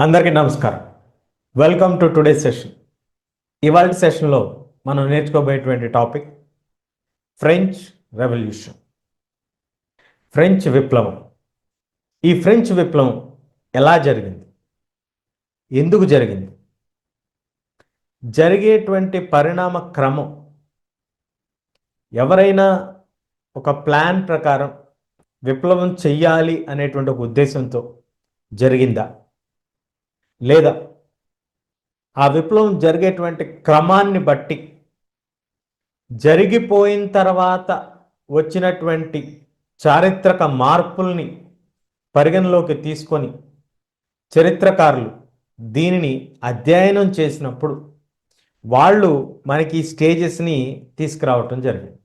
అందరికీ నమస్కారం. Welcome to today session. ఇవాళ సెషన్లో మనం నేర్చుకోబోయేటువంటి టాపిక్ ఫ్రెంచ్ రెవల్యూషన్, ఫ్రెంచ్ విప్లవం. ఈ ఫ్రెంచ్ విప్లవం ఎలా జరిగింది, ఎందుకు జరిగింది, జరిగేటువంటి పరిణామ క్రమం, ఎవరైనా ఒక ప్లాన్ ప్రకారం విప్లవం చెయ్యాలి అనేటువంటి ఒక ఉద్దేశంతో జరిగిందా, లేదా ఆ విప్లవం జరిగేటువంటి క్రమాన్ని బట్టి జరిగిపోయిన తర్వాత వచ్చినటువంటి చారిత్రక మార్పుల్ని పరిగణలోకి తీసుకొని చరిత్రకారులు దీనిని అధ్యయనం చేసినప్పుడు వాళ్ళు మనకి ఈ స్టేజెస్ని తీసుకురావటం జరిగింది.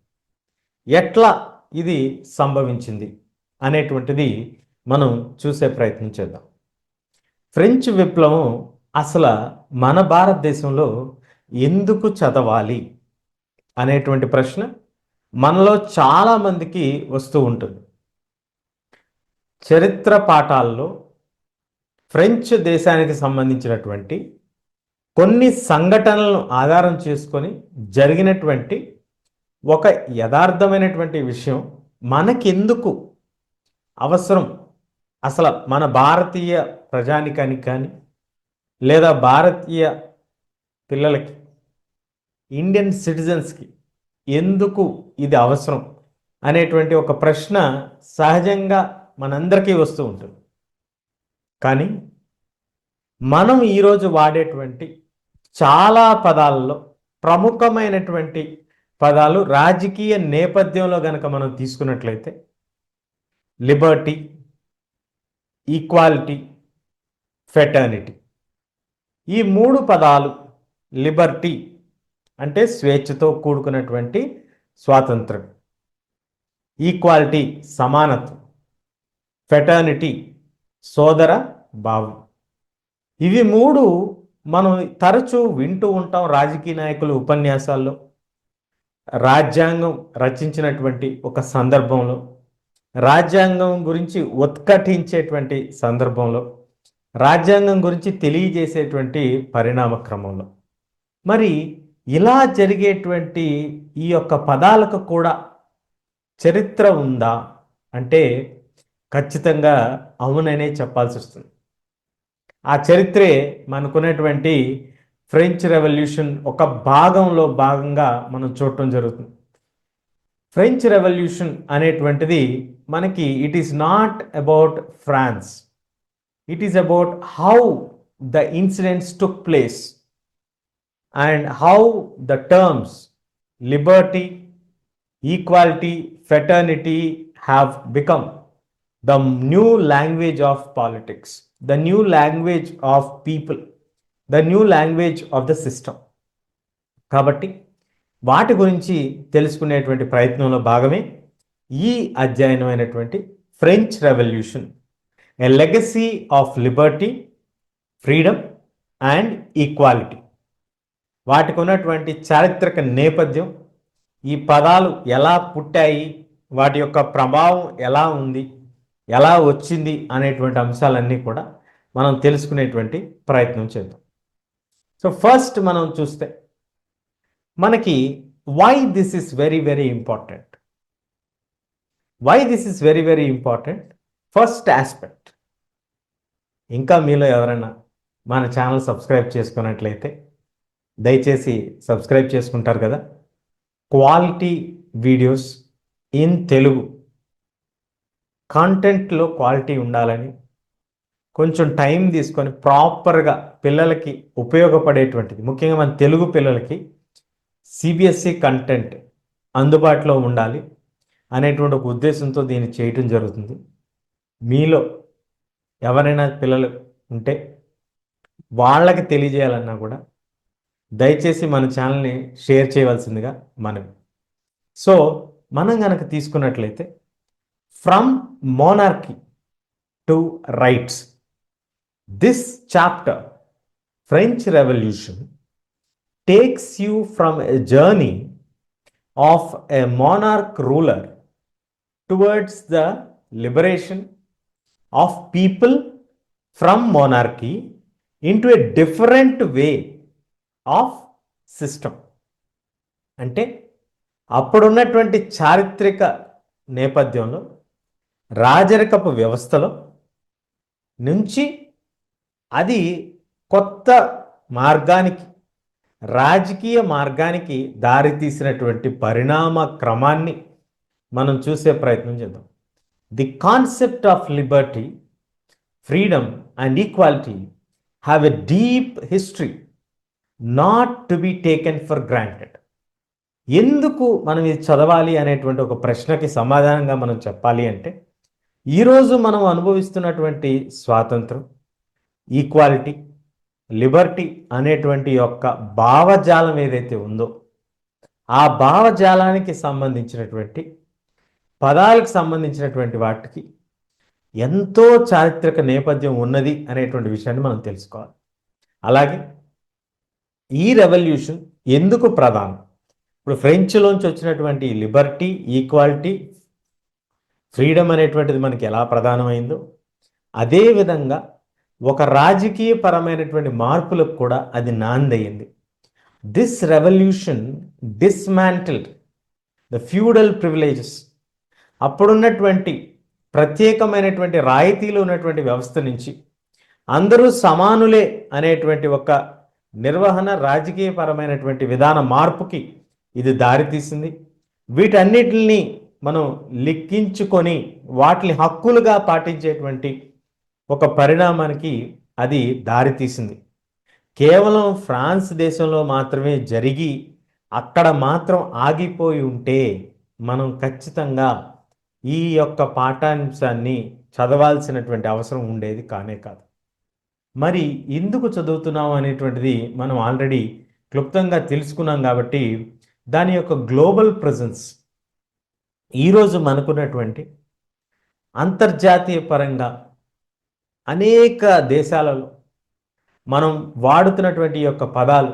ఎట్లా ఇది సంభవించింది అనేటువంటిది మనం చూసే ప్రయత్నం చేద్దాం. ఫ్రెంచ్ విప్లవం అసలు మన భారతదేశంలో ఎందుకు చదవాలి అనేటువంటి ప్రశ్న మనలో చాలామందికి వస్తూ ఉంటుంది. చరిత్ర పాఠాల్లో ఫ్రెంచ్ దేశానికి సంబంధించినటువంటి కొన్ని సంఘటనలను ఆధారం చేసుకొని జరిగినటువంటి ఒక యథార్థమైనటువంటి విషయం మనకెందుకు అవసరం, అసలు మన భారతీయ ప్రజానికానికి కానీ లేదా భారతీయ పిల్లలకి, ఇండియన్ సిటిజన్స్కి ఎందుకు ఇది అవసరం అనేటువంటి ఒక ప్రశ్న సహజంగా మనందరికీ వస్తూ ఉంటుంది. కానీ మనం ఈరోజు వాడేటువంటి చాలా పదాలలో ప్రముఖమైనటువంటి పదాలు రాజకీయ నేపథ్యంలో కనుక మనం తీసుకున్నట్లయితే లిబర్టీ, ఈక్వాలిటీ, ఫెటర్నిటీ. ఈ మూడు పదాలు, లిబర్టీ అంటే స్వేచ్ఛతో కూడుకున్నటువంటి స్వాతంత్రం, ఈక్వాలిటీ సమానత్వం, ఫెటర్నిటీ సోదర భావం. ఇవి మూడు మనం తరచూ వింటూ ఉంటాం రాజకీయ నాయకుల ఉపన్యాసాల్లో, రాజ్యాంగం రచించినటువంటి ఒక సందర్భంలో, రాజ్యాంగం గురించి ఉత్కటించేటువంటి సందర్భంలో, రాజ్యాంగం గురించి తెలియజేసేటువంటి పరిణామ క్రమంలో. మరి ఇలా జరిగేటువంటి ఈ యొక్క పదాలకు కూడా చరిత్ర ఉందా అంటే ఖచ్చితంగా అవుననే చెప్పాల్సి వస్తుంది. ఆ చరిత్రే మనకున్నటువంటి ఫ్రెంచ్ రెవల్యూషన్ ఒక భాగంగా మనం చూడటం జరుగుతుంది. ఫ్రెంచ్ రెవల్యూషన్ అనేటువంటిది మనకి it is not about France, it is about how the incidents took place and how the terms liberty, equality, fraternity have become the new language of politics, the new language of people, the new language of the system. కాబట్టి వాటి గురించి తెలుసుకునేటువంటి ప్రయత్నంలో భాగమే ఈ అధ్యయనమైనటువంటి French revolution, a legacy of liberty, freedom and equality. వాటికి ఉన్నటువంటి చారిత్రక నేపథ్యం, ఈ పదాలు ఎలా పుట్టాయి, వాటి యొక్క ప్రభావం ఎలా ఉంది, ఎలా వచ్చింది అనేటువంటి అంశాలన్నీ కూడా మనం తెలుసుకునేటువంటి ప్రయత్నం చేద్దాం. సో ఫస్ట్ మనం చూస్తే మనకి why this is very very important. Why this is very very important? First aspect, ఇంకా మీలో ఎవరైనా మన ఛానల్ సబ్స్క్రైబ్ చేసుకున్నట్లయితే దయచేసి సబ్స్క్రైబ్ చేసుకుంటారు కదా. క్వాలిటీ వీడియోస్ ఇన్ తెలుగు, కాంటెంట్లో క్వాలిటీ ఉండాలని కొంచెం టైం తీసుకొని ప్రాపర్గా పిల్లలకి ఉపయోగపడేటువంటిది, ముఖ్యంగా మన తెలుగు పిల్లలకి సిబిఎస్ఈ కంటెంట్ అందుబాటులో ఉండాలి అనేటువంటి ఒక ఉద్దేశంతో దీన్ని చేయటం జరుగుతుంది. మీలో ఎవరైనా పిల్లలు ఉంటే వాళ్ళకి తెలియజేయాలన్నా కూడా దయచేసి మన ఛానల్ని షేర్ చేయవలసిందిగా మనవి. సో మనం కనుక తీసుకున్నట్లయితే from monarchy to rights, this chapter French revolution takes you from a journey of a monarch ruler towards the liberation of people from monarchy into a different way of system. అంటే అప్పుడున్నటువంటి చారిత్రక నేపథ్యంలో రాజరికపు వ్యవస్థలో నుంచి అది కొత్త మార్గానికి, రాజకీయ మార్గానికి దారితీసినటువంటి పరిణామ క్రమాన్ని మనం చూసే ప్రయత్నం చేద్దాం. The concept of Liberty, freedom and equality have a deep history not to be taken for granted. ఎందుకు మనం ఇది చదవాలి అనేటువంటి ఒక ప్రశ్నకి సమాధానంగా మనం చెప్పాలి అంటే, ఈరోజు మనం అనుభవిస్తున్నటువంటి స్వాతంత్రం, ఈక్వాలిటీ, లిబర్టీ అనేటువంటి యొక్క భావజాలం ఏదైతే ఉందో, ఆ భావజాలానికి సంబంధించినటువంటి పదాలకు సంబంధించినటువంటి వాటికి ఎంతో చారిత్రక నేపథ్యం ఉన్నది అనేటువంటి విషయాన్ని మనం తెలుసుకోవాలి. అలాగే ఈ రెవల్యూషన్ ఎందుకు ప్రధానం? ఇప్పుడు ఫ్రెంచ్లోంచి వచ్చినటువంటి లిబర్టీ, ఈక్వాలిటీ, ఫ్రీడమ్ అనేటువంటిది మనకి ఎలా ప్రధానమైందో, అదేవిధంగా ఒక రాజకీయ పరమైనటువంటి మార్పులకు కూడా అది నాందయ్యింది. This revolution dismantled the feudal privileges. అప్పుడున్నటువంటి ప్రత్యేకమైనటువంటి రాయితీలు ఉన్నటువంటి వ్యవస్థ నుంచి అందరూ సమానులే అనేటువంటి ఒక నిర్వహణ, రాజకీయపరమైనటువంటి విధాన మార్పుకి ఇది దారితీసింది. వీటన్నిటిని మనం లిఖించుకొని వాటిని హక్కులుగా పాటించేటువంటి ఒక పరిణామానికి అది దారితీసింది. కేవలం ఫ్రాన్స్ దేశంలో మాత్రమే జరిగి అక్కడ మాత్రం ఆగిపోయి ఉంటే మనం ఖచ్చితంగా ఈ యొక్క పాఠాంశాన్ని చదవాల్సినటువంటి అవసరం ఉండేది కానే కాదు. మరి ఎందుకు చదువుతున్నాం అనేటువంటిది మనం ఆల్రెడీ క్లుప్తంగా తెలుసుకున్నాం. కాబట్టి దాని యొక్క గ్లోబల్ ప్రజెన్స్, ఈరోజు మనకున్నటువంటి అంతర్జాతీయ పరంగా అనేక దేశాలలో మనం వాడుతున్నటువంటి యొక్క పదాలు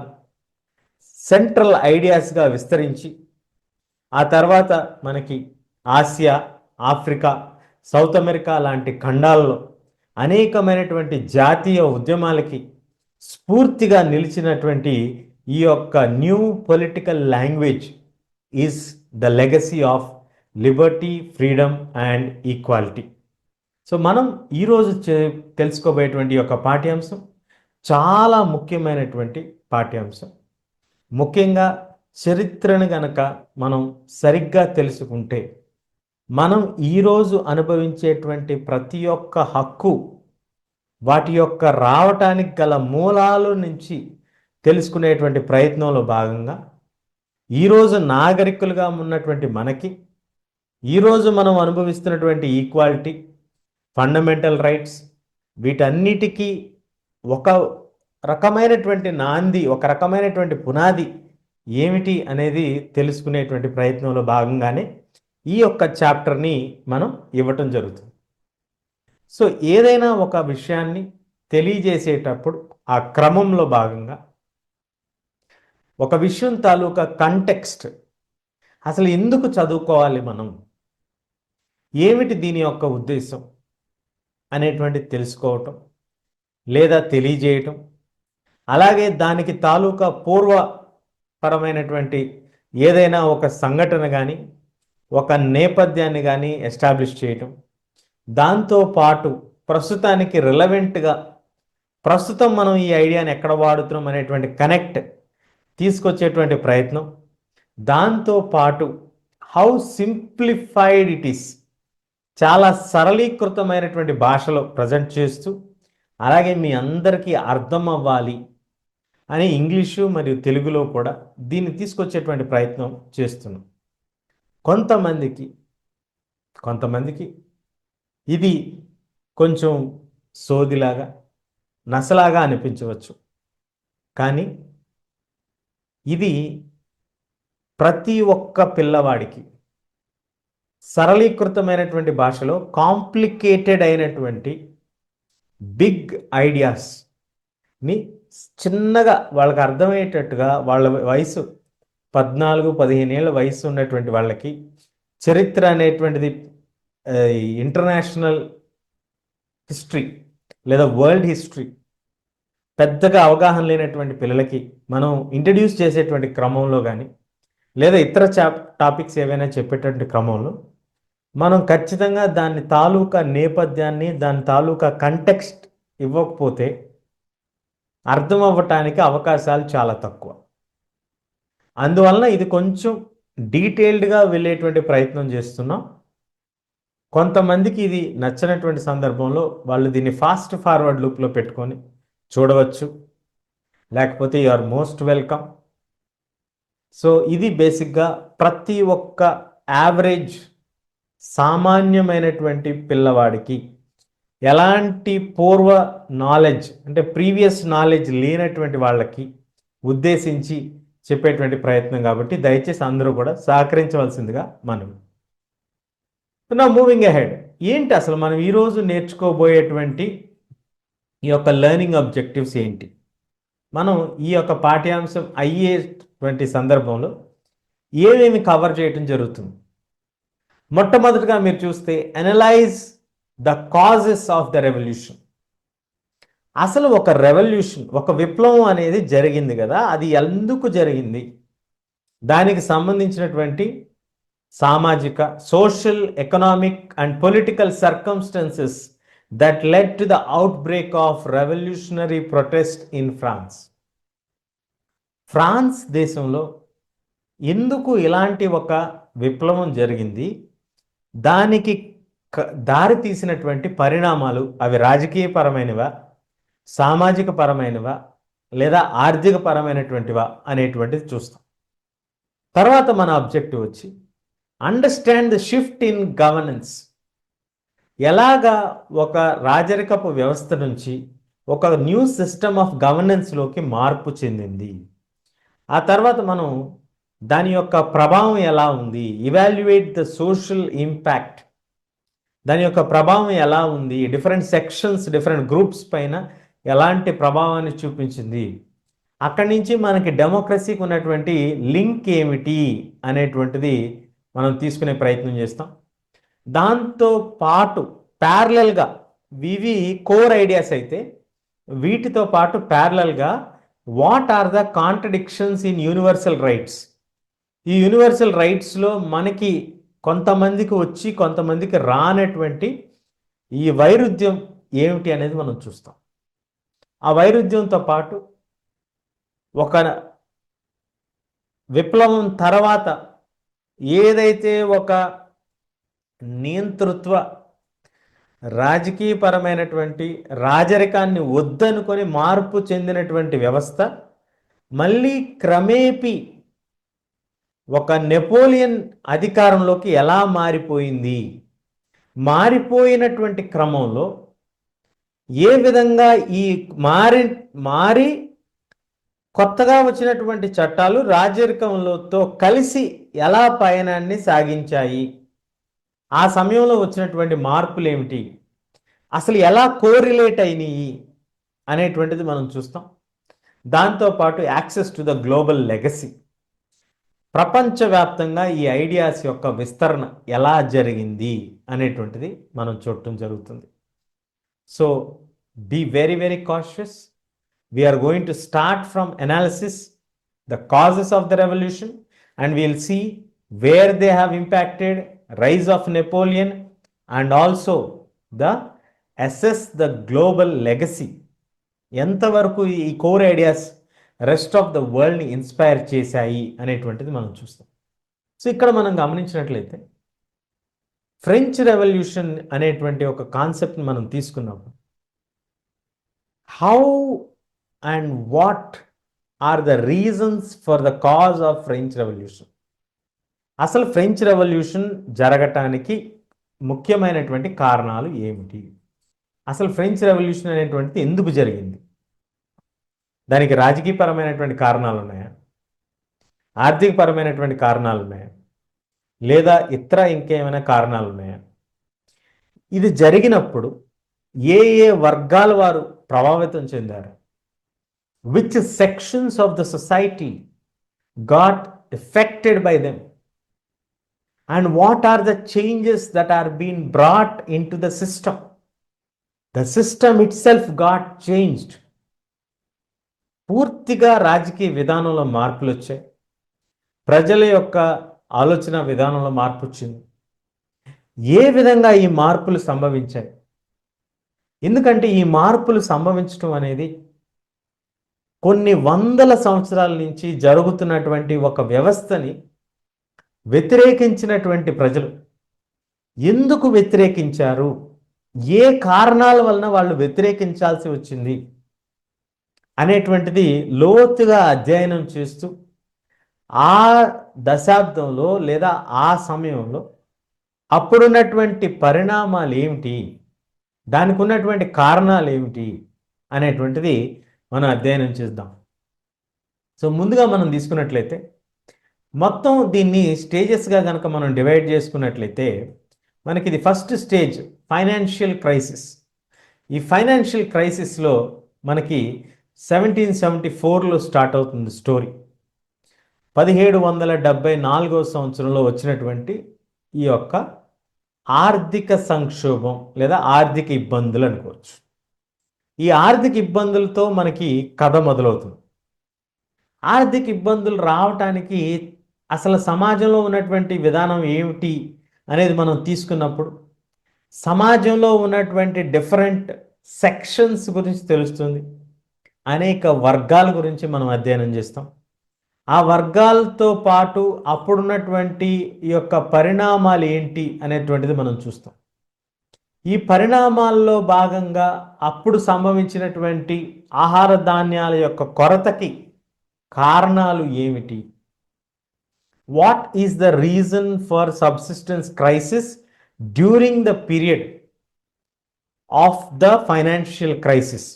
సెంట్రల్ ఐడియాస్గా విస్తరించి, ఆ తర్వాత మనకి ఆసియా, ఆఫ్రికా, సౌత్ అమెరికా లాంటి ఖండాలలో అనేకమైనటువంటి జాతీయ ఉద్యమాలకి స్ఫూర్తిగా నిలిచినటువంటి ఈ యొక్క new political language is the legacy of Liberty, freedom and equality. So మనం ఈరోజు తెలుసుకోబోయేటువంటి యొక్క పాఠ్యాంశం చాలా ముఖ్యమైనటువంటి పాఠ్యాంశం. ముఖ్యంగా చరిత్రను గనక మనం సరిగ్గా తెలుసుకుంటే మనం ఈరోజు అనుభవించేటువంటి ప్రతి ఒక్క హక్కు, వాటి యొక్క రావటానికి గల మూలాల నుంచి తెలుసుకునేటువంటి ప్రయత్నంలో భాగంగా ఈరోజు నాగరికులుగా ఉన్నటువంటి మనకి, ఈరోజు మనం అనుభవిస్తున్నటువంటి ఈక్వాలిటీ, ఫండమెంటల్ రైట్స్, వీటన్నిటికీ ఒక రకమైనటువంటి నాంది, ఒక రకమైనటువంటి పునాది ఏమిటి అనేది తెలుసుకునేటువంటి ప్రయత్నంలో భాగంగానే ఈ యొక్క చాప్టర్ని మనం ఇవ్వటం జరుగుతుంది. సో ఏదైనా ఒక విషయాన్ని తెలియజేసేటప్పుడు ఆ క్రమంలో భాగంగా ఒక విషయం తాలూకా కంటెక్స్ట్, అసలు ఎందుకు చదువుకోవాలి మనం, ఏమిటి దీని యొక్క ఉద్దేశం అనేటువంటి తెలుసుకోవటం లేదా తెలియజేయటం, అలాగే దానికి తాలూకా పూర్వపరమైనటువంటి ఏదైనా ఒక సంఘటన కానీ ఒక నేపథ్యాన్ని కానీ ఎస్టాబ్లిష్ చేయటం, దాంతోపాటు ప్రస్తుతానికి రిలవెంట్గా ప్రస్తుతం మనం ఈ ఐడియాని ఎక్కడ వాడుతున్నాం అనేటువంటి కనెక్ట్ తీసుకొచ్చేటువంటి ప్రయత్నం, దాంతోపాటు హౌ సింప్లిఫైడ్ ఇట్ ఈస్, చాలా సరళీకృతమైనటువంటి భాషలో ప్రజెంట్ చేస్తూ, అలాగే మీ అందరికీ అర్థం అవ్వాలి అని ఇంగ్లీషు మరియు తెలుగులో కూడా దీన్ని తీసుకొచ్చేటువంటి ప్రయత్నం చేస్తున్నాం. కొంతమందికి ఇది కొంచెం సోదిలాగా, నసలాగా అనిపించవచ్చు. కానీ ఇది ప్రతి ఒక్క పిల్లవాడికి సరళీకృతమైనటువంటి భాషలో కాంప్లికేటెడ్ అయినటువంటి బిగ్ ఐడియాస్ని చిన్నగా వాళ్ళకి అర్థమయ్యేటట్టుగా, వాళ్ళ వయసు 14-15 ఏళ్ళ వయసు ఉన్నటువంటి వాళ్ళకి చరిత్ర అనేటువంటిది ఇంటర్నేషనల్ హిస్టరీ లేదా వరల్డ్ హిస్టరీ పెద్దగా అవగాహన లేనటువంటి పిల్లలకి మనం ఇంట్రడ్యూస్ చేసేటువంటి క్రమంలో కానీ లేదా ఇతర టాపిక్స్ ఏవైనా చెప్పేటువంటి క్రమంలో మనం ఖచ్చితంగా దాని తాలూకా నేపథ్యాన్ని దాని తాలూకా కంటెక్స్ట్ ఇవ్వకపోతే అర్థం అవ్వటానికి అవకాశాలు చాలా తక్కువ. అందువలన ఇది కొంచెం డీటెయిల్డ్గా వెళ్ళేటువంటి ప్రయత్నం చేస్తున్నాం. కొంతమందికి ఇది నచ్చినటువంటి సందర్భంలో వాళ్ళు దీన్ని ఫాస్ట్ ఫార్వర్డ్ లూప్లో పెట్టుకొని చూడవచ్చు, లేకపోతే you are most welcome. So ఇది బేసిక్గా ప్రతి ఒక్క యావరేజ్ సామాన్యమైనటువంటి పిల్లవాడికి ఎలాంటి పూర్వ నాలెడ్జ్ అంటే ప్రీవియస్ నాలెడ్జ్ లేనటువంటి వాళ్ళకి ఉద్దేశించి చెప్పేటువంటి ప్రయత్నం కాబట్టి దయచేసి అందరూ కూడా సహకరించవలసిందిగా మనం. నా మూవింగ్ అహెడ్, ఏంటి అసలు మనం ఈరోజు నేర్చుకోబోయేటువంటి ఈ యొక్క లెర్నింగ్ ఆబ్జెక్టివ్స్ ఏంటి? మనం ఈ యొక్క పాఠ్యాంశం అయ్యేటువంటి సందర్భంలో ఏమేమి కవర్ చేయటం జరుగుతుంది? మొట్టమొదటిగా మీరు చూస్తే analyse the causes of the revolution. అసలు ఒక రెవల్యూషన్, ఒక విప్లవం అనేది జరిగింది కదా, అది ఎందుకు జరిగింది, దానికి సంబంధించినటువంటి సామాజిక, social, economic and political circumstances that led to the outbreak of revolutionary protest in France. France దేశంలో ఎందుకు ఇలాంటి ఒక విప్లవం జరిగింది, దానికి దారి తీసినటువంటి పరిణామాలు, అవి రాజకీయపరమైనవా, సామాజిక పరమైనవా, లేదా ఆర్థిక పరమైనటువంటివా అనేటువంటిది చూస్తాం. తర్వాత మన ఆబ్జెక్టివ్ వచ్చి understand the shift in governance. ఎలాగా ఒక రాజరికపు వ్యవస్థ నుంచి ఒక న్యూ సిస్టమ్ ఆఫ్ గవర్నెన్స్లోకి మార్పు చెందింది. ఆ తర్వాత మనం దాని యొక్క ప్రభావం ఎలా ఉంది, ఇవాల్యుయేట్ ద సోషల్ ఇంపాక్ట్, దాని యొక్క ప్రభావం ఎలా ఉంది, డిఫరెంట్ సెక్షన్స్, డిఫరెంట్ గ్రూప్స్ పైన ఎలాంటి ప్రభావాన్ని చూపించింది, అక్కడి నుంచి మనకి డెమోక్రసీకి ఉన్నటువంటి లింక్ ఏమిటి అనేటువంటిది మనం తీసుకునే ప్రయత్నం చేస్తాం. దాంతో పాటు ప్యారలల్గా ఇవి కోర్ ఐడియాస్ అయితే, వీటితో పాటు ప్యారలల్గా what are the contradictions in universal rights. ఈ యూనివర్సల్ రైట్స్లో మనకి కొంతమందికి వచ్చి కొంతమందికి రానటువంటి ఈ వైరుధ్యం ఏమిటి అనేది మనం చూస్తాం. ఆ వైరుధ్యంతో పాటు ఒక విప్లవం తర్వాత ఏదైతే ఒక నియంతృత్వ రాజకీయపరమైనటువంటి రాజరికాన్ని వద్దనుకొని మార్పు చెందినటువంటి వ్యవస్థ మళ్ళీ క్రమేపీ ఒక నెపోలియన్ అధికారంలోకి ఎలా మారిపోయింది, మారిపోయినటువంటి క్రమంలో ఏ విధంగా ఈ మారి కొత్తగా వచ్చినటువంటి చట్టాలు రాజరికంలోతో కలిసి ఎలా పయనాన్ని సాగించాయి, ఆ సమయంలో వచ్చినటువంటి మార్పులు ఏమిటి, అసలు ఎలా కోరిలేట్ అయినాయి అనేటువంటిది మనం చూస్తాం. దాంతోపాటు access to the global legacy, ప్రపంచవ్యాప్తంగా ఈ ఐడియాస్ యొక్క విస్తరణ ఎలా జరిగింది అనేటువంటిది మనం చూడటం జరుగుతుంది. So be very, very cautious. We are going to start from analysis the causes of the revolution, and we'll see where they have impacted, rise of Napoleon, and also the assess the global legacy. ఎంతవరకు ఈ core ideas rest of the వరల్డ్ని inspire చేశాయి అనేటువంటిది మనం చూస్తాం. So ఇక్కడ మనం గమనించినట్లయితే ఫ్రెంచ్ రెవల్యూషన్ అనేటువంటి ఒక కాన్సెప్ట్ని మనం తీసుకున్నప్పుడు how and what are the reasons for the cause of French Revolution? అసలు ఫ్రెంచ్ రెవల్యూషన్ జరగటానికి ముఖ్యమైనటువంటి కారణాలు ఏమిటి, అసలు ఫ్రెంచ్ రెవల్యూషన్ అనేటువంటిది ఎందుకు జరిగింది, దానికి రాజకీయపరమైనటువంటి కారణాలు ఉన్నాయా, ఆర్థికపరమైనటువంటి కారణాలు ఉన్నాయా, లేదా ఇతర ఇంకేమైనా కారణాలు ఉన్నాయా, ఇది జరిగినప్పుడు ఏ ఏ వర్గాల వారు ప్రభావితం చెందారు, which sections of the society got affected by them, and what are the changes that are being brought into the system. The system itself got changed. పూర్తిగా రాజకీయ విధానంలో మార్పులు వచ్చాయి. ప్రజల యొక్క ఆలోచన విధానంలో మార్పు వచ్చింది. ఏ విధంగా ఈ మార్పులు సంభవించాయి? ఎందుకంటే ఈ మార్పులు సంభవించడం అనేది కొన్ని వందల సంవత్సరాల నుంచి జరుగుతున్నటువంటి ఒక వ్యవస్థని వ్యతిరేకించినటువంటి ప్రజలు ఎందుకు వ్యతిరేకించారు, ఏ కారణాల వలన వాళ్ళు వ్యతిరేకించాల్సి వచ్చింది అనేటువంటిది లోతుగా అధ్యయనం చేస్తూ ఆ దశాబ్దంలో లేదా ఆ సమయంలో అప్పుడున్నటువంటి పరిణామాలు ఏమిటి, దానికి ఉన్నటువంటి కారణాలు ఏమిటి అనేటువంటిది మనం అధ్యయనం చేద్దాం. సో ముందుగా మనం తీసుకున్నట్లయితే మొత్తం దీన్ని స్టేజెస్గా కనుక మనం డివైడ్ చేసుకున్నట్లయితే మనకి ఇది ఫస్ట్ స్టేజ్ ఫైనాన్షియల్ క్రైసిస్. ఈ ఫైనాన్షియల్ క్రైసిస్లో మనకి 1774లో స్టార్ట్ అవుతుంది స్టోరీ. 1774వ సంవత్సరంలో వచ్చినటువంటి ఈ యొక్క ఆర్థిక సంక్షోభం లేదా ఆర్థిక ఇబ్బందులు అనుకోవచ్చు. ఈ ఆర్థిక ఇబ్బందులతో మనకి కథ మొదలవుతుంది. ఆర్థిక ఇబ్బందులు రావటానికి అసలు సమాజంలో ఉన్నటువంటి విధానం ఏమిటి అనేది మనం తీసుకున్నప్పుడు సమాజంలో ఉన్నటువంటి డిఫరెంట్ సెక్షన్స్ గురించి తెలుస్తుంది. అనేక వర్గాల గురించి మనం అధ్యయనం చేస్తాం. ఆ వర్గాలతో పాటు అప్పుడున్నటువంటి ఈ యొక్క పరిణామాలు ఏంటి అనేటువంటిది మనం చూస్తాం. ఈ పరిణామాల్లో భాగంగా అప్పుడు సంభవించినటువంటి ఆహార ధాన్యాల యొక్క కొరతకి కారణాలు ఏమిటి? What is the reason for subsistence crisis during the period of the financial crisis?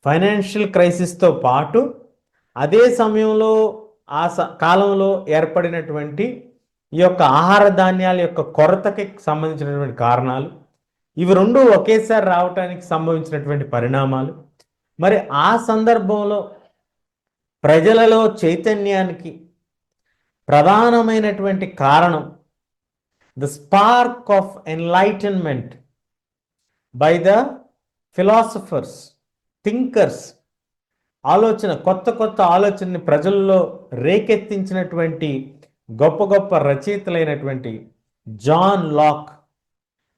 Financial క్రైసిస్తో పాటు అదే సమయంలో ఆ కాలంలో ఏర్పడినటువంటి ఈ యొక్క ఆహార ధాన్యాల యొక్క కొరతకి సంబంధించినటువంటి కారణాలు, ఇవి రెండు ఒకేసారి రావటానికి సంభవించినటువంటి పరిణామాలు, మరి ఆ సందర్భంలో ప్రజలలో చైతన్యానికి ప్రధానమైనటువంటి కారణం the spark of enlightenment by the philosophers, thinkers, కొత్త కొత్త ఆలోచనని ప్రజల్లో రేకెత్తించినటువంటి గొప్ప గొప్ప రచయితలైనటువంటి జాన్ లాక్,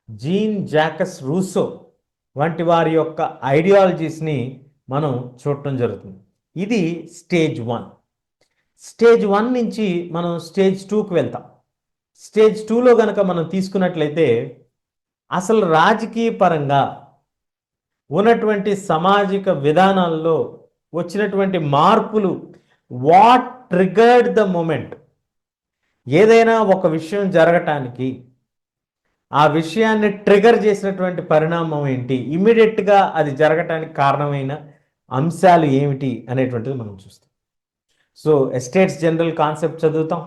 జీన్ జాకస్ రూసో వంటి వారి యొక్క ఐడియాలజీస్ని మనం చూడటం జరుగుతుంది. ఇది స్టేజ్ 1. స్టేజ్ 1 నుంచి మనం స్టేజ్ 2కి వెళ్తాం. స్టేజ్ 2లో కనుక మనం తీసుకున్నట్లయితే అసలు రాజకీయ పరంగా ఉన్నటువంటి సామాజిక విధానాల్లో వచ్చినటువంటి మార్పులు, వాట్ ట్రిగర్డ్ ద మూమెంట్. ఏదైనా ఒక విషయం జరగటానికి ఆ విషయాన్ని ట్రిగర్ చేసినటువంటి పరిణామం ఏంటి, ఇమ్మీడియట్గా అది జరగటానికి కారణమైన అంశాలు ఏమిటి అనేటువంటిది మనం చూస్తాం. సో ఎస్టేట్స్ జనరల్ కాన్సెప్ట్ చదువుతాం.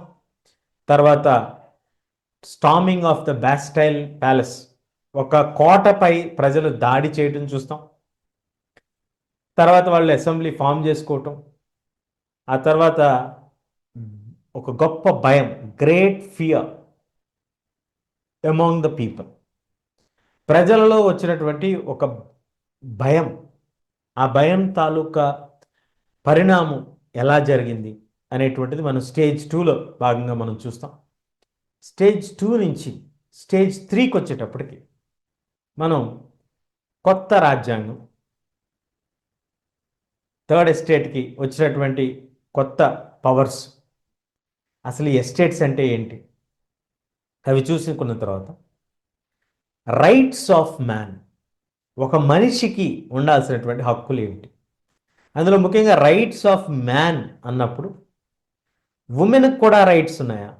తర్వాత storming of the Bastille palace, ఒక కోటపై ప్రజలు దాడి చేయడం చూస్తాం. తర్వాత వాళ్ళు అసెంబ్లీ ఫామ్ చేసుకోవటం, ఆ తర్వాత ఒక గొప్ప భయం, great fear among the people, ప్రజలలో వచ్చినటువంటి ఒక భయం, ఆ భయం తాలూకా పరిణామం ఎలా జరిగింది అనేటువంటిది మనం స్టేజ్ 2లో భాగంగా మనం చూస్తాం. స్టేజ్ 2 నుంచి స్టేజ్ 3కి వచ్చేటప్పటికి మనం కొత్త రాజ్యాంగం, థర్డ్ ఎస్టేట్కి వచ్చినటువంటి కొత్త పవర్స్, అసలు ఈ ఎస్టేట్స్ అంటే ఏంటి అవి చూసుకున్న తర్వాత రైట్స్ ఆఫ్ మ్యాన్, ఒక మనిషికి ఉండాల్సినటువంటి హక్కులు ఏమిటి, అందులో ముఖ్యంగా రైట్స్ ఆఫ్ మ్యాన్ అన్నప్పుడు ఉమెన్కి కూడా రైట్స్ ఉన్నాయా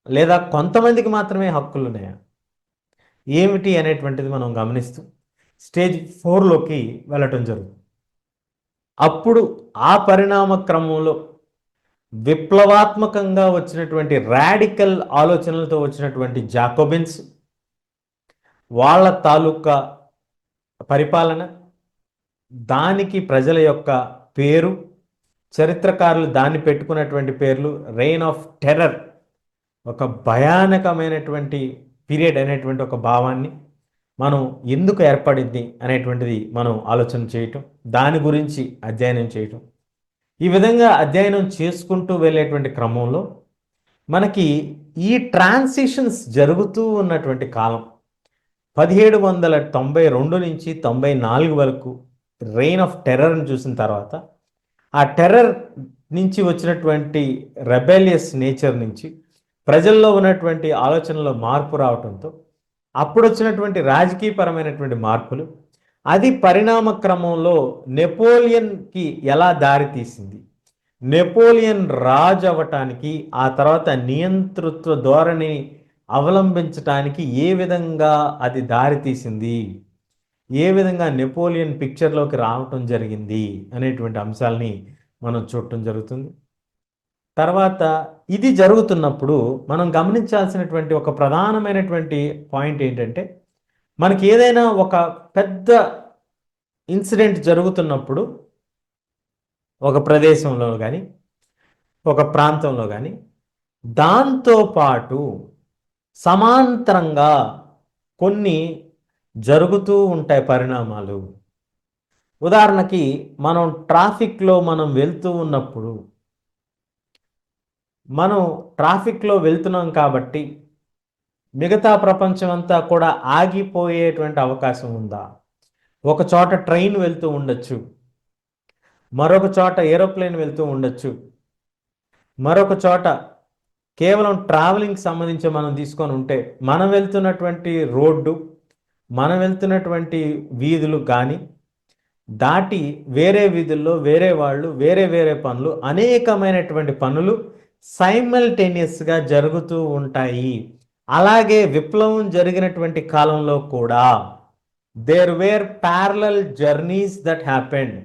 లేదా కొంతమందికి మాత్రమే హక్కులు ఉన్నాయా ఏమిటి అనేటువంటిది మనం గమనిస్తూ స్టేజ్ 4లోకి వెళ్ళటం జరుగుతుంది. అప్పుడు ఆ పరిణామ క్రమంలో విప్లవాత్మకంగా వచ్చినటువంటి రాడికల్ ఆలోచనలతో వచ్చినటువంటి జాకోబిన్స్, వాళ్ళ తాలూకా పరిపాలన, దానికి ప్రజల యొక్క పేరు, చరిత్రకారులు దాన్ని పెట్టుకున్నటువంటి పేర్లు రెయిన్ ఆఫ్ టెర్రర్, ఒక భయానకమైనటువంటి పీరియడ్ అనేటువంటి ఒక భావాన్ని మనం ఎందుకు ఏర్పడింది అనేటువంటిది మనం ఆలోచన చేయటం, దాని గురించి అధ్యయనం చేయటం. ఈ విధంగా అధ్యయనం చేసుకుంటూ వెళ్ళేటువంటి క్రమంలో మనకి ఈ ట్రాన్సిషన్స్ జరుగుతూ ఉన్నటువంటి కాలం 1792 నుంచి 94 వరకు రెయిన్ ఆఫ్ టెర్రర్ని చూసిన తర్వాత ఆ టెర్రర్ నుంచి వచ్చినటువంటి రెబెలియస్ నేచర్ నుంచి ప్రజల్లో ఉన్నటువంటి ఆలోచనలో మార్పు రావడంతో అప్పుడు వచ్చినటువంటి రాజకీయపరమైనటువంటి మార్పులు, అది పరిణామ క్రమంలో నెపోలియన్కి ఎలా దారితీసింది, నెపోలియన్ రాజు అవ్వటానికి ఆ తర్వాత నియంతృత్వ ధోరణి అవలంబించటానికి ఏ విధంగా అది దారితీసింది, ఏ విధంగా నెపోలియన్ పిక్చర్లోకి రావటం జరిగింది అనేటువంటి అంశాలని మనం చూడటం జరుగుతుంది. తర్వాత ఇది జరుగుతున్నప్పుడు మనం గమనించాల్సినటువంటి ఒక ప్రధానమైనటువంటి పాయింట్ ఏంటంటే, మనకి ఏదైనా ఒక పెద్ద ఇన్సిడెంట్ జరుగుతున్నప్పుడు ఒక ప్రదేశంలో కానీ ఒక ప్రాంతంలో కానీ దాంతోపాటు సమాంతరంగా కొన్ని జరుగుతూ ఉంటాయి పరిణామాలు. ఉదాహరణకి మనం ట్రాఫిక్లో మనం వెళ్తూ ఉన్నప్పుడు మనం ట్రాఫిక్లో వెళ్తున్నాం కాబట్టి మిగతా ప్రపంచం అంతా కూడా ఆగిపోయేటువంటి అవకాశం ఉందా? ఒక చోట ట్రైన్ వెళ్తూ ఉండొచ్చు, మరొక చోట ఏరోప్లేన్ వెళ్తూ ఉండొచ్చు, మరొక చోట కేవలం ట్రావెలింగ్ సంబంధించి మనం తీసుకొని ఉంటే మనం వెళ్తున్నటువంటి రోడ్డు, మనం వెళ్తున్నటువంటి వీధులు కానీ దాటి వేరే వీధుల్లో వేరే వాళ్ళు వేరే వేరే పనులు, అనేకమైనటువంటి పనులు సైమల్టేనియస్గా జరుగుతూ ఉంటాయి. అలాగే విప్లవం జరిగినటువంటి కాలంలో కూడా there were parallel journeys that happened.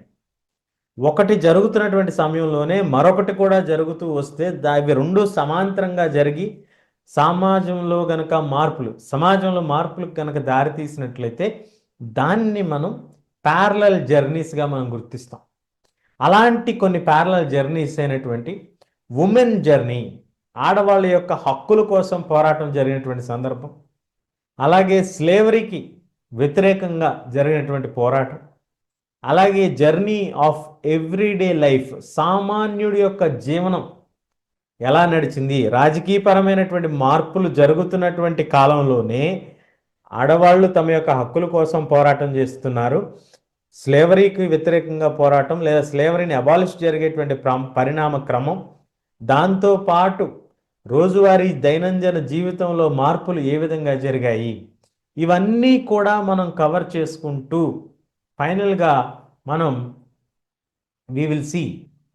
ఒకటి జరుగుతున్నటువంటి సమయంలోనే మరొకటి కూడా జరుగుతూ వస్తే అవి రెండు సమాంతరంగా జరిగి సమాజంలో గనక సమాజంలో మార్పులకు కనుక దారితీసినట్లయితే దాన్ని మనం ప్యారలల్ జర్నీస్గా మనం గుర్తిస్తాం. అలాంటి కొన్ని ప్యారలల్ జర్నీస్ అయినటువంటి ఉమెన్ జర్నీ, ఆడవాళ్ళ యొక్క హక్కుల కోసం పోరాటం జరిగినటువంటి సందర్భం, అలాగే స్లేవరీకి వ్యతిరేకంగా జరిగినటువంటి పోరాటం, అలాగే జర్నీ ఆఫ్ ఎవ్రీడే లైఫ్, సామాన్యుడి యొక్క జీవనం ఎలా నడిచింది, రాజకీయపరమైనటువంటి మార్పులు జరుగుతున్నటువంటి కాలంలోనే ఆడవాళ్ళు తమ యొక్క హక్కుల కోసం పోరాటం చేస్తున్నారు. స్లేవరీకి వ్యతిరేకంగా పోరాటం లేదా స్లేవరీని అబాలిష్ జరిగేటువంటి పరిణామ క్రమం, దాంతోపాటు రోజువారీ దైనందిన జీవితంలో మార్పులు ఏ విధంగా జరిగాయి, ఇవన్నీ కూడా మనం కవర్ చేసుకుంటూ ఫైనల్గా మనం we will see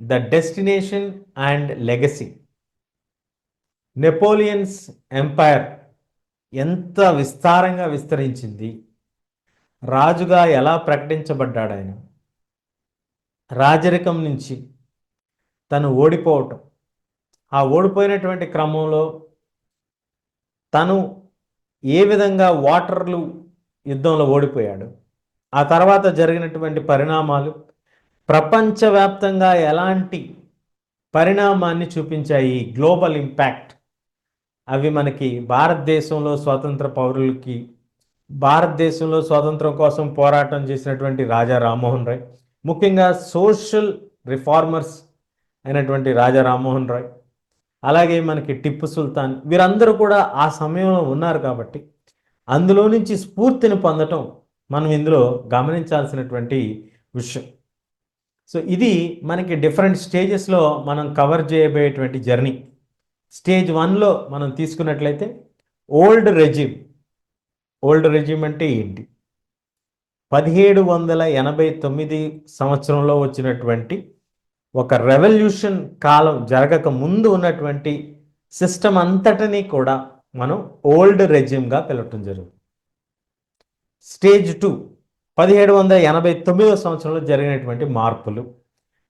the destination and legacy. Napoleon's empire ఎంత విస్తారంగా విస్తరించింది, రాజుగా ఎలా ప్రకటించబడ్డాడు ఆయన, రాజరికం నుంచి తను ఓడిపోవటం, ఆ ఓడిపోయినటువంటి క్రమంలో తను ఏ విధంగా వాటర్లూ యుద్ధంలో ఓడిపోయాడు, ఆ తర్వాత జరిగినటువంటి పరిణామాలు ప్రపంచవ్యాప్తంగా ఎలాంటి పరిణామాన్ని చూపించాయి, గ్లోబల్ ఇంపాక్ట్, అవి మనకి భారతదేశంలో స్వతంత్ర పౌరులకి, భారతదేశంలో స్వాతంత్రం కోసం పోరాటం చేసినటువంటి రాజా రామ్మోహన్ రాయ్, ముఖ్యంగా సోషల్ రిఫార్మర్స్ అయినటువంటి రాజా రామ్మోహన్ రాయ్, అలాగే మనకి టిప్పు సుల్తాన్, వీరందరూ కూడా ఆ సమయంలో ఉన్నారు కాబట్టి అందులో నుంచి స్ఫూర్తిని పొందటం మనం ఇందులో గమనించాల్సినటువంటి విషయం. సో ఇది మనకి డిఫరెంట్ స్టేజెస్లో మనం కవర్ చేయబోయేటువంటి జర్నీ. స్టేజ్ 1లో మనం తీసుకున్నట్లయితే ఓల్డ్ రెజిమ్ అంటే ఏంటి, 1789 సంవత్సరంలో వచ్చినటువంటి ఒక రెవల్యూషన్ కాలం జరగక ముందు ఉన్నటువంటి సిస్టమ్ అంతటినీ కూడా మనం ఓల్డ్ రెజిమ్గా పిలవటం జరుగుతుంది. స్టేజ్ 2 1789 సంవత్సరంలో జరిగినటువంటి మార్పులు,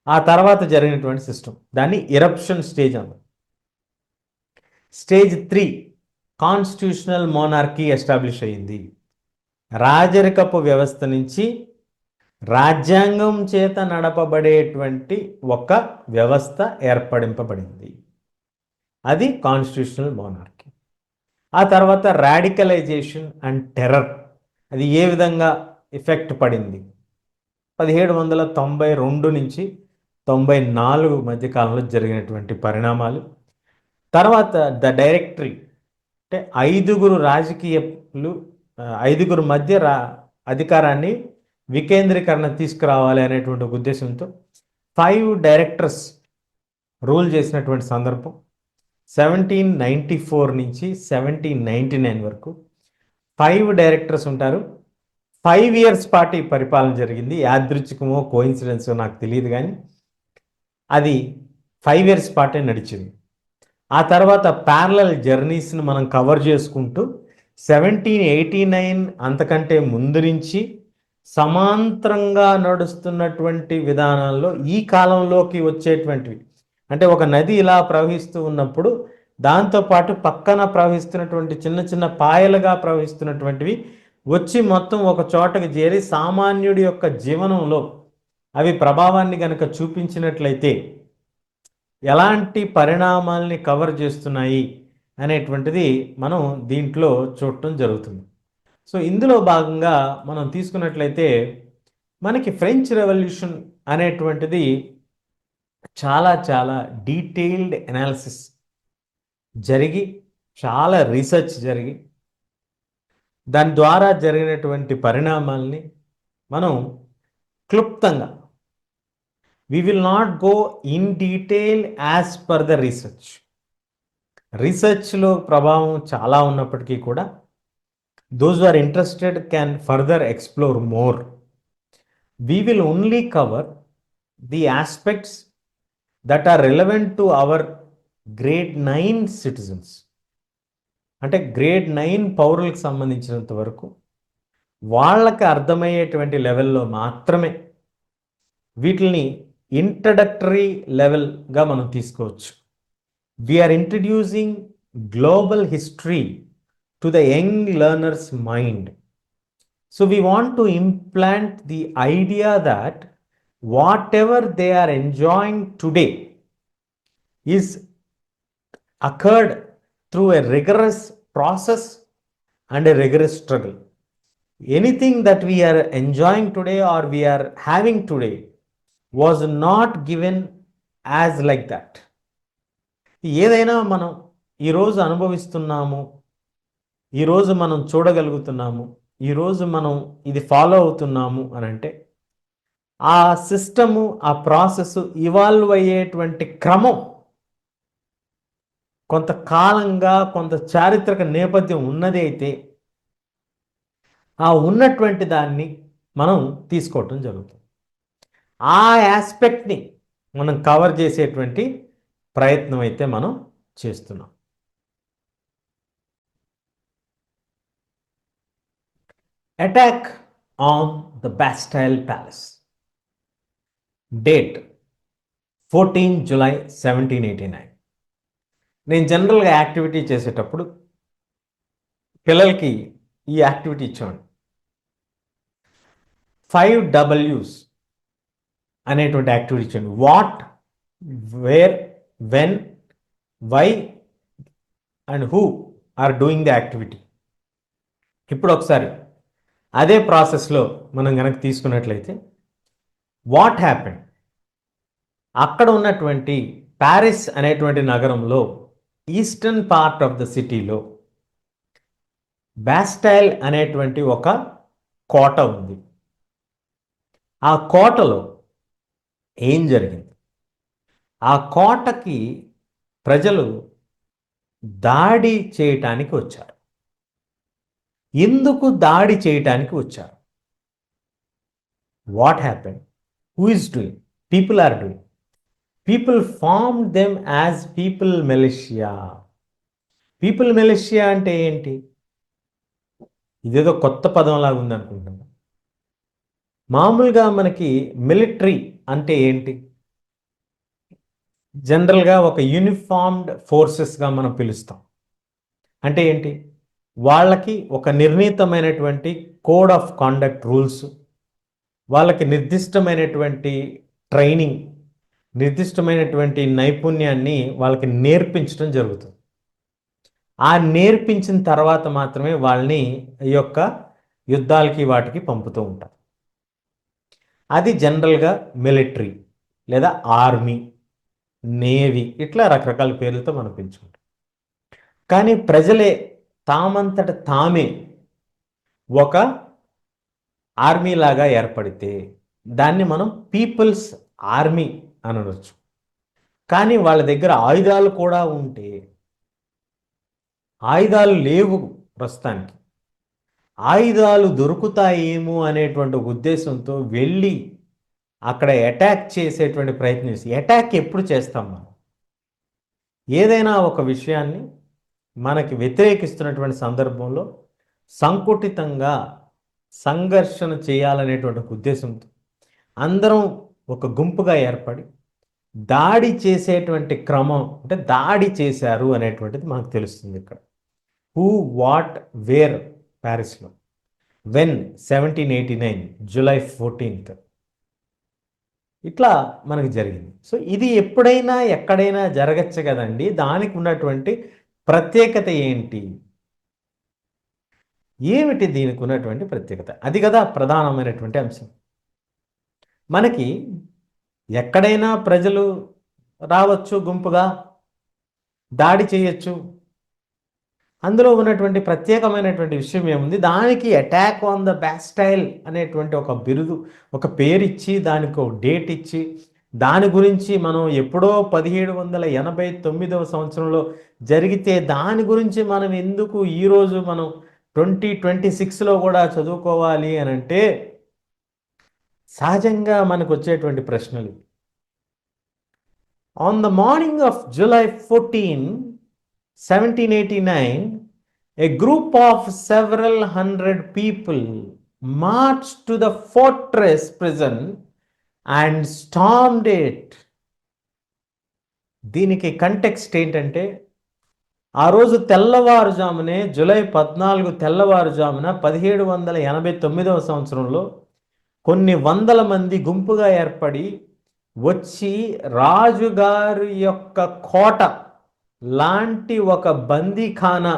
ఆ తర్వాత జరిగినటువంటి సిస్టమ్, దాన్ని ఇరప్షన్ స్టేజ్ అన్నారు. స్టేజ్ 3 కాన్స్టిట్యూషనల్ మోనార్కీ ఎస్టాబ్లిష్ అయ్యింది, రాజరికపు వ్యవస్థ నుంచి రాజ్యాంగం చేత నడపబడేటువంటి ఒక వ్యవస్థ ఏర్పడింపబడింది, అది కాన్స్టిట్యూషనల్ మోనార్కీ. ఆ తర్వాత రాడికలైజేషన్ అండ్ టెర్రర్, అది ఏ విధంగా ఎఫెక్ట్ పడింది? 1792 నుంచి 94 మధ్యకాలంలో జరిగినటువంటి పరిణామాలు. తర్వాత ద డైరెక్టరీ, అంటే ఐదుగురు రాజకీయాలు, ఐదుగురు మధ్య అధికారాన్ని వికేంద్రీకరణ తీసుకురావాలి అనేటువంటి ఉద్దేశంతో 5 డైరెక్టర్స్ రూల్ చేసినటువంటి సందర్భం. 1794 నుంచి 1799 వరకు 5 డైరెక్టర్స్ ఉంటారు. 5 ఇయర్స్ పాటు ఈ పరిపాలన జరిగింది. యాదృచ్ఛికమో కోయిన్సిడెన్సో నాకు తెలియదు, కానీ అది 5 ఇయర్స్ పాటే నడిచింది. ఆ తర్వాత ప్యారలల్ జర్నీస్ని మనం కవర్ చేసుకుంటూ 1789 అంతకంటే ముందు నుంచి సమాంతరంగా నడుస్తున్నటువంటి విధానాల్లో ఈ కాలంలోకి వచ్చేటువంటివి, అంటే ఒక నది ఇలా ప్రవహిస్తూ ఉన్నప్పుడు దాంతోపాటు పక్కన ప్రవహిస్తున్నటువంటి చిన్న చిన్న పాయలుగా ప్రవహిస్తున్నటువంటివి వచ్చి మొత్తం ఒక చోటకి చేరి సామాన్యుడి యొక్క జీవనంలో అవి ప్రభావాన్ని కనుక చూపించినట్లయితే ఎలాంటి పరిణామాల్ని కవర్ చేస్తున్నాయి అనేటువంటిది మనం దీంట్లో చూడటం జరుగుతుంది. సో ఇందులో భాగంగా మనం తీసుకున్నట్లయితే మనకి ఫ్రెంచ్ రెవల్యూషన్ అనేటువంటిది చాలా చాలా డీటెయిల్డ్ అనాలిసిస్ జరిగి, చాలా రీసెర్చ్ జరిగి, దాని ద్వారా జరిగినటువంటి పరిణామాల్ని మనం క్లుప్తంగా, we will not go in detail as per the research. రీసెర్చ్లో ప్రభావం చాలా ఉన్నప్పటికీ కూడా those who are interested can further explore more. We will only cover the aspects that are relevant to our grade 9 citizens. అంటే grade 9 పౌరులకు సంబంధించినంత వరకు వాళ్ళకి అర్థమయ్యేటువంటి లెవెల్లో మాత్రమే వీటిని ఇంట్రడక్టరీ లెవెల్గా మనం తీసుకోవచ్చు. We're introducing global history to the young learners mind. So we want to implant the idea that whatever they are enjoying today is accord through a rigorous process and a rigorous struggle. Anything that we are enjoying today or we are having today was not given as like that. ఏదైనా మనం ఈరోజు అనుభవిస్తున్నాము, ఈరోజు మనం చూడగలుగుతున్నాము, ఈరోజు మనం ఇది follow అవుతున్నాము అని అంటే ఆ సిస్టము, ఆ ప్రాసెస్ ఇవాల్వ్ అయ్యేటువంటి క్రమం కొంతకాలంగా కొంత చారిత్రక నేపథ్యం ఉన్నది అయితే ఆ ఉన్నటువంటి దాన్ని మనం తీసుకోవటం జరుగుతుంది. ఆ ఆస్పెక్ట్ని మనం కవర్ చేసేటువంటి ప్రయత్నం అయితే మనం చేస్తున్నాం. Attack on the Bastille palace. Date 14 July 1789. నేను జనరల్గా యాక్టివిటీ చేసేటప్పుడు పిల్లలకి ఈ యాక్టివిటీ ఇచ్చాను. 5 W's అనేటువంటి యాక్టివిటీ ఇచ్చాను. What, where, when, why and who are doing the activity. ఇప్పుడు ఒకసారి అదే ప్రాసెస్లో మనం కనుక తీసుకున్నట్లయితే, వాట్ హ్యాపెండ్, అక్కడ ఉన్నటువంటి ప్యారిస్ అనేటువంటి నగరంలో ఈస్టర్న్ పార్ట్ ఆఫ్ ద సిటీలో బాస్టైల్ అనేటువంటి ఒక కోట ఉంది. ఆ కోటలో ఏం జరిగింది? ఆ కోటకి ప్రజలు దాడి చేయటానికి వచ్చారు. ఎందుకు దాడి చేయటానికి వచ్చారు? What happened, who is doing, people are doing. People form them as people militia. People militia అంటే ఏంటి? ఇదేదో కొత్త పదంలాగా ఉందనుకుంటున్నాం. మామూలుగా మనకి మిలిటరీ అంటే ఏంటి? జనరల్గా ఒక యూనిఫార్మ్డ్ ఫోర్సెస్గా మనం పిలుస్తాం. అంటే ఏంటి? వాళ్ళకి ఒక నిర్ణీతమైనటువంటి కోడ్ ఆఫ్ కాండక్ట్ రూల్స్, వాళ్ళకి నిర్దిష్టమైనటువంటి ట్రైనింగ్, నిర్దిష్టమైనటువంటి నైపుణ్యాన్ని వాళ్ళకి నేర్పించడం జరుగుతుంది. ఆ నేర్పించిన తర్వాత మాత్రమే వాళ్ళని ఈ యొక్క యుద్ధాలకి వాటికి పంపుతూ ఉంటారు. అది జనరల్గా మిలిటరీ లేదా ఆర్మీ, నేవీ, ఇట్లా రకరకాల పేర్లతో మనం పెంచుకుంటాం. కానీ ప్రజలే తామంతట తామే ఒక ఆర్మీ లాగా ఏర్పడితే దాన్ని మనం పీపుల్స్ ఆర్మీ అని అనొచ్చు. కానీ వాళ్ళ దగ్గర ఆయుధాలు కూడా ఉంటే, ఆయుధాలు లేవు ప్రస్తుతానికి, ఆయుధాలు దొరుకుతాయేమో అనేటువంటి ఉద్దేశంతో వెళ్ళి అక్కడ అటాక్ చేసేటువంటి ప్రయత్నం. అటాక్ ఎప్పుడు చేస్తాం మనం? ఏదైనా ఒక విషయాన్ని మనకి వ్యతిరేకిస్తున్నటువంటి సందర్భంలో సంకుటితంగా సంఘర్షణ చేయాలనేటువంటి ఉద్దేశంతో అందరం ఒక గుంపుగా ఏర్పడి దాడి చేసేటువంటి క్రమం, అంటే దాడి చేశారు అనేటువంటిది మనకు తెలుస్తుంది ఇక్కడ. హూ, వాట్, వేర్, ప్యారిస్లో, వెన్, 1789 జూలై 14th, ఇట్లా మనకు జరిగింది. సో ఇది ఎప్పుడైనా ఎక్కడైనా జరగచ్చు కదండి. దానికి ఉన్నటువంటి ప్రత్యేకత ఏంటి? ఏమిటి దీనికి ఉన్నటువంటి ప్రత్యేకత? అది కదా ప్రధానమైనటువంటి అంశం. మనకి ఎక్కడైనా ప్రజలు రావచ్చు, గుంపుగా దాడి చేయొచ్చు. అందులో ఉన్నటువంటి ప్రత్యేకమైనటువంటి విషయం ఏముంది? దానికి అటాక్ ఆన్ ద బాస్టైల్ అనేటువంటి ఒక బిరుదు, ఒక పేరు ఇచ్చి, దానికి ఒక డేట్ ఇచ్చి, దాని గురించి మనం ఎప్పుడో 1789వ సంవత్సరంలో జరిగితే దాని గురించి మనం ఎందుకు ఈరోజు మనం 2026లో కూడా చదువుకోవాలి అని అంటే సహజంగా మనకు వచ్చేటువంటి ప్రశ్నలు. On the morning of July 14, 1789, a group of several hundred people marched to the fortress prison and stormed it. దీనికి కంటెక్స్ట్ ఏంటంటే, ఆ రోజు తెల్లవారుజామునే జూలై 14 తెల్లవారుజామున 1789వ సంవత్సరంలో కొన్ని వందల మంది గుంపుగా ఏర్పడి వచ్చి రాజుగారి యొక్క కోట లాంటి ఒక బందీఖానా,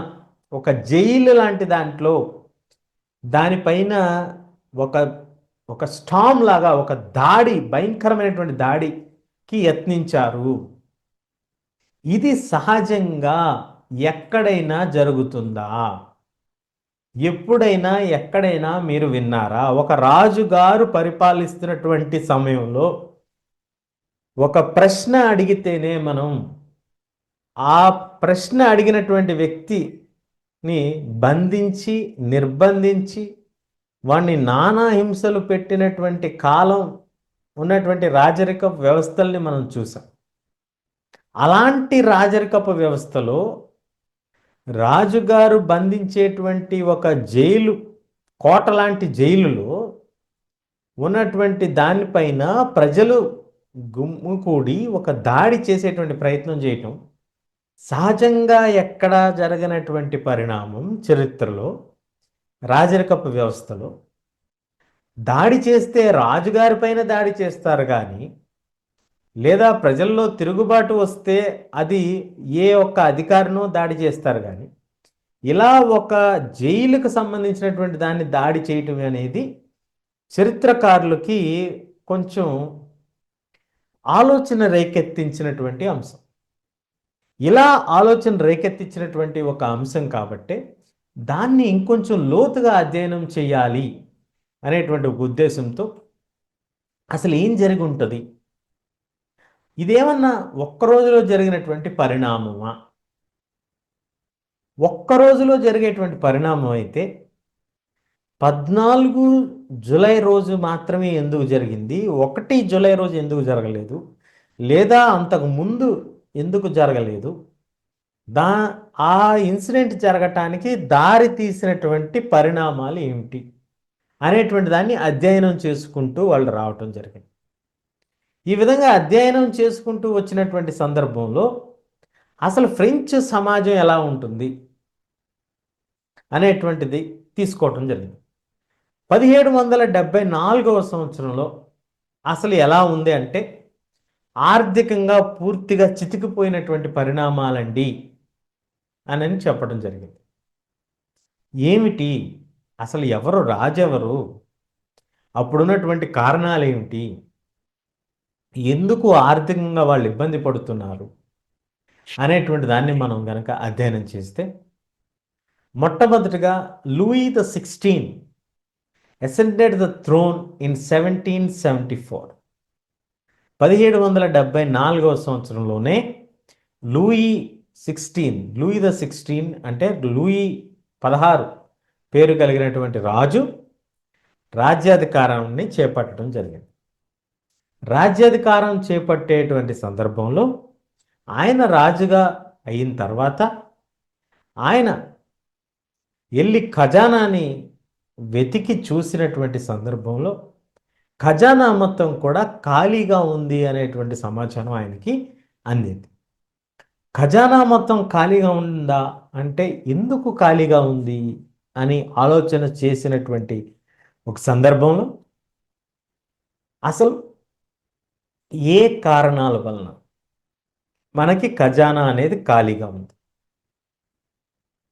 ఒక జైలు లాంటి దాంట్లో, దానిపైన ఒక స్టామ్ లాగా ఒక దాడి, భయంకరమైనటువంటి దాడికి యత్నించారు. ఇది సహజంగా ఎక్కడైనా జరుగుతుందా? ఎప్పుడైనా ఎక్కడైనా మీరు విన్నారా? ఒక రాజుగారు పరిపాలిస్తున్నటువంటి సమయంలో ఒక ప్రశ్న అడిగితేనే మనం ఆ ప్రశ్న అడిగినటువంటి వ్యక్తిని బంధించి, నిర్బంధించి, వాణ్ణి నానా హింసలు పెట్టినటువంటి కాలం ఉన్నటువంటి రాజరికపు వ్యవస్థల్ని మనం చూసాం. అలాంటి రాజరికపు వ్యవస్థలో రాజుగారు బంధించేటువంటి ఒక జైలు, కోట లాంటి జైలులో ఉన్నటువంటి దానిపైన ప్రజలు గుమ్ముకూడి ఒక దాడి చేసేటువంటి ప్రయత్నం చేయటం సహజంగా ఎక్కడా జరగనటువంటి పరిణామం చరిత్రలో. రాజరికపు వ్యవస్థలో దాడి చేస్తే రాజుగారి పైన దాడి చేస్తారు కానీ, లేదా ప్రజల్లో తిరుగుబాటు వస్తే అది ఏ ఒక్క అధికారినో దాడి చేస్తారు కానీ, ఇలా ఒక జైలుకు సంబంధించినటువంటి దాన్ని దాడి చేయటం అనేది చరిత్రకారులకి కొంచెం ఆలోచన రేకెత్తించినటువంటి అంశం. ఇలా ఆలోచన రేకెత్తించినటువంటి ఒక అంశం కాబట్టే దాన్ని ఇంకొంచెం లోతుగా అధ్యయనం చేయాలి అనేటువంటి ఒక ఉద్దేశంతో అసలు ఏం జరిగి ఉంటుంది, ఇదేమన్నా ఒక్కరోజులో జరిగినటువంటి పరిణామమా? ఒక్కరోజులో జరిగేటువంటి పరిణామం అయితే 14 జూలై రోజు మాత్రమే ఎందుకు జరిగింది? 1 జూలై రోజు ఎందుకు జరగలేదు? లేదా అంతకు ముందు ఎందుకు జరగలేదు? ఆ ఇన్సిడెంట్ జరగటానికి దారి తీసినటువంటి పరిణామాలు ఏమిటి అనేటువంటి దాన్ని అధ్యయనం చేసుకుంటూ వాళ్ళు రావటం జరిగింది. ఈ విధంగా అధ్యయనం చేసుకుంటూ వచ్చినటువంటి సందర్భంలో అసలు ఫ్రెంచ్ సమాజం ఎలా ఉంటుంది అనేటువంటిది తీసుకోవటం జరిగింది. 1774వ సంవత్సరంలో అసలు ఎలా ఉంది అంటే, ఆర్థికంగా పూర్తిగా చితికిపోయినటువంటి పరిణామాలండి అని చెప్పడం జరిగింది. ఏమిటి అసలు ఎవరు రాజెవరు, అప్పుడున్నటువంటి కారణాలు ఏమిటి, ఎందుకు ఆర్థికంగా వాళ్ళు ఇబ్బంది పడుతున్నారు అనేటువంటి దాన్ని మనం గనక అధ్యయనం చేస్తే, మొట్టమొదటిగా Louis the 16 ascended the throne in 1774. 1774వ సంవత్సరంలోనే లూయి ద 16 అంటే లూయి 16 పేరు కలిగినటువంటి రాజు రాజ్యాధికారాన్ని చేపట్టడం జరిగింది. రాజ్యాధికారం చేపట్టేటువంటి సందర్భంలో ఆయన రాజుగా అయిన తర్వాత ఆయన వెళ్ళి ఖజానాని వెతికి చూసినటువంటి సందర్భంలో ఖజానా మొత్తం కూడా ఖాళీగా ఉంది అనేటువంటి సమాచారం ఆయనకి అందింది. ఖజానా మొత్తం ఖాళీగా ఉందా అంటే ఎందుకు ఖాళీగా ఉంది అని ఆలోచన చేసినటువంటి ఒక సందర్భంలో అసలు ఏ కారణాల వలన మనకి ఖజానా అనేది ఖాళీగా ఉంది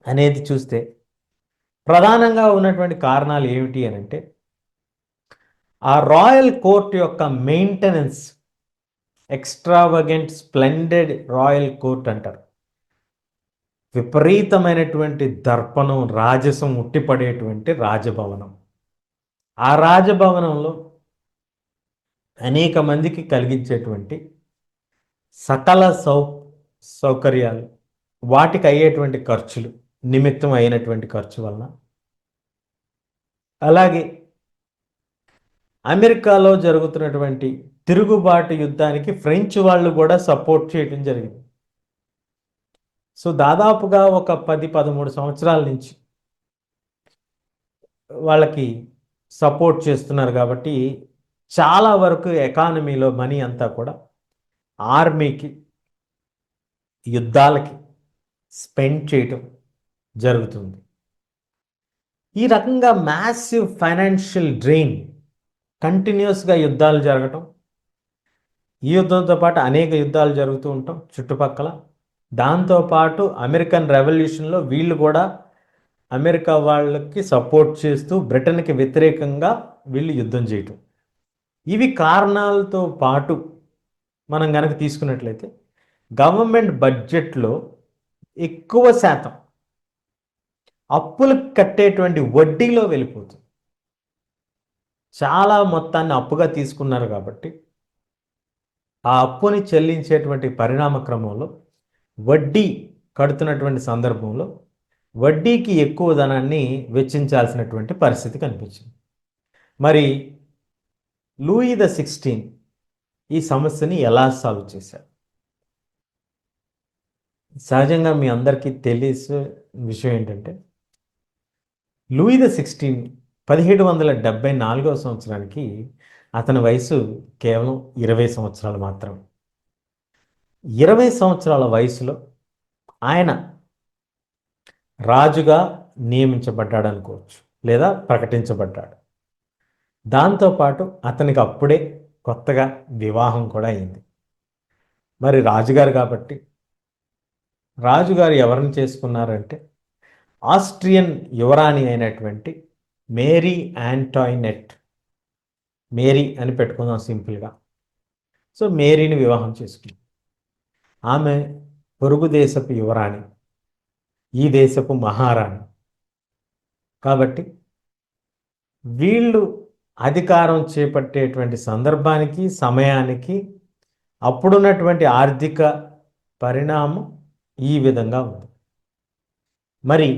అనేది చూస్తే ప్రధానంగా ఉన్నటువంటి కారణాలు ఏమిటి అని అంటే, ఆ రాయల్ కోర్ట్ యొక్క మెయింటెనెన్స్, ఎక్స్ట్రావగెంట్ స్ప్లెండెడ్ రాయల్ కోర్ట్ అంటారు. విపరీతమైనటువంటి దర్పణం, రాజసం ఉట్టిపడేటువంటి రాజభవనం. ఆ రాజభవనంలో అనేక మందికి కలిగించేటువంటి సకల సౌకర్యాలు, వాటికి అయ్యేటువంటి ఖర్చులు నిమిత్తం అయినటువంటి ఖర్చు వలన, అలాగే అమెరికాలో జరుగుతున్నటువంటి తిరుగుబాటు యుద్ధానికి ఫ్రెంచ్ వాళ్ళు కూడా సపోర్ట్ చేయడం జరిగింది. సో దాదాపుగా ఒక 10-13 సంవత్సరాల నుంచి వాళ్ళకి సపోర్ట్ చేస్తున్నారు కాబట్టి చాలా వరకు ఎకానమీలో మనీ అంతా కూడా ఆర్మీకి, యుద్ధాలకి స్పెండ్ చేయటం జరుగుతుంది. ఈ రకంగా మ్యాసివ్ ఫైనాన్షియల్ డ్రెయిన్, కంటిన్యూస్గా యుద్ధాలు జరగటం, ఈ యుద్ధంతో పాటు అనేక యుద్ధాలు జరుగుతూ ఉంటాం చుట్టుపక్కల. దాంతోపాటు అమెరికన్ రెవల్యూషన్లో వీళ్ళు కూడా అమెరికా వాళ్ళకి సపోర్ట్ చేస్తూ బ్రిటన్కి వ్యతిరేకంగా వీళ్ళు యుద్ధం చేయటం, ఇవి కారణాలతో పాటు మనం కనుక తీసుకున్నట్లయితే గవర్నమెంట్ బడ్జెట్లో ఎక్కువ శాతం అప్పులకు కట్టేటువంటి వడ్డీలో వెళ్ళిపోతుంది. చాలా మొత్తాన్ని అప్పుగా తీసుకున్నారు కాబట్టి ఆ అప్పుని చెల్లించేటువంటి పరిణామ క్రమంలో వడ్డీ కడుతున్నటువంటి సందర్భంలో వడ్డీకి ఎక్కువ ధనాన్ని వెచ్చించాల్సినటువంటి పరిస్థితి కనిపించింది. మరి లూయి ద 16 ఈ సమస్యని ఎలా సాల్వ్ చేశారు? సహజంగా మీ అందరికీ తెలిసే విషయం ఏంటంటే, లూయి ద 16 1774వ సంవత్సరానికి అతని వయసు కేవలం 20 సంవత్సరాలు మాత్రం. 20 సంవత్సరాల వయసులో ఆయన రాజుగా నియమించబడ్డాడు అనుకోవచ్చు, లేదా ప్రకటించబడ్డాడు. దాంతోపాటు అతనికి అప్పుడే కొత్తగా వివాహం కూడా అయింది. మరి రాజుగారు కాబట్టి రాజుగారు ఎవరిని చేసుకున్నారంటే ఆస్ట్రియన్ యువరాణి అయినటువంటి మేరీ యాంటాయినెట్, మేరీ అని పెట్టుకుందాం సింపుల్గా. సో మేరీని వివాహం చేసుకుంది. ఆమె పొరుగు దేశపు యువరాణి, ఈ దేశపు మహారాణి కాబట్టి వీళ్ళు అధికారం చేపట్టేటువంటి సందర్భానికి, సమయానికి అప్పుడున్నటువంటి ఆర్థిక పరిణామం ఈ విధంగా ఉంది. మరి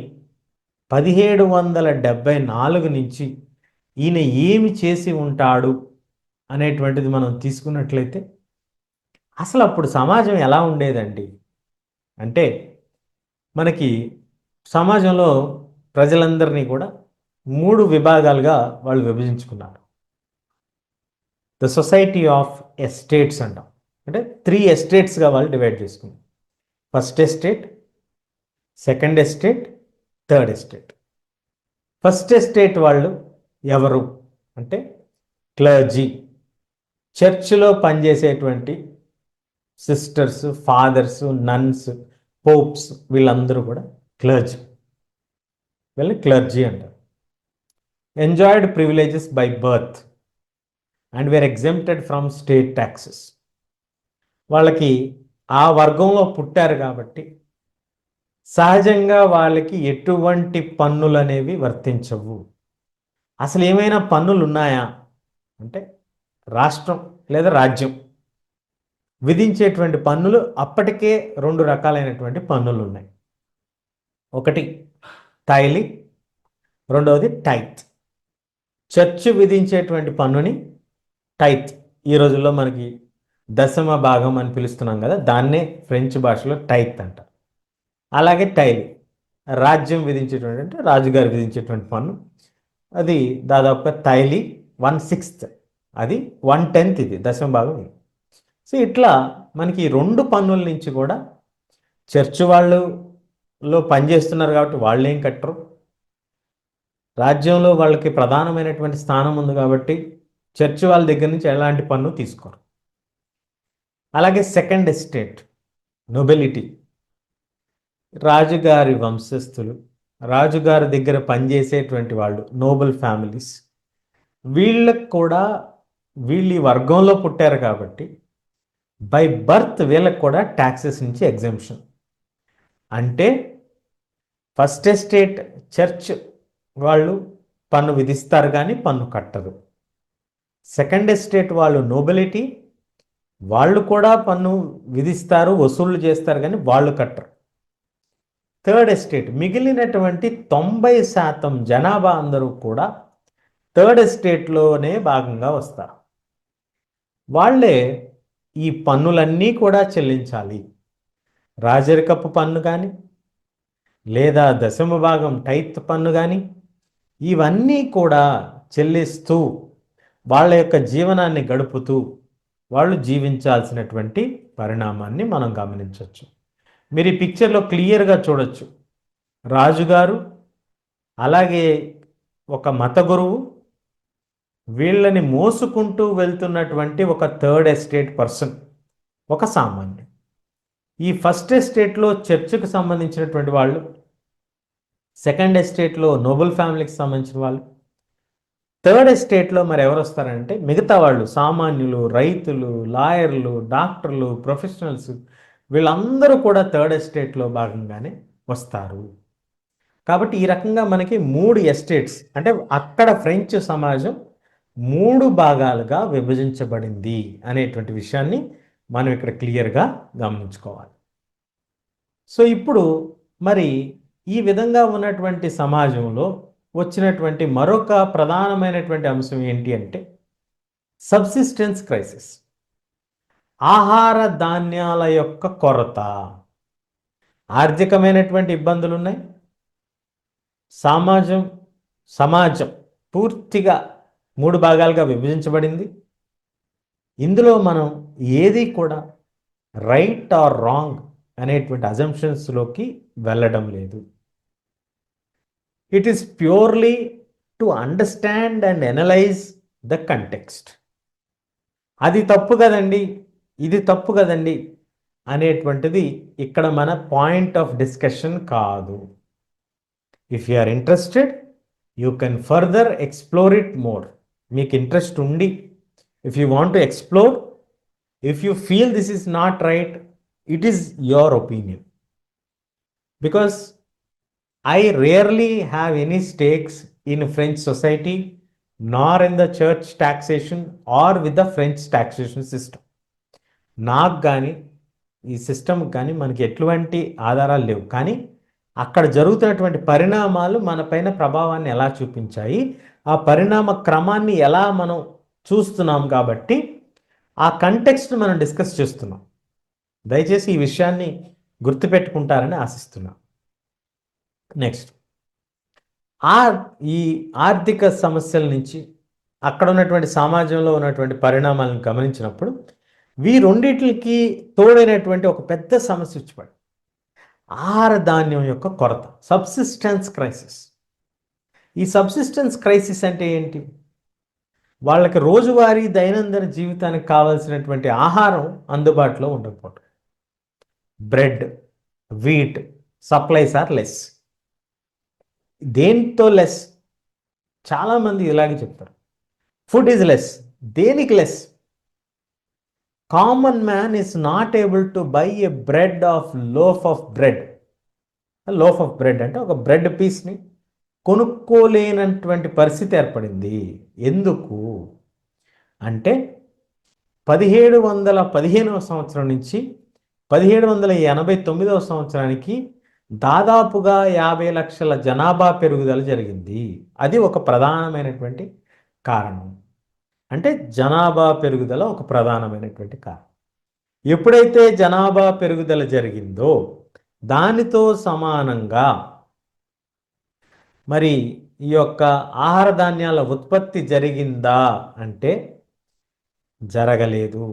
1774 నుంచి ఈయన ఏమి చేసి ఉంటాడు అనేటువంటిది మనం తీసుకున్నట్లయితే, అసలు అప్పుడు సమాజం ఎలా ఉండేదండి అంటే, మనకి సమాజంలో ప్రజలందరినీ కూడా 3 విభాగాలుగా వాళ్ళు విభజించుకున్నారు. ద సొసైటీ ఆఫ్ ఎస్టేట్స్ అంటాం, అంటే 3 ఎస్టేట్స్గా వాళ్ళు డివైడ్ చేసుకున్నారు. First estate, second estate, third estate. First estate వాళ్ళు ఎవరు అంటే క్లర్జీ, చర్చిలో పనిచేసేటువంటి సిస్టర్స్, ఫాదర్స్, నన్స్, పోప్స్, వీళ్ళందరూ కూడా క్లర్జీ, వీళ్ళని క్లర్జీ అంటారు. Enjoyed privileges by birth and were exempted from state taxes. వాళ్ళకి ఆ వర్గంలో పుట్టారు కాబట్టి సహజంగా వాళ్ళకి ఎటువంటి పన్నులు అనేవి వర్తించవు. అసలు ఏమైనా పన్నులు ఉన్నాయా అంటే రాష్ట్రం లేదా రాజ్యం విధించేటువంటి పన్నులు అప్పటికే 2 రకాలైనటువంటి పన్నులు ఉన్నాయి. ఒకటి తైలి, రెండవది టైత్. చర్చ్ విధించేటువంటి పన్నుని టైత్, ఈ రోజుల్లో మనకి దశమ భాగం అని పిలుస్తున్నాం కదా, దాన్నే ఫ్రెంచ్ భాషలో టైత్ అంట. అలాగే టైలి రాజ్యం విధించేటువంటి, అంటే రాజుగారు విధించేటువంటి పన్ను, అది దాదాపుగా తైలి 1/6, అది 1/10, ఇది దశమ భాగం. సో ఇట్లా మనకి 2 పన్నుల నుంచి కూడా చర్చ్ వాళ్ళలో పనిచేస్తున్నారు కాబట్టి వాళ్ళు ఏం కట్టరు, రాజ్యంలో వాళ్ళకి ప్రధానమైనటువంటి స్థానం ఉంది కాబట్టి చర్చ్ వాళ్ళ దగ్గర నుంచి ఎలాంటి పన్ను తీసుకోరు. అలాగే సెకండ్ ఎస్టేట్, నొబెలిటీ, రాజుగారి వంశస్థులు, రాజుగారి దగ్గర పనిచేసేటువంటి వాళ్ళు, నోబెల్ ఫ్యామిలీస్, వీళ్ళకు కూడా వీళ్ళు ఈ వర్గంలో పుట్టారు కాబట్టి బై బర్త్ వీళ్ళకు కూడా ట్యాక్సెస్ నుంచి ఎగ్జెంప్షన్. అంటే ఫస్ట్ ఎస్టేట్ చర్చ్ వాళ్ళు పన్ను విధిస్తారు కానీ పన్ను కట్టరు. సెకండ్ ఎస్టేట్ వాళ్ళు నోబెలిటీ, వాళ్ళు కూడా పన్ను విధిస్తారు, వసూళ్లు చేస్తారు కానీ వాళ్ళు కట్టరు. థర్డ్ ఎస్టేట్, మిగిలినటువంటి 90% జనాభా అందరూ కూడా థర్డ్ ఎస్టేట్లోనే భాగంగా వస్తారు. వాళ్ళే ఈ పన్నులన్నీ కూడా చెల్లించాలి. రాజరికపు పన్ను కానీ లేదా దశమ భాగం టైత్ పన్ను కానీ ఇవన్నీ కూడా చెల్లిస్తూ వాళ్ళ యొక్క జీవనాన్ని గడుపుతూ వాళ్ళు జీవించాల్సినటువంటి పరిణామాన్ని మనం గమనించవచ్చు. మీరు ఈ పిక్చర్లో క్లియర్గా చూడొచ్చు, రాజుగారు అలాగే ఒక మత గురువు వీళ్ళని మోసుకుంటూ వెళ్తున్నటువంటి ఒక థర్డ్ ఎస్టేట్ పర్సన్, ఒక సామాన్యుడు. ఈ ఫస్ట్ ఎస్టేట్లో చర్చ్కి సంబంధించినటువంటి వాళ్ళు, సెకండ్ ఎస్టేట్లో నోబెల్ ఫ్యామిలీకి సంబంధించిన వాళ్ళు, థర్డ్ ఎస్టేట్లో మరి ఎవరు వస్తారంటే మిగతా వాళ్ళు, సామాన్యులు, రైతులు, లాయర్లు, డాక్టర్లు, ప్రొఫెషనల్స్, వీళ్ళందరూ కూడా థర్డ్ ఎస్టేట్లో భాగంగానే వస్తారు. కాబట్టి ఈ రకంగా మనకి 3 ఎస్టేట్స్, అంటే అక్కడ ఫ్రెంచ్ సమాజం 3 భాగాలుగా విభజించబడింది అనేటువంటి విషయాన్ని మనం ఇక్కడ క్లియర్గా గమనించుకోవాలి. సో ఇప్పుడు మరి ఈ విధంగా ఉన్నటువంటి సమాజంలో వచ్చినటువంటి మరొక ప్రధానమైనటువంటి అంశం ఏంటి అంటే సబ్సిస్టెన్స్ క్రైసిస్, ఆహార ధాన్యాల యొక్క కొరత. ఆర్థికమైనటువంటి ఇబ్బందులు ఉన్నాయి, సమాజం పూర్తిగా 3 భాగాలుగా విభజించబడింది. ఇందులో మనం ఏది కూడా రైట్ ఆర్ రాంగ్ అనేటువంటి అజంప్షన్స్లోకి వెళ్ళడం లేదు. It is purely to understand and analyse the context. అది తప్పు కదండి, ఇది తప్పు కదండి అనేటువంటిది ఇక్కడ మన పాయింట్ ఆఫ్ డిస్కషన్ కాదు. If you are interested you can further explore it more. మీకు ఇంట్రెస్ట్ ఉండి, if you want to explore, if you feel this is not right, it is your opinion, because I rarely have any stakes in French society nor in the church taxation or with the French taxation system. నాకు కానీ ఈ సిస్టమ్కి కానీ మనకి ఎటువంటి ఆధారాలు లేవు, కానీ అక్కడ జరుగుతున్నటువంటి పరిణామాలు మనపైన ప్రభావాన్ని ఎలా చూపించాయి, ఆ పరిణామ క్రమాన్ని ఎలా మనం చూస్తున్నాం కాబట్టి ఆ కంటెక్స్ట్ మనం డిస్కస్ చేస్తున్నాం. దయచేసి ఈ విషయాన్ని గుర్తుపెట్టుకుంటారని ఆశిస్తున్నాం. నెక్స్ట్, ఈ ఆర్థిక సమస్యల నుంచి అక్కడ ఉన్నటువంటి సమాజంలో ఉన్నటువంటి పరిణామాలను గమనించినప్పుడు ఈ రెండింటికి తోడైనటువంటి ఒక పెద్ద సమస్య వచ్చిపడి ఆహార ధాన్యం యొక్క కొరత, సబ్సిస్టెన్స్ క్రైసిస్. ఈ సబ్సిస్టెన్స్ క్రైసిస్ అంటే ఏంటి? వాళ్ళకి రోజువారీ దైనందిన జీవితానికి కావాల్సినటువంటి ఆహారం అందుబాటులో ఉండకపోవడం. Bread, wheat supplies are less. దేంతో లెస్? చాలామంది ఇలాగే చెప్తారు. Food is less. దేనికి less? Common man is not able to buy a bread of loaf of bread అంటే ఒక బ్రెడ్ పీస్ని కొనుక్కోలేనటువంటి పరిస్థితి ఏర్పడింది. ఎందుకు అంటే 1715వ సంవత్సరం నుంచి 1789వ సంవత్సరానికి దాదాపుగా 50 లక్షల జనాభా పెరుగుదల జరిగింది. అది ఒక ప్రధానమైనటువంటి కారణం. అంటే జనాభా పెరుగుదల ఒక ప్రధానమైనటువంటి కారణం. ఎప్పుడైతే జనాభా పెరుగుదల జరిగిందో దానితో సమానంగా మరి ఈ యొక్క ఆహార ధాన్యాల ఉత్పత్తి జరిగిందా అంటే జరగలేదు.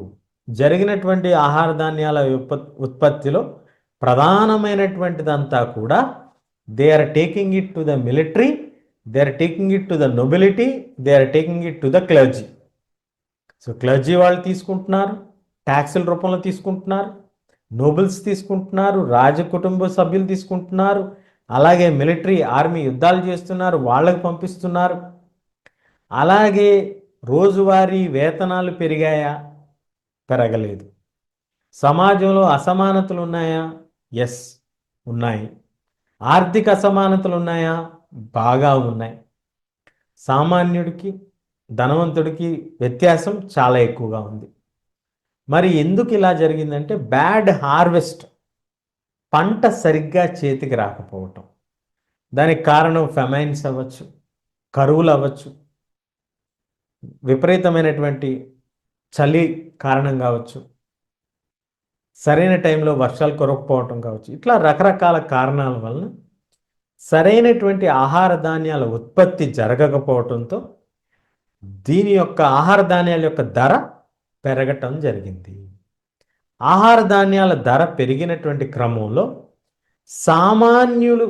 జరిగినటువంటి ఆహార ధాన్యాల ఉత్పత్తిలో ప్రధానమైనటువంటిదంతా కూడా they are taking it to the military, they are taking it to the nobility, they are taking it to the clergy. So clergy వాళ్ళు తీసుకుంటున్నారు, ట్యాక్సుల రూపంలో తీసుకుంటున్నారు, నోబెల్స్ తీసుకుంటున్నారు, రాజకుటుంబ సభ్యులు తీసుకుంటున్నారు, అలాగే మిలిటరీ ఆర్మీ యుద్ధాలు చేస్తున్నారు, వాళ్ళకు పంపిస్తున్నారు. అలాగే రోజువారీ వేతనాలు పెరిగాయా? పెరగలేదు. సమాజంలో అసమానతలు ఉన్నాయా? ఎస్, ఉన్నాయి. ఆర్థిక అసమానతలు ఉన్నాయా? బాగా ఉన్నాయి. సామాన్యుడికి ధనవంతుడికి వ్యత్యాసం చాలా ఎక్కువగా ఉంది. మరి ఎందుకు ఇలా జరిగిందంటే బ్యాడ్ హార్వెస్ట్, పంట సరిగ్గా చేతికి రాకపోవటం. దానికి కారణం ఫెమైన్స్ అవ్వచ్చు, కరువులు అవ్వచ్చు, విపరీతమైనటువంటి చలి కారణం కావచ్చు, సరైన టైంలో వర్షాలు కురవకపోవటం కావచ్చు. ఇట్లా రకరకాల కారణాల వలన సరైనటువంటి ఆహార ధాన్యాల ఉత్పత్తి జరగకపోవటంతో దీని యొక్క ఆహార ధాన్యాల యొక్క ధర పెరగటం జరిగింది. ఆహార ధాన్యాల ధర పెరిగినటువంటి క్రమంలో సామాన్యులు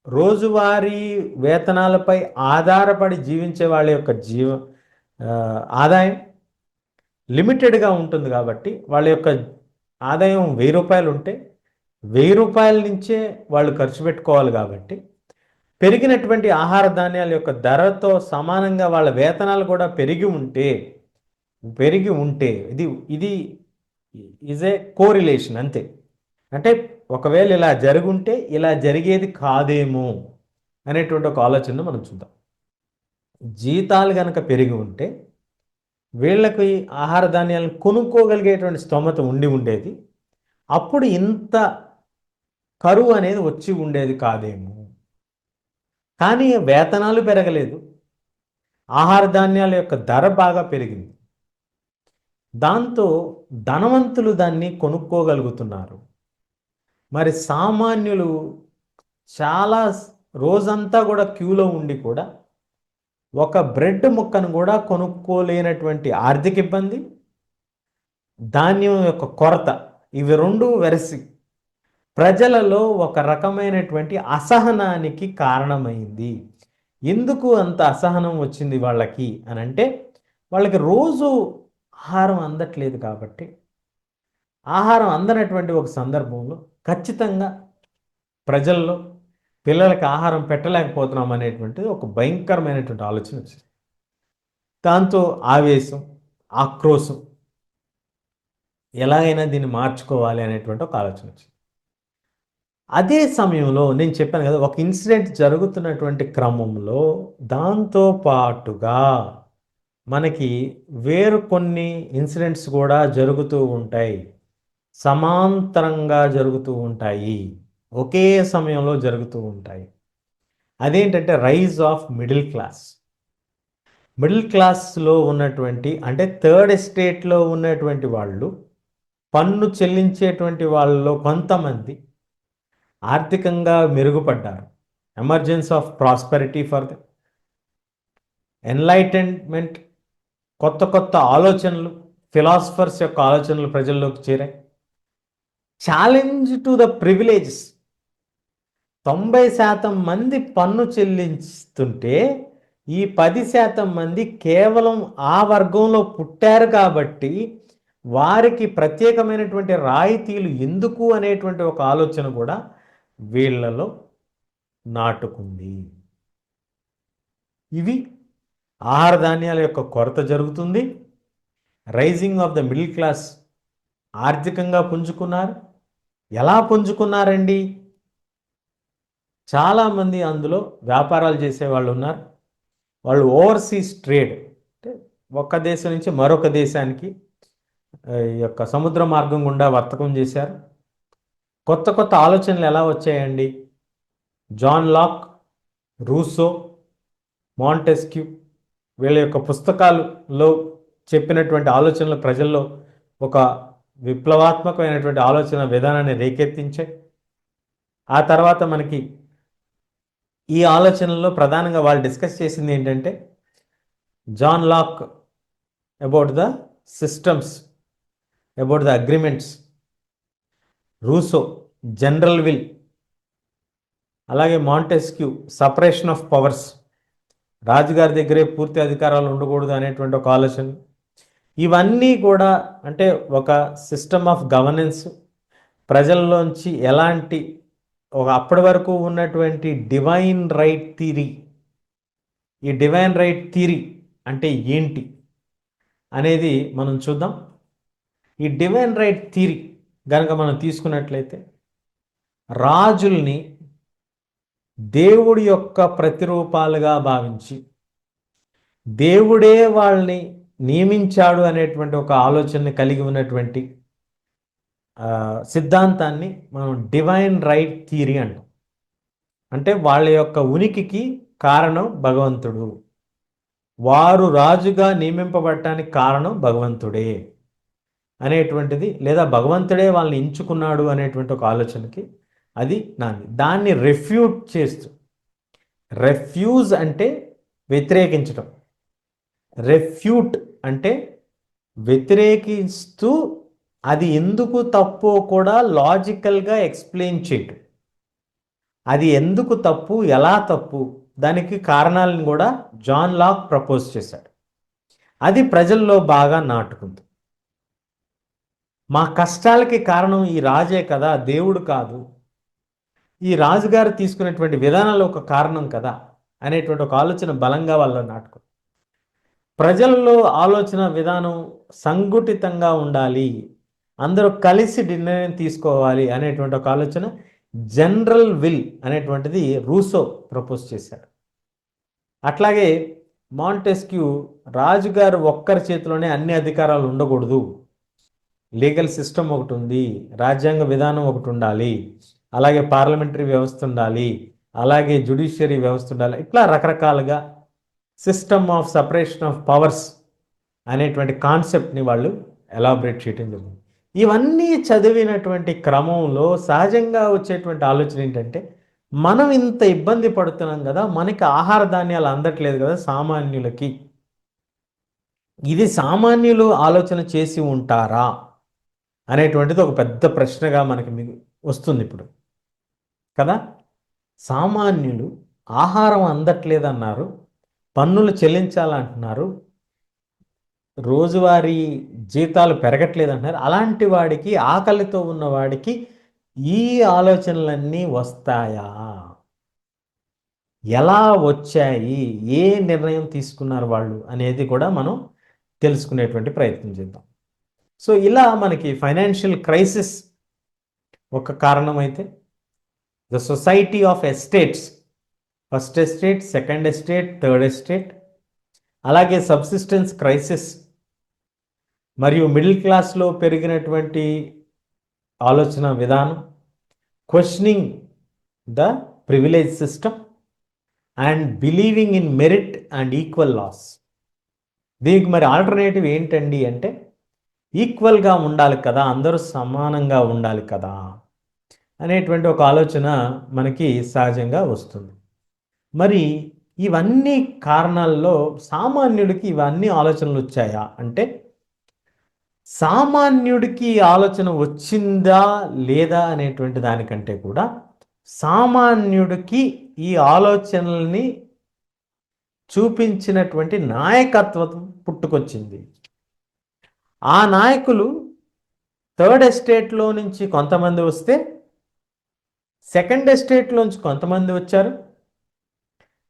రోజువారీ వేతనాలపై ఆధారపడి జీవించే వాళ్ళ యొక్క ఆదాయం లిమిటెడ్గా ఉంటుంది. కాబట్టి వాళ్ళ యొక్క ఆదాయం 1000 రూపాయలు ఉంటే 1000 రూపాయల నుంచే వాళ్ళు ఖర్చు పెట్టుకోవాలి. కాబట్టి పెరిగినటువంటి ఆహార ధాన్యాల యొక్క ధరతో సమానంగా వాళ్ళ వేతనాలు కూడా పెరిగి ఉంటే ఇది ఈజ్ ఏ కోరిలేషన్ అంతే. అంటే ఒకవేళ ఇలా జరుగుంటే ఇలా జరిగేది కాదేమో అనేటువంటి ఒక ఆలోచన మనం చూద్దాం. జీతాలు కనుక పెరిగి ఉంటే వీళ్ళకి ఆహార ధాన్యాలను కొనుక్కోగలిగేటువంటి స్తోమత ఉండేది. అప్పుడు ఇంత కరువు అనేది వచ్చి ఉండేది కాదేమో. కానీ వేతనాలు పెరగలేదు, ఆహార ధాన్యాల యొక్క ధర బాగా పెరిగింది. దాంతో ధనవంతులు దాన్ని కొనుక్కోగలుగుతున్నారు. మరి సామాన్యులు చాలా రోజంతా కూడా క్యూలో ఉండి కూడా ఒక బ్రెడ్ ముక్కను కూడా కొనుక్కోలేనటువంటి ఆర్థిక ఇబ్బంది, ధాన్యం యొక్క కొరత, ఇవి రెండు వెరసి ప్రజలలో ఒక రకమైనటువంటి అసహనానికి కారణమైంది. ఎందుకు అంత అసహనం వచ్చింది వాళ్ళకి అని అంటే వాళ్ళకి రోజు ఆహారం అందట్లేదు. కాబట్టి ఆహారం అందనటువంటి ఒక సందర్భంలో ఖచ్చితంగా ప్రజల్లో పిల్లలకి ఆహారం పెట్టలేకపోతున్నాం అనేటువంటిది ఒక భయంకరమైనటువంటి ఆలోచన వచ్చింది. దాంతో ఆవేశం, ఆక్రోశం, ఎలాగైనా దీన్ని మార్చుకోవాలి అనేటువంటి ఒక ఆలోచన వచ్చింది. అదే సమయంలో నేను చెప్పాను కదా, ఒక ఇన్సిడెంట్ జరుగుతున్నటువంటి క్రమంలో దాంతో పాటుగా మనకి వేరు కొన్ని ఇన్సిడెంట్స్ కూడా జరుగుతూ ఉంటాయి, సమాంతరంగా జరుగుతూ ఉంటాయి, ఒకే సమయంలో జరుగుతూ ఉంటాయి. అదేంటంటే rise of middle class. Middle క్లాస్లో ఉన్నటువంటి అంటే థర్డ్ ఎస్టేట్లో ఉన్నటువంటి వాళ్ళు, పన్ను చెల్లించేటువంటి వాళ్ళలో కొంతమంది ఆర్థికంగా మెరుగుపడ్డారు. Emergence of prosperity for the enlightenment, కొత్త కొత్త ఆలోచనలు, ఫిలాసఫర్స్ యొక్క ఆలోచనలు ప్రజల్లోకి చేరాయి. Challenge to the privileges. 90% మంది పన్ను చెల్లిస్తుంటే ఈ 10% మంది కేవలం ఆ వర్గంలో పుట్టారు కాబట్టి వారికి ప్రత్యేకమైనటువంటి రాయితీలు ఎందుకు అనేటువంటి ఒక ఆలోచన కూడా వీళ్ళలో నాటుకుంది. ఇవి ఆహార ధాన్యాల యొక్క కొరత జరుగుతుంది. Rising of the middle class ఆర్థికంగా పుంజుకున్నారు. ఎలా పుంజుకున్నారండి? చాలామంది అందులో వ్యాపారాలు చేసేవాళ్ళు ఉన్నారు. వాళ్ళు ఓవర్సీస్ ట్రేడ్, అంటే ఒక దేశం నుంచి మరొక దేశానికి ఈ యొక్క సముద్ర మార్గం గుండా వర్తకం చేశారు. కొత్త కొత్త ఆలోచనలు ఎలా వచ్చాయండి? జాన్ లాక్, రూసో, మాంటెస్క్యూ వీళ్ళ యొక్క పుస్తకాలలో చెప్పినటువంటి ఆలోచనలు ప్రజల్లో ఒక విప్లవాత్మకమైనటువంటి ఆలోచన విధానాన్ని రేకెత్తించాయి. ఆ తర్వాత మనకి ఈ ఆలోచనల్లో ప్రధానంగా వాళ్ళు డిస్కస్ చేసింది ఏంటంటే, John Locke about the systems, about the agreements, Rousseau general will, అలాగే మాంటెస్క్యూ సపరేషన్ ఆఫ్ పవర్స్, రాజుగారి దగ్గరే పూర్తి అధికారాలు ఉండకూడదు అనేటువంటి ఒక ఆలోచన. ఇవన్నీ కూడా అంటే ఒక సిస్టమ్ ఆఫ్ గవర్నెన్స్, ప్రజల్లోంచి ఎలాంటి ఒక అప్పటి వరకు ఉన్నటువంటి డివైన్ రైట్ థియరీ, ఈ డివైన్ రైట్ థియరీ అంటే ఏంటి అనేది మనం చూద్దాం. ఈ డివైన్ రైట్ థియరీ కనుక మనం తీసుకున్నట్లయితే, రాజుల్ని దేవుడి యొక్క ప్రతిరూపాలుగా భావించి దేవుడే వాళ్ళని నియమించాడు అనేటువంటి ఒక ఆలోచనని కలిగి ఉన్నటువంటి సిద్ధాంతాన్ని మనం డివైన్ రైట్ థియరీ అంటాం. అంటే వాళ్ళ యొక్క ఉనికికి కారణం భగవంతుడు, వారు రాజుగా నియమింపబడటానికి కారణం భగవంతుడే అనేటువంటిది, లేదా భగవంతుడే వాళ్ళని ఎంచుకున్నాడు అనేటువంటి ఒక ఆలోచనకి అది దాన్ని రెఫ్యూట్ చేస్తూ, రెఫ్యూజ్ అంటే వ్యతిరేకించటం, రెఫ్యూట్ అంటే వ్యతిరేకిస్తూ అది ఎందుకు తప్పో కూడా లాజికల్గా ఎక్స్ప్లెయిన్ చేయటం. అది ఎందుకు తప్పు, ఎలా తప్పు, దానికి కారణాలను కూడా జాన్ లాక్ ప్రపోజ్ చేశాడు. అది ప్రజల్లో బాగా నాటుకుంది. మా కష్టాలకి కారణం ఈ రాజే కదా, దేవుడు కాదు, ఈ రాజుగారు తీసుకునేటువంటి విధానాలు ఒక కారణం కదా అనేటువంటి ఒక ఆలోచన బలంగా వాళ్ళ నాటుకుంది. ప్రజల్లో ఆలోచన విధానం సంఘటితంగా ఉండాలి, అందరూ కలిసి నిర్ణయం తీసుకోవాలి అనేటువంటి ఒక ఆలోచన జనరల్ విల్ అనేటువంటిది రూసో ప్రపోజ్ చేశాడు. అట్లాగే మాంటెస్క్యూ రాజుగారు ఒక్కరి చేతిలోనే అన్ని అధికారాలు ఉండకూడదు, లీగల్ సిస్టమ్ ఒకటి ఉంది, రాజ్యాంగ విధానం ఒకటి ఉండాలి, అలాగే పార్లమెంటరీ వ్యవస్థ ఉండాలి, అలాగే జ్యుడిషియరీ వ్యవస్థ ఉండాలి, ఇట్లా రకరకాలుగా system of separation of powers అనేటువంటి కాన్సెప్ట్ని వాళ్ళు ఎలాబరేట్ చేయటం జరిగింది. ఇవన్నీ చదివినటువంటి క్రమంలో సహజంగా వచ్చేటువంటి ఆలోచన ఏంటంటే, మనం ఇంత ఇబ్బంది పడుతున్నాం కదా, మనకి ఆహార ధాన్యాలు అందట్లేదు కదా సామాన్యులకి, ఇది సామాన్యులు ఆలోచన చేసి ఉంటారా అనేటువంటిది ఒక పెద్ద ప్రశ్నగా మనకి వస్తుంది ఇప్పుడు కదా. సామాన్యులు ఆహారం అందట్లేదన్నారు, పన్నులు చెల్లించాలంటున్నారు, రోజువారీ జీతాలు పెరగట్లేదంటున్నారు. అలాంటి వాడికి, ఆకలితో ఉన్నవాడికి ఈ ఆలోచనలన్నీ వస్తాయా? ఎలా వచ్చాయి? ఏ నిర్ణయం తీసుకున్నారు వాళ్ళు అనేది కూడా మనం తెలుసుకునేటువంటి ప్రయత్నం చేద్దాం. సో ఇలా మనకి ఫైనాన్షియల్ క్రైసిస్ ఒక కారణం అయితే, the society of estates, first estate, second estate, third estate, అలాగే సబ్సిస్టెన్స్ క్రైసిస్ మరియు మిడిల్ క్లాస్లో పెరిగినటువంటి ఆలోచన విధానం, questioning the privilege system and believing in merit and equal laws. దీనికి మరి ఆల్టర్నేటివ్ ఏంటండి అంటే, ఈక్వల్గా ఉండాలి కదా, అందరూ సమానంగా ఉండాలి కదా అనేటువంటి ఒక ఆలోచన మనకి సహజంగా వస్తుంది. మరి ఇవన్నీ కారణాల్లో సామాన్యుడికి ఇవన్నీ ఆలోచనలు వచ్చాయా అంటే, సామాన్యుడికి ఆలోచన వచ్చిందా లేదా అనేటువంటి దానికంటే కూడా సామాన్యుడికి ఈ ఆలోచనల్ని చూపించినటువంటి నాయకత్వం పుట్టుకొచ్చింది. ఆ నాయకులు థర్డ్ ఎస్టేట్లో నుంచి కొంతమంది వస్తే, సెకండ్ ఎస్టేట్లోంచి కొంతమంది వచ్చారు,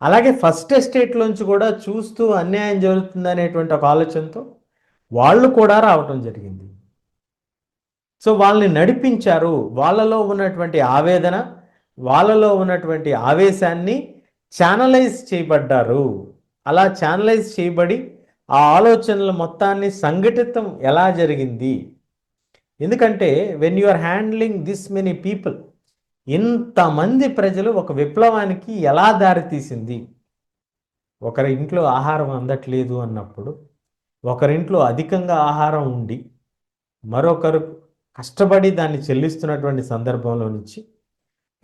అలాగే ఫస్ట్ ఎస్టేట్లోంచి కూడా చూస్తూ అన్యాయం జరుగుతుంది అనేటువంటి ఒక ఆలోచనతో వాళ్ళు కూడా రావటం జరిగింది. సో వాళ్ళని నడిపించారు. వాళ్ళలో ఉన్నటువంటి ఆవేదన, వాళ్ళలో ఉన్నటువంటి ఆవేశాన్ని ఛానలైజ్ చేయబడ్డారు. అలా ఛానలైజ్ చేయబడి ఆ ఆలోచనల మొత్తాన్ని సంఘటితం ఎలా జరిగింది? ఎందుకంటే when you are handling this many people, ఇంతమంది ప్రజలు ఒక విప్లవానికి ఎలా దారితీసింది? ఒకరి ఇంట్లో ఆహారం అందట్లేదు అన్నప్పుడు, ఒకరింట్లో అధికంగా ఆహారం ఉండి మరొకరు కష్టపడి దాన్ని చెల్లిస్తున్నటువంటి సందర్భంలో నుంచి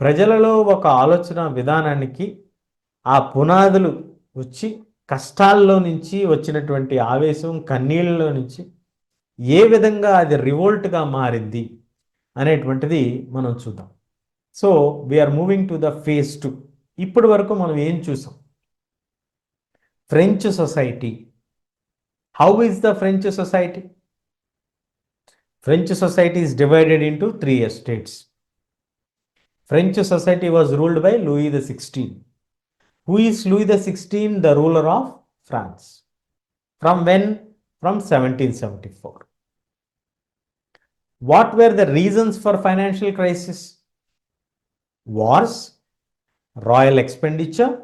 ప్రజలలో ఒక ఆలోచన విధానానికి ఆ పునాదులు వచ్చి కష్టాల్లో నుంచి వచ్చినటువంటి ఆవేశం, కన్నీళ్ళలో నుంచి ఏ విధంగా అది రివోల్ట్గా మారింది అనేటువంటిది మనం చూద్దాం. So we're moving to the phase 2. ఇప్పటి వరకు మనం ఏం చూసాం? French society. How is the French society? French society is divided into 3 estates. French society was ruled by Louis XVI. Who is Louis XVI? The ruler of France. From when? From 1774. What were the reasons for financial crisis? Wars, royal expenditure,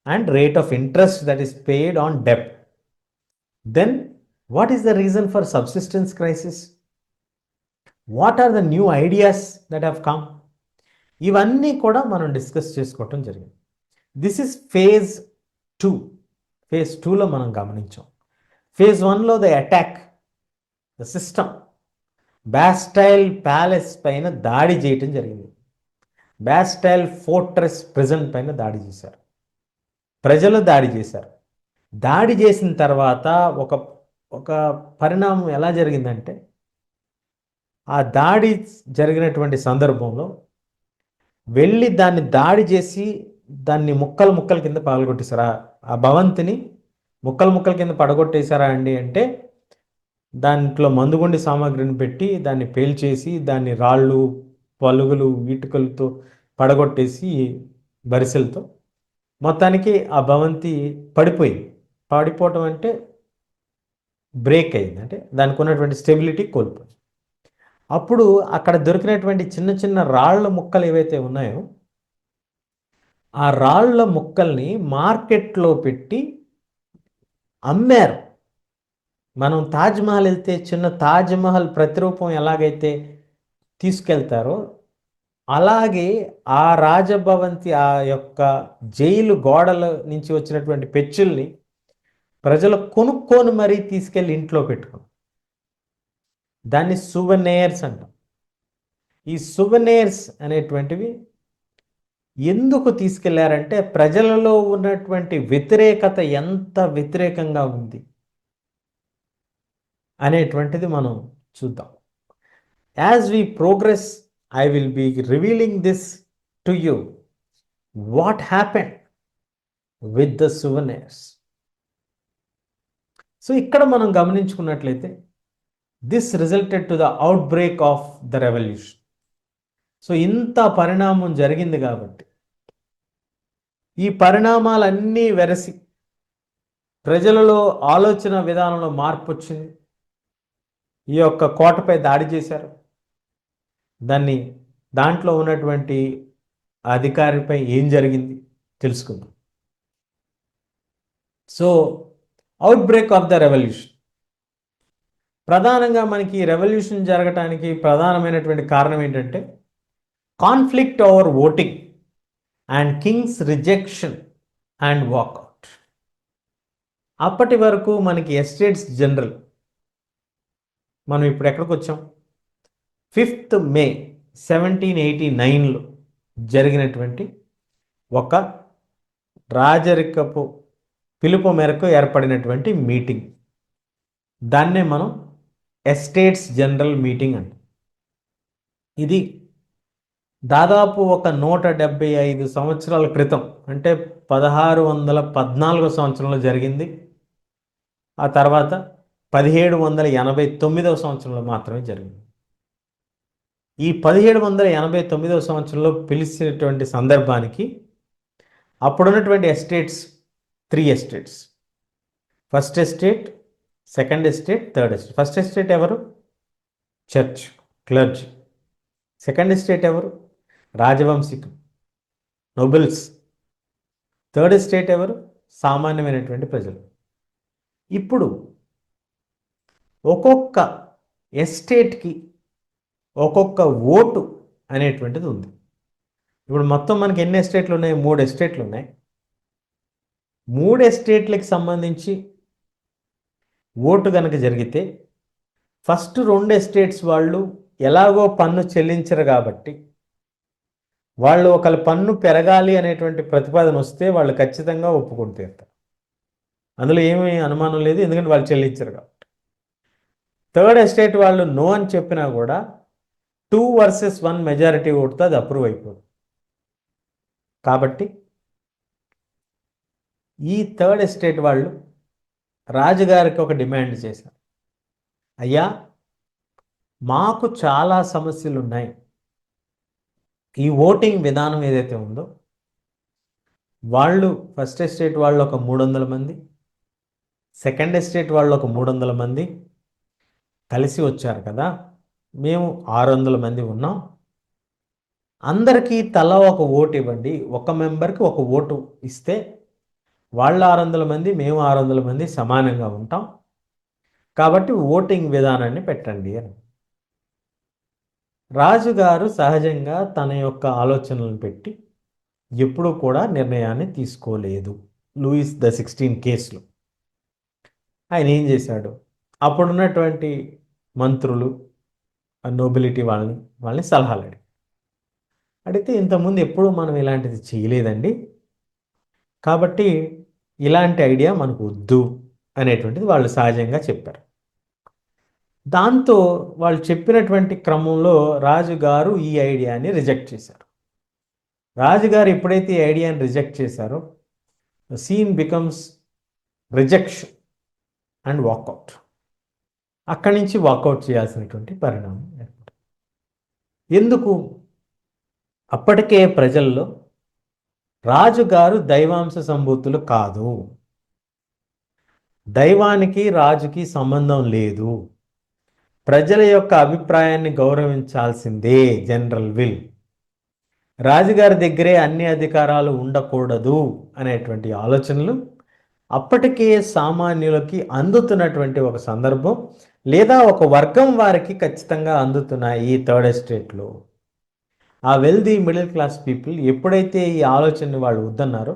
and rate of interest that is paid on debt. Then, what is the reason for subsistence crisis? What are the new ideas that have come? ఇవన్నీ కూడా మనం discuss చేసుకోవటం జరిగింది. This is phase 2. Phase 2లో మనం గమనించాం. Phase 1లో the attack, the system, Bastille palace పైన దాడి చేయటం జరిగింది. బాస్టైల్ ఫోర్ట్రెస్ ప్రిజన్ పైన దాడి చేశారు, ప్రజలు దాడి చేశారు. దాడి చేసిన తర్వాత ఒక పరిణామం ఎలా జరిగిందంటే, ఆ దాడి జరిగినటువంటి సందర్భంలో వెళ్ళి దాన్ని దాడి చేసి దాన్ని ముక్కలు ముక్కల కింద పగలగొట్టేశారా? ఆ భవంతిని ముక్కలు ముక్కల కింద పడగొట్టేశారా అండి అంటే, దాంట్లో మందుగుండి సామాగ్రిని పెట్టి దాన్ని పేల్చేసి దాన్ని రాళ్ళు, పలుగులు, ఇటుకలతో పడగొట్టేసి బరిసెలతో మొత్తానికి ఆ భవంతి పడిపోయింది. పడిపోవటం అంటే బ్రేక్ అయింది, అంటే దానికి ఉన్నటువంటి స్టెబిలిటీ కోల్పోయింది. అప్పుడు అక్కడ దొరికినటువంటి చిన్న చిన్న రాళ్ల ముక్కలు ఏవైతే ఉన్నాయో ఆ రాళ్ల ముక్కల్ని మార్కెట్లో పెట్టి అమ్మారు. మనం తాజ్మహల్ వెళ్తే చిన్న తాజ్మహల్ ప్రతిరూపం ఎలాగైతే తీసుకెళ్తారో అలాగే ఆ రాజభవంతి, ఆ యొక్క జైలు గోడల నుంచి వచ్చినటువంటి పెచ్చుల్ని ప్రజలు కొనుక్కొని మరీ తీసుకెళ్ళి ఇంట్లో పెట్టుకున్నారు. దాన్ని సువెనీర్స్ అంటాం. ఈ సువెనీర్స్ అనేటువంటివి ఎందుకు తీసుకెళ్లారంటే, ప్రజలలో ఉన్నటువంటి వ్యతిరేకత ఎంత వ్యతిరేకంగా ఉంది అనేటువంటిది మనం చూద్దాం. As we progress, I will be revealing this to you, what happened with the souvenirs. So ఇక్కడ మనం గమనించుకున్నట్లయితే this resulted to the outbreak of the revolution. So ఇంత పరిణామం జరిగింది కాబట్టి ఈ పరిణామాలన్నీ వెరసి ప్రజలలో ఆలోచన విధానంలో మార్పు వచ్చింది. ఈ యొక్క కోటపై దాడి చేశారు. దాంట్లో ఉన్నటువంటి అధికారిపై ఏం జరిగింది తెలుసుకుందాం. So outbreak of the revolution. ప్రధానంగా మనకి రెవల్యూషన్ జరగటానికి ప్రధానమైనటువంటి కారణం ఏంటంటే conflict over voting and king's rejection and walkout. అప్పటి వరకు మనకి ఎస్టేట్స్ జనరల్, మనం ఇప్పుడు ఎక్కడికి వచ్చాం? 5th May 1789లో జరిగినటువంటి ఒక రాజరికపు పిలుపు మేరకు ఏర్పడినటువంటి మీటింగ్, దాన్నే మనం ఎస్టేట్స్ జనరల్ మీటింగ్ అంట. ఇది దాదాపు ఒక 175 సంవత్సరాల క్రితం, అంటే 1614 సంవత్సరంలో జరిగింది. ఆ తర్వాత 1789 సంవత్సరంలో మాత్రమే జరిగింది. ఈ 1789 సంవత్సరంలో పిలిచినటువంటి సందర్భానికి అప్పుడున్నటువంటి estates 3 estates. First estate, second estate, third estate. First estate ఎవరు? Church, clergy. సెకండ్ ఎస్టేట్ ఎవరు? రాజవంశికులు, నొబెల్స్. థర్డ్ ఎస్టేట్ ఎవరు? సామాన్యమైనటువంటి ప్రజలు. ఇప్పుడు ఒక్కొక్క ఎస్టేట్కి ఒక్కొక్క ఓటు అనేటువంటిది ఉంది. ఇప్పుడు మొత్తం మనకి ఎన్ని ఎస్టేట్లు ఉన్నాయి? 3 ఎస్టేట్లు ఉన్నాయి. 3 ఎస్టేట్లకి సంబంధించి ఓటు కనుక జరిగితే ఫస్ట్ 2 ఎస్టేట్స్ వాళ్ళు ఎలాగో పన్ను చెల్లించరు కాబట్టి వాళ్ళు ఒకళ్ళ పన్ను పెరగాలి అనేటువంటి ప్రతిపాదన వస్తే వాళ్ళు ఖచ్చితంగా ఒప్పుకొని తీరుతారు. అందులో ఏమీ అనుమానం లేదు, ఎందుకంటే వాళ్ళు చెల్లించరు కాబట్టి. థర్డ్ ఎస్టేట్ వాళ్ళు నో అని చెప్పినా కూడా 2 వర్సెస్ 1 మెజారిటీ ఓటుతో అది అప్రూవ్ అయిపోదు. కాబట్టి ఈ థర్డ్ ఎస్టేట్ వాళ్ళు రాజుగారికి ఒక డిమాండ్ చేశారు. అయ్యా, మాకు చాలా సమస్యలు ఉన్నాయి. ఈ ఓటింగ్ విధానం ఏదైతే ఉందో వాళ్ళు ఫస్ట్ ఎస్టేట్ వాళ్ళు ఒక 300 మంది, సెకండ్ ఎస్టేట్ వాళ్ళు ఒక 300 మంది కలిసి వచ్చారు కదా, మేము 600 మంది ఉన్నాం. అందరికీ తలా ఒక ఓటు ఇవ్వండి, ఒక మెంబర్కి ఒక ఓటు ఇస్తే వాళ్ళు 600 మంది, మేము 600 మంది సమానంగా ఉంటాం. కాబట్టి ఓటింగ్ విధానాన్ని పెట్టండి అని. రాజుగారు సహజంగా తన యొక్క ఆలోచనలను పెట్టి ఎప్పుడూ కూడా నిర్ణయాన్ని తీసుకోలేదు. లూయిస్ ద 16 కేసులో ఆయన ఏం చేశాడు? అప్పుడున్నటువంటి మంత్రులు, నోబిలిటీ వాళ్ళని సలహాలు అడిగితే ఇంతకుముందు ఎప్పుడూ మనం ఇలాంటిది చేయలేదండి, కాబట్టి ఇలాంటి ఐడియా మనకు వద్దు అనేటువంటిది వాళ్ళు సహజంగా చెప్పారు. దాంతో వాళ్ళు చెప్పినటువంటి క్రమంలో రాజుగారు ఈ ఐడియాని రిజెక్ట్ చేశారు. రాజుగారు ఎప్పుడైతే ఈ ఐడియాని రిజెక్ట్ చేశారో scene becomes rejection and walkout. అక్కడి నుంచి వాకౌట్ చేయాల్సినటువంటి పరిణామం ఏర్పడింది. ఎందుకు? అప్పటికే ప్రజల్లో రాజుగారు దైవాంశ సంభూతులు కాదు, దైవానికి రాజుకి సంబంధం లేదు, ప్రజల యొక్క అభిప్రాయాన్ని గౌరవించాల్సిందే, జనరల్ విల్, రాజుగారి దగ్గరే అన్ని అధికారాలు ఉండకూడదు అనేటువంటి ఆలోచనలు అప్పటికే సామాన్యులకి అందుతున్నటువంటి ఒక సందర్భం, లేదా ఒక వర్గం వారికి ఖచ్చితంగా అందుతున్నాయి. ఈ థర్డ్ ఎస్టేట్లో ఆ వెల్దీ మిడిల్ క్లాస్ పీపుల్ ఎప్పుడైతే ఈ ఆలోచనని వాళ్ళు వద్దన్నారో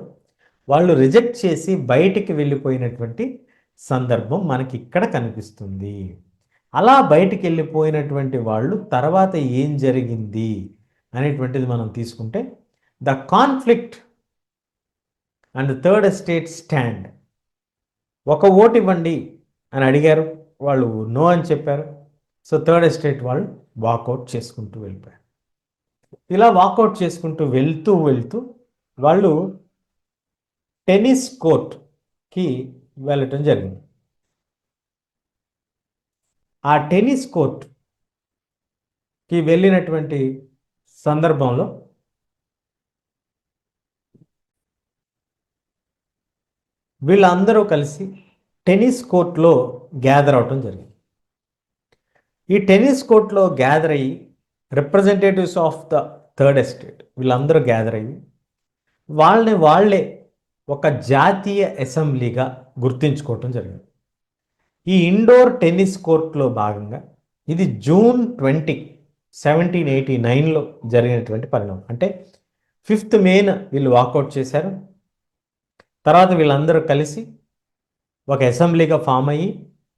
వాళ్ళు రిజెక్ట్ చేసి బయటికి వెళ్ళిపోయినటువంటి సందర్భం మనకి ఇక్కడ కనిపిస్తుంది. అలా బయటికి వెళ్ళిపోయినటువంటి వాళ్ళు తర్వాత ఏం జరిగింది అనేటువంటిది మనం తీసుకుంటే, the conflict and third estate stand. ఒక ఓటు ఇవ్వండి అని అడిగారు, వాళ్ళు నో అని చెప్పారు. సో థర్డ్ ఎస్టేట్ వాళ్ళు వాకౌట్ చేసుకుంటూ వెళ్ళిపోయారు. ఇలా వాకౌట్ చేసుకుంటూ వెళ్తూ వాళ్ళు టెన్నిస్ కోర్ట్కి వెళ్ళటం జరిగింది. ఆ టెన్నిస్ కోర్ట్కి వెళ్ళినటువంటి సందర్భంలో వీళ్ళందరూ కలిసి టెన్నిస్ కోర్ట్లో గ్యాదర్ అవటం జరిగింది. ఈ టెన్నిస్ కోర్ట్లో గ్యాదర్ అయ్యి representatives of the third estate వీళ్ళందరూ గ్యాదర్ అయ్యి వాళ్ళే ఒక జాతీయ అసెంబ్లీగా గుర్తించుకోవటం జరిగింది. ఈ ఇండోర్ టెన్నిస్ కోర్ట్లో భాగంగా ఇది జూన్ 20, 1789లో జరిగినటువంటి పరిణామం. అంటే 5th మేన వీళ్ళు వాకౌట్ చేశారు. తర్వాత వీళ్ళందరూ కలిసి ఒక అసెంబ్లీగా ఫామ్ అయ్యి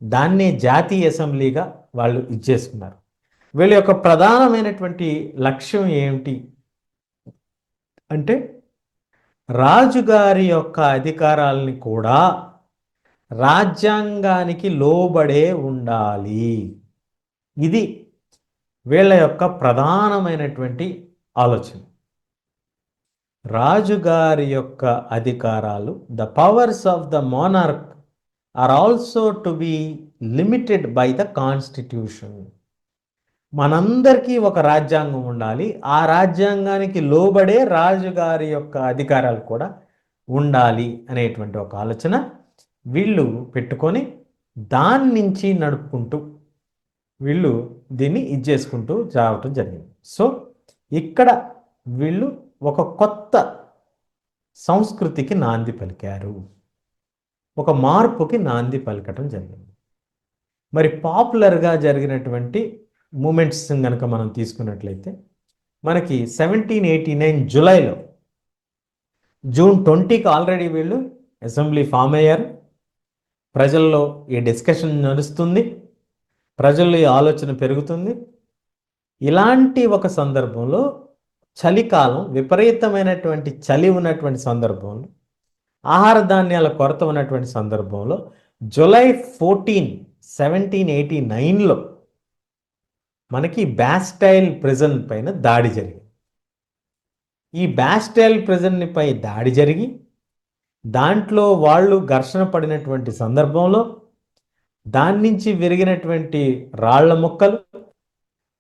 దాన్నే జాతీయ అసెంబ్లీగా వాళ్ళు ఇచ్చేసుకున్నారు. వీళ్ళ యొక్క ప్రధానమైనటువంటి లక్ష్యం ఏమిటి అంటే, రాజుగారి యొక్క అధికారాలని కూడా రాజ్యాంగానికి లోబడే ఉండాలి. ఇది వీళ్ళ యొక్క ప్రధానమైనటువంటి ఆలోచన. రాజుగారి యొక్క అధికారాలు, the powers of the monarch are also to be limited by the constitution. మనందరికీ ఒక రాజ్యాంగం ఉండాలి, ఆ రాజ్యాంగానికి లోబడే రాజుగారి యొక్క అధికారాలు కూడా ఉండాలి అనేటువంటి ఒక ఆలోచన వీళ్ళు పెట్టుకొని దాని నుంచి నడుపుకుంటూ వీళ్ళు దీన్ని చేసుకుంటూ రావటం జరిగింది. సో ఇక్కడ వీళ్ళు ఒక కొత్త సంస్కృతికి నాంది పలికారు, ఒక మార్పుకి నాంది పలకటం జరిగింది. మరి పాపులర్గా జరిగినటువంటి మూమెంట్స్ కనుక మనం తీసుకున్నట్లయితే మనకి 1789 జూలైలో, జూన్ 20కి ఆల్రెడీ వీళ్ళు అసెంబ్లీ ఫామ్ అయ్యారు. ప్రజల్లో ఈ డిస్కషన్ నడుస్తుంది, ప్రజల్లో ఈ ఆలోచన పెరుగుతుంది. ఇలాంటి ఒక సందర్భంలో చలికాలం, విపరీతమైనటువంటి చలి ఉన్నటువంటి సందర్భంలో, ఆహార ధాన్యాల కొరత ఉన్నటువంటి సందర్భంలో జూలై 14, 1789లో మనకి బాస్టైల్ ప్రిజన్ పైన దాడి జరిగింది. ఈ బాస్టైల్ ప్రిజన్ పై దాడి జరిగి దాంట్లో వాళ్ళు ఘర్షణ పడినటువంటి సందర్భంలో దాని నుంచి విరిగినటువంటి రాళ్ల ముక్కలు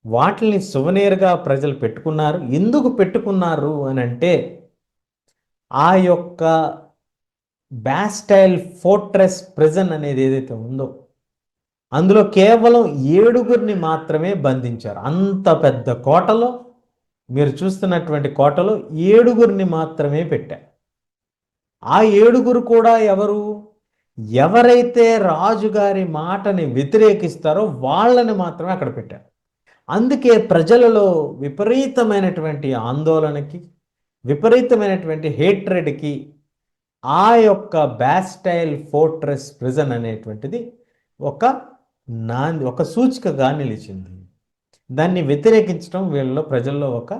వాటిని సువనీర్గా ప్రజలు పెట్టుకున్నారు. ఎందుకు పెట్టుకున్నారు అని అంటే ఆ యొక్క బాస్టైల్ ఫోర్ట్రెస్ ప్రిజన్ అనేది ఏదైతే ఉందో అందులో కేవలం 7గురిని మాత్రమే బంధించారు. అంత పెద్ద కోటలో, మీరు చూస్తున్నటువంటి కోటలో 7గురిని మాత్రమే పెట్టారు. ఆ 7గురు కూడా ఎవరు? ఎవరైతే రాజుగారి మాటని వ్యతిరేకిస్తారో వాళ్ళని మాత్రమే అక్కడ పెట్టారు. అందుకే ప్రజలలో విపరీతమైనటువంటి ఆందోళనకి, విపరీతమైనటువంటి హేట్రెడ్కి ఆ యొక్క బాస్టైల్ ఫోర్ట్రెస్ ప్రిజన్ అనేటువంటిది ఒక సూచికగా నిలిచింది. దాన్ని వ్యతిరేకించడం వీళ్ళలో, ప్రజల్లో ఒక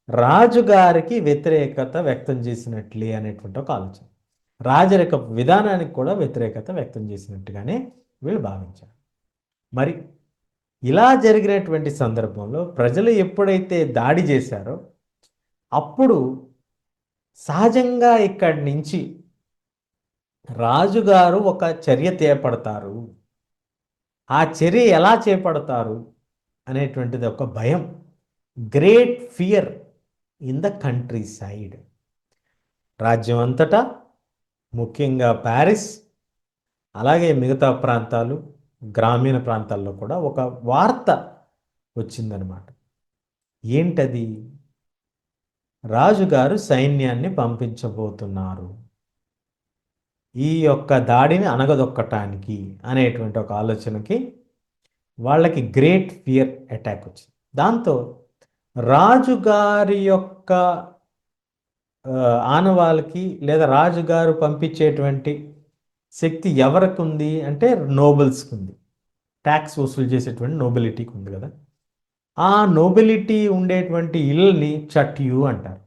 రాజుగారికి వ్యతిరేకత వ్యక్తం చేసినట్లే అనేటువంటి ఒక ఆలోచన, రాజరిక విధానానికి కూడా వ్యతిరేకత వ్యక్తం చేసినట్టుగానే వీళ్ళు భావించారు. మరి ఇలా జరిగినటువంటి సందర్భంలో ప్రజలు ఎప్పుడైతే దాడి చేశారో అప్పుడు సహజంగా ఇక్కడి నుంచి రాజుగారు ఒక చర్య చేపడతారు. ఆ చర్య ఎలా చేపడతారు అనేటువంటిది ఒక భయం, great fear in the country side. రాజ్యం అంతటా, ముఖ్యంగా ప్యారిస్, అలాగే మిగతా ప్రాంతాలు, గ్రామీణ ప్రాంతాల్లో కూడా ఒక వార్త వచ్చిందనమాట. ఏంటది? రాజుగారు సైన్యాన్ని పంపించబోతున్నారు ఈ యొక్క దాడిని అణగదొక్కటానికి అనేటువంటి ఒక ఆలోచనకి వాళ్ళకి గ్రేట్ ఫియర్ అటాక్ వచ్చింది. దాంతో రాజుగారి యొక్క ఆనవాళ్ళకి లేదా రాజుగారు పంపించేటువంటి శక్తి ఎవరికి ఉంది అంటే నోబెల్స్కి ఉంది. ట్యాక్స్ వసూలు చేసేటువంటి నోబెలిటీకి ఉంది కదా. ఆ నోబెలిటీ ఉండేటువంటి ఇళ్ళని చట్యూ అంటారు.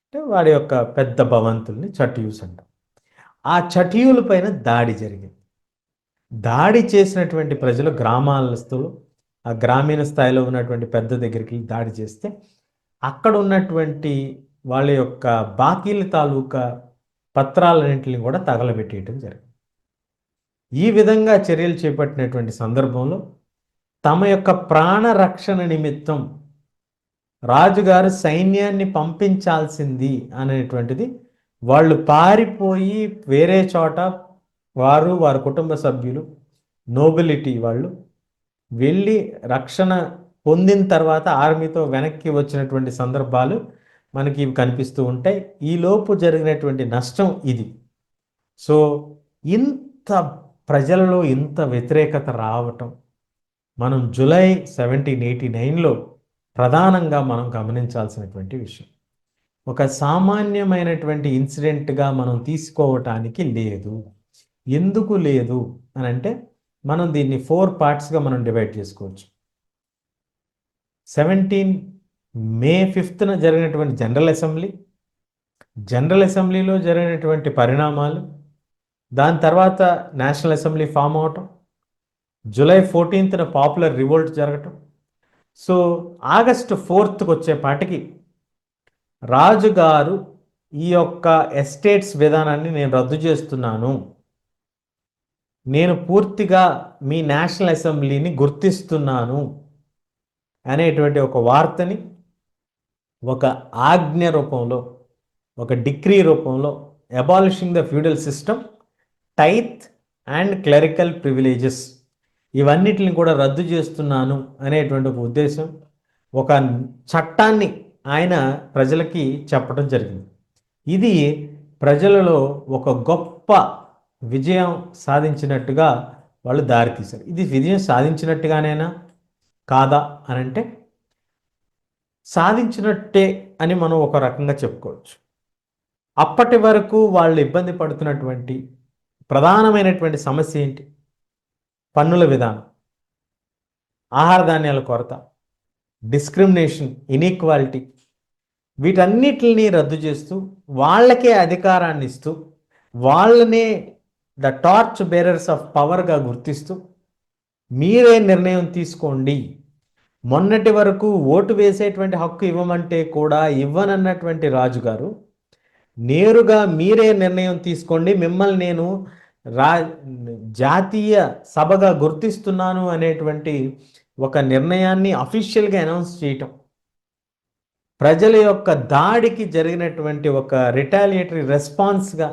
అంటే వాడి యొక్క పెద్ద భవంతుల్ని చట్యూస్ అంటారు. ఆ చట్యూల పైన దాడి జరిగింది. దాడి చేసినటువంటి ప్రజలు, గ్రామాలస్తులు, ఆ గ్రామీణ స్థాయిలో ఉన్నటువంటి పెద్ద దగ్గరికి దాడి చేస్తే అక్కడ ఉన్నటువంటి వాళ్ళ యొక్క బాకీల తాలూకా పత్రాలన్నింటిని కూడా తగలబెట్టేయటం జరిగింది. ఈ విధంగా చర్యలు చేపట్టినటువంటి సందర్భంలో తమ యొక్క ప్రాణ రక్షణ నిమిత్తం రాజుగారు సైన్యాన్ని పంపించాల్సింది అనేటువంటిది వాళ్ళు పారిపోయి వేరే చోట వారి కుటుంబ సభ్యులు, నోబిలిటీ వాళ్ళు వెళ్ళి రక్షణ పొందిన తర్వాత ఆర్మీతో వెనక్కి వచ్చినటువంటి సందర్భాలు మనకి కనిపిస్తూ ఉంటాయి. ఈలోపు జరిగినటువంటి నష్టం ఇది. సో ఇంత ప్రజలలో ఇంత వ్యతిరేకత రావటం మనం జూలై 1789లో ప్రధానంగా మనం గమనించాల్సినటువంటి విషయం. ఒక సామాన్యమైనటువంటి ఇన్సిడెంట్గా మనం తీసుకోవటానికి లేదు. ఎందుకు లేదు అని అంటే మనం దీన్ని 4 పార్ట్స్గా మనం డివైడ్ చేసుకోవచ్చు. 17 మే 5న జరిగినటువంటి జనరల్ అసెంబ్లీలో జరిగినటువంటి పరిణామాలు, దాని తర్వాత నేషనల్ అసెంబ్లీ ఫామ్ అవటం, జూలై 14న పాపులర్ రివోల్ట్ జరగటం. సో ఆగస్టు 4కి వచ్చేపాటికి రాజుగారు ఈ యొక్క ఎస్టేట్స్ విధానాన్ని నేను రద్దు చేస్తున్నాను, నేను పూర్తిగా మీ నేషనల్ అసెంబ్లీని గుర్తిస్తున్నాను అనేటువంటి ఒక వార్తని ఒక ఆజ్ఞ రూపంలో, ఒక డిక్రీ రూపంలో abolishing the feudal system, tithe and clerical privileges, ఇవన్నిటిని కూడా రద్దు చేస్తున్నాను అనేటువంటి ఒక ఉద్దేశం, ఒక చట్టాన్ని ఆయన ప్రజలకి చెప్పడం జరిగింది. ఇది ప్రజలలో ఒక గొప్ప విజయం సాధించినట్టుగా వాళ్ళు దారితీశారు. ఇది విజయం సాధించినట్టుగానేనా కాదా అని అంటే సాధించినట్టే అని మనం ఒక రకంగా చెప్పుకోవచ్చు. అప్పటి వరకు వాళ్ళు ఇబ్బంది పడుతున్నటువంటి ప్రధానమైనటువంటి సమస్య ఏంటి? పన్నుల విధానం, ఆహార ధాన్యాల కొరత, డిస్క్రిమినేషన్, ఇన్ఈక్వాలిటీ, వీటన్నిటిని రద్దు చేస్తూ వాళ్ళకే అధికారాన్ని ఇస్తూ వాళ్ళనే ద టార్చ్ బేరర్స్ ఆఫ్ పవర్గా గుర్తిస్తూ మీరే నిర్ణయం తీసుకోండి, మొన్నటి వరకు ఓటు వేసేటువంటి హక్కు ఇవ్వమంటే కూడా ఇవ్వనన్నటువంటి రాజుగారు నేరుగా మీరే నిర్ణయం తీసుకోండి, మిమ్మల్ని నేను జాతీయ సభగా గుర్తిస్తున్నాను అనేటువంటి ఒక నిర్ణయాన్ని అఫీషియల్గా అనౌన్స్ చేయటం ప్రజల యొక్క దాడికి జరిగినటువంటి ఒక రిటాలియేటరీ రెస్పాన్స్గా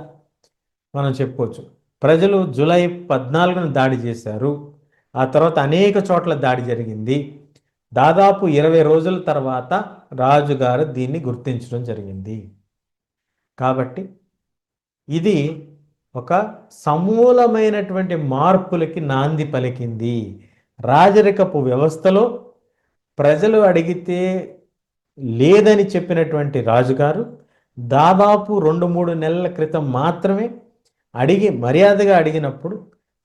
మనం చెప్పుకోవచ్చు. ప్రజలు జూలై 14న దాడి చేశారు, ఆ తర్వాత అనేక చోట్ల దాడి జరిగింది. దాదాపు 20 రోజుల తర్వాత రాజుగారు దీన్ని గుర్తించడం జరిగింది. కాబట్టి ఇది ఒక సమూలమైనటువంటి మార్పులకి నాంది పలికింది. రాజరికపు వ్యవస్థలో ప్రజలు అడిగితే లేదని చెప్పినటువంటి రాజుగారు దాదాపు 2-3 నెలల క్రితం మాత్రమే మర్యాదగా అడిగినప్పుడు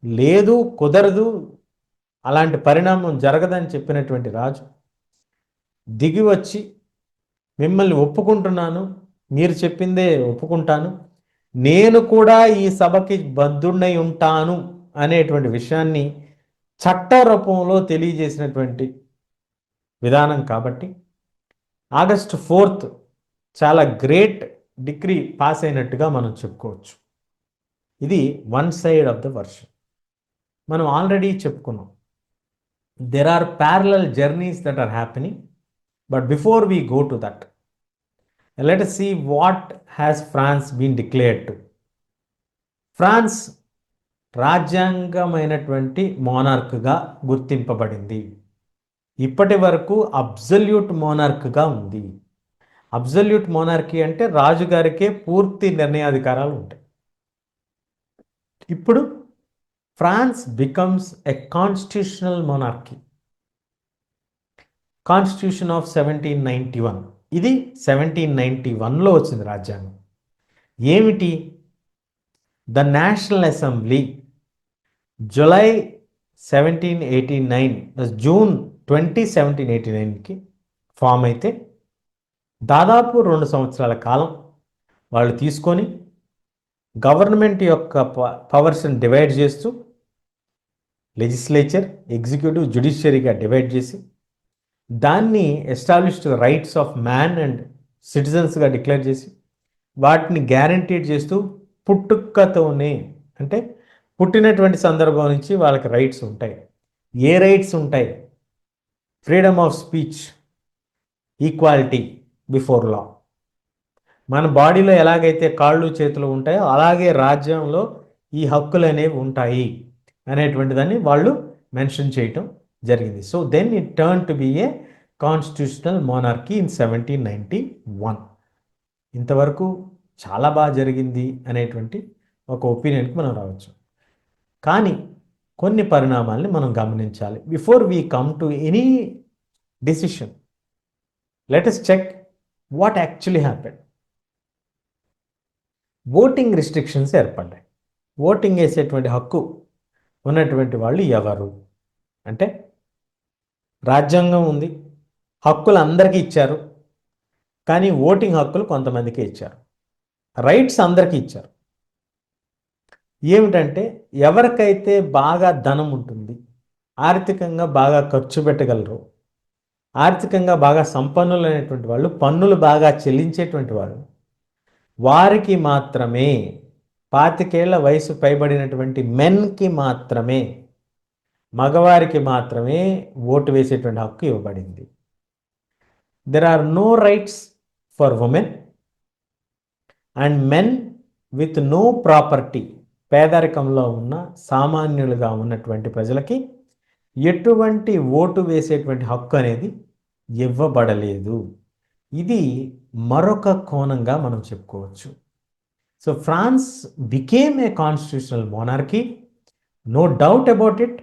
లేదు, కుదరదు, అలాంటి పరిణామం జరగదని చెప్పినటువంటి రాజు దిగి వచ్చి మిమ్మల్ని ఒప్పుకుంటున్నాను, మీరు చెప్పిందే ఒప్పుకుంటాను, నేను కూడా ఈ సభకి బద్ధుడై ఉంటాను అనేటువంటి విషయాన్ని చట్ట రూపంలో తెలియజేసినటువంటి విధానం. కాబట్టి ఆగస్టు 4th చాలా గ్రేట్ డిగ్రీ పాస్ అయినట్టుగా మనం చెప్పుకోవచ్చు. ఇది one side of the version. మనం ఆల్రెడీ చెప్పుకున్నాం, there are parallel journeys that are happening, but before we go to that, let us see what has France been declared to. France రాజ్యాంగమైనటువంటి మోనార్క్గా గుర్తింపబడింది. ఇప్పటి వరకు అబ్సల్యూట్ మోనార్క్గా ఉంది. అబ్సల్యూట్ మోనార్కీ అంటే రాజుగారికే పూర్తి నిర్ణయాధికారాలు ఉంటాయి. ఇప్పుడు France becomes a constitutional monarchy. Constitution of 1791, ఇది 1791లో వచ్చింది రాజ్యాంగం. ఏమిటి? The national assembly July 1789, June 20, 1789కి ఫామ్ అయితే దాదాపు 2 సంవత్సరాల కాలం వాళ్ళు తీసుకొని గవర్నమెంట్ యొక్క పవర్స్ని డివైడ్ చేస్తూ లెజిస్లేచర్, ఎగ్జిక్యూటివ్, జ్యుడిషియరీగా డివైడ్ చేసి దాన్ని established rights of man and సిటిజన్స్గా డిక్లేర్ చేసి వాటిని గ్యారంటీడ్ చేస్తూ పుట్టుకతోనే, అంటే పుట్టినటువంటి సందర్భం నుంచి వాళ్ళకి రైట్స్ ఉంటాయి. ఏ రైట్స్ ఉంటాయి? Freedom of speech, equality before law. మన బాడీలో ఎలాగైతే కాళ్ళు చేతులు ఉంటాయో అలాగే రాజ్యంలో ఈ హక్కులు అనేవి ఉంటాయి అనేటువంటి దాన్ని వాళ్ళు మెన్షన్ చేయటం జరిగింది. So then it turn to be a constitutional monarchy in 1791. ఇంతవరకు చాలా బాగా జరిగింది అనేటువంటి ఒక ఒపీనియన్కి మనం రావచ్చు. కానీ కొన్ని పరిణామాలని మనం గమనించాలి. Before we come to any decision, let us check what actually happened. Voting restrictions ఏర్పడ్డాయి. ఓటింగ్ వేసేటువంటి హక్కు ఉన్నటువంటి వాళ్ళు ఎవరు అంటే, రాజ్యాంగం ఉంది, హక్కులు అందరికీ ఇచ్చారు, కానీ ఓటింగ్ హక్కులు కొంతమందికి ఇచ్చారు, రైట్స్ అందరికీ ఇచ్చారు. ఏమిటంటే ఎవరికైతే బాగా ధనం ఉంటుంది, ఆర్థికంగా బాగా ఖర్చు పెట్టగలరు, ఆర్థికంగా బాగా సంపన్నులైనటువంటి వాళ్ళు, పన్నులు బాగా చెల్లించేటువంటి వారు, వారికి మాత్రమే, 25 ఏళ్ల వయసు పైబడినటువంటి మెన్కి మాత్రమే, మగవారికి మాత్రమే ఓటు వేసేటువంటి హక్కు ఇవ్వబడింది. There are no rights for women, and men with no property, పేదరికంలో ఉన్న సామాన్యులుగా ఉన్నటువంటి ప్రజలకి ఎటువంటి ఓటు వేసేటువంటి హక్కు అనేది ఇవ్వబడలేదు. ఇది మరొక కోణంగా మనం చెప్పుకోవచ్చు. So France became a constitutional monarchy. No doubt about it.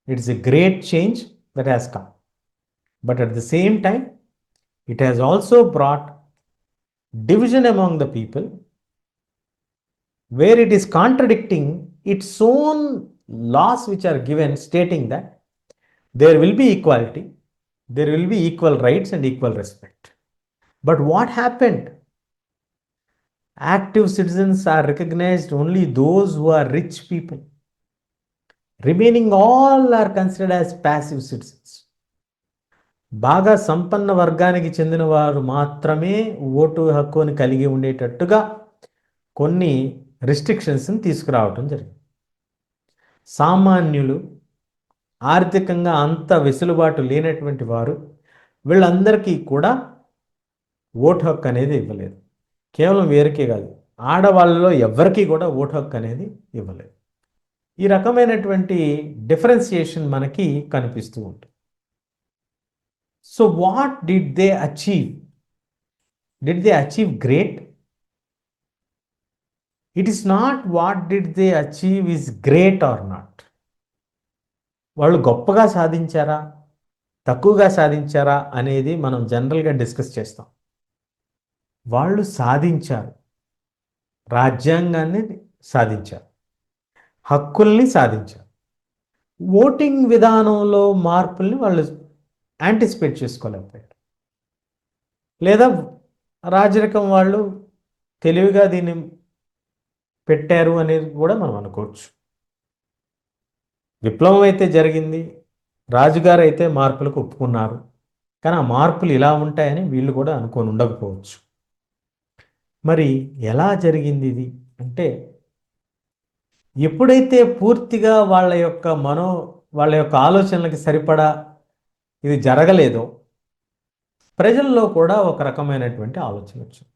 It's a great change that has come. But at the same time it has also brought division among the people, where it is contradicting its own laws which are given, stating that there will be equality, there will be equal rights and equal respect. But what happened? Active citizens are recognized only those who are rich people. Remaining all are considered as passive citizens. బాగా సంపన్న వర్గానికి చెందిన వారు మాత్రమే vote హక్కుని కలిగి ఉండేటట్టుగా కొన్ని రిస్ట్రిక్షన్స్ని తీసుకురావటం జరిగింది. సామాన్యులు, ఆర్థికంగా అంత వెసులుబాటు లేనటువంటి వారు, వీళ్ళందరికీ కూడా ఓటు హక్కు అనేది ఇవ్వలేదు. కేవలం వీరికే కాదు, ఆడవాళ్ళలో ఎవరికీ కూడా ఓటు హక్కు అనేది ఇవ్వలేదు. ఈ రకమైనటువంటి డిఫరెన్సియేషన్ మనకి కనిపిస్తూ ఉంటుంది. So what did they achieve? Did they achieve great? It is not what did they achieve is great or not. వాళ్ళు గొప్పగా సాధించారా, తక్కువగా సాధించారా అనేది మనం జనరల్గా డిస్కస్ చేస్తాం. వాళ్ళు సాధించారు, రాజ్యాంగాన్ని సాధించారు, హక్కుల్ని సాధించారు. ఓటింగ్ విధానంలో మార్పుల్ని వాళ్ళు యాంటిసిపేట్ చేసుకోలేకపోయారు. లేదా రాజరికం వాళ్ళు తెలివిగా దీన్ని పెట్టారు అనేది కూడా మనం అనుకోవచ్చు. విప్లవం అయితే జరిగింది, రాజుగారు అయితే మార్పులకు ఒప్పుకున్నారు, కానీ ఆ మార్పులు ఇలా ఉంటాయని వీళ్ళు కూడా అనుకొని ఉండకపోవచ్చు. మరి ఎలా జరిగింది ఇది అంటే, ఎప్పుడైతే పూర్తిగా వాళ్ళ యొక్క ఆలోచనలకి సరిపడా ఇది జరగలేదో, ప్రజల్లో కూడా ఒక రకమైనటువంటి ఆలోచన వచ్చింది.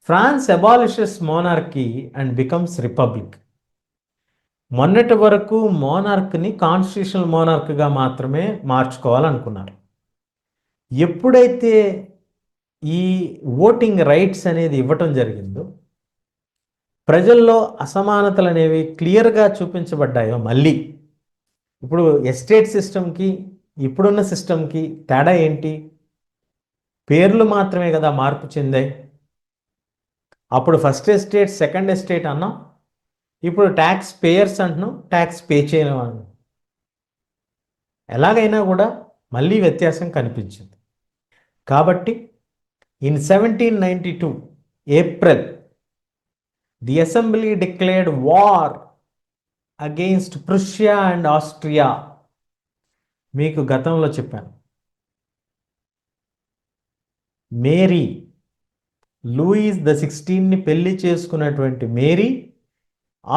France abolishes monarchy and becomes republic. మొన్నటి వరకు మోనార్క్ని కాన్స్టిట్యూషనల్ మోనార్క్గా మాత్రమే మార్చుకోవాలనుకున్నారు. ఎప్పుడైతే ఈ ఓటింగ్ రైట్స్ అనేది ఇవ్వటం జరిగిందో, ప్రజల్లో అసమానతలు అనేవి క్లియర్గా చూపించబడ్డాయో, మళ్ళీ ఇప్పుడు ఎస్టేట్ సిస్టమ్కి ఇప్పుడున్న సిస్టమ్కి తేడా ఏంటి? పేర్లు మాత్రమే కదా మార్పు చెందాయి. అప్పుడు ఫస్ట్ ఎస్టేట్, సెకండ్ ఎస్టేట్ అన్నాం, ఇప్పుడు ట్యాక్స్ పేయర్స్ అంటున్నాం, ట్యాక్స్ పే చేయడం అన్నాం. ఎలాగైనా కూడా మళ్ళీ వ్యత్యాసం కనిపించింది. కాబట్టి in 1792 April the assembly declared war against Prussia and Austria. మీకు గతంలో చెప్పాను, మేరీ, లూయిస్ ద 16ని పెళ్లి చేసుకున్నటువంటి మేరీ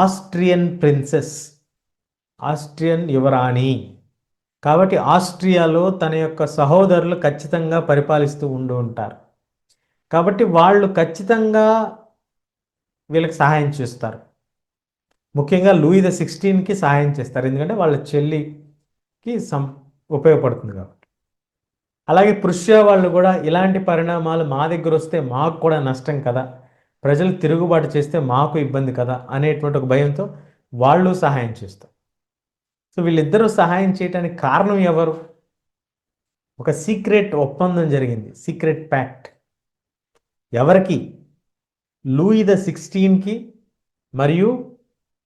ఆస్ట్రియన్ ప్రిన్సెస్, ఆస్ట్రియన్ యువరాణి. కాబట్టి ఆస్ట్రియాలో తన యొక్క సహోదరులు ఖచ్చితంగా పరిపాలిస్తూ ఉంటారు. కాబట్టి వాళ్ళు ఖచ్చితంగా వీళ్ళకి సహాయం చేస్తారు. ముఖ్యంగా లూయి ద 16కి సహాయం చేస్తారు, ఎందుకంటే వాళ్ళ చెల్లికి ఉపయోగపడుతుంది కాబట్టి. అలాగే ప్రుషియా వాళ్ళు కూడా ఇలాంటి పరిణామాలు మా దగ్గర వస్తే మాకు కూడా నష్టం కదా, ప్రజలు తిరుగుబాటు చేస్తే మాకు ఇబ్బంది కదా అనేటువంటి ఒక భయంతో వాళ్ళు సహాయం చేస్తారు. సో వీళ్ళిద్దరూ సహాయం చేయడానికి కారణం ఎవరు? ఒక సీక్రెట్ ఒప్పందం జరిగింది, సీక్రెట్ ప్యాక్ట్. ఎవరికి? లూయి ద 16కి మరియు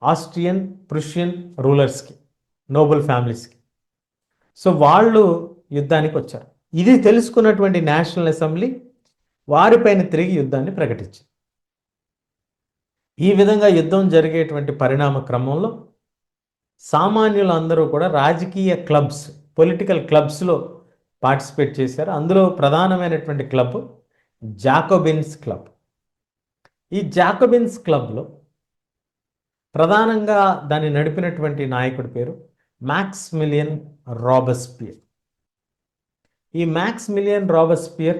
ఆస్ట్రియన్ ప్రుషియన్ రూలర్స్కి, నోబెల్ ఫ్యామిలీస్కి. సో వాళ్ళు యుద్ధానికి వచ్చారు. ఇది తెలుసుకున్నటువంటి నేషనల్ అసెంబ్లీ వారిపైన తిరిగి యుద్ధాన్ని ప్రకటించింది. ఈ విధంగా యుద్ధం జరిగేటువంటి పరిణామ క్రమంలో సామాన్యులు అందరూ కూడా రాజకీయ క్లబ్స్, పొలిటికల్ క్లబ్స్లో పార్టిసిపేట్ చేశారు. అందులో ప్రధానమైనటువంటి క్లబ్ జాకోబిన్స్ క్లబ్. ఈ జాకోబిన్స్ క్లబ్లో ప్రధానంగా దాన్ని నడిపినటువంటి నాయకుడి పేరు మాక్సిమిలియన్ రాబెస్పియర్. ఈ మాక్సిమిలియన్ రాబెస్పియర్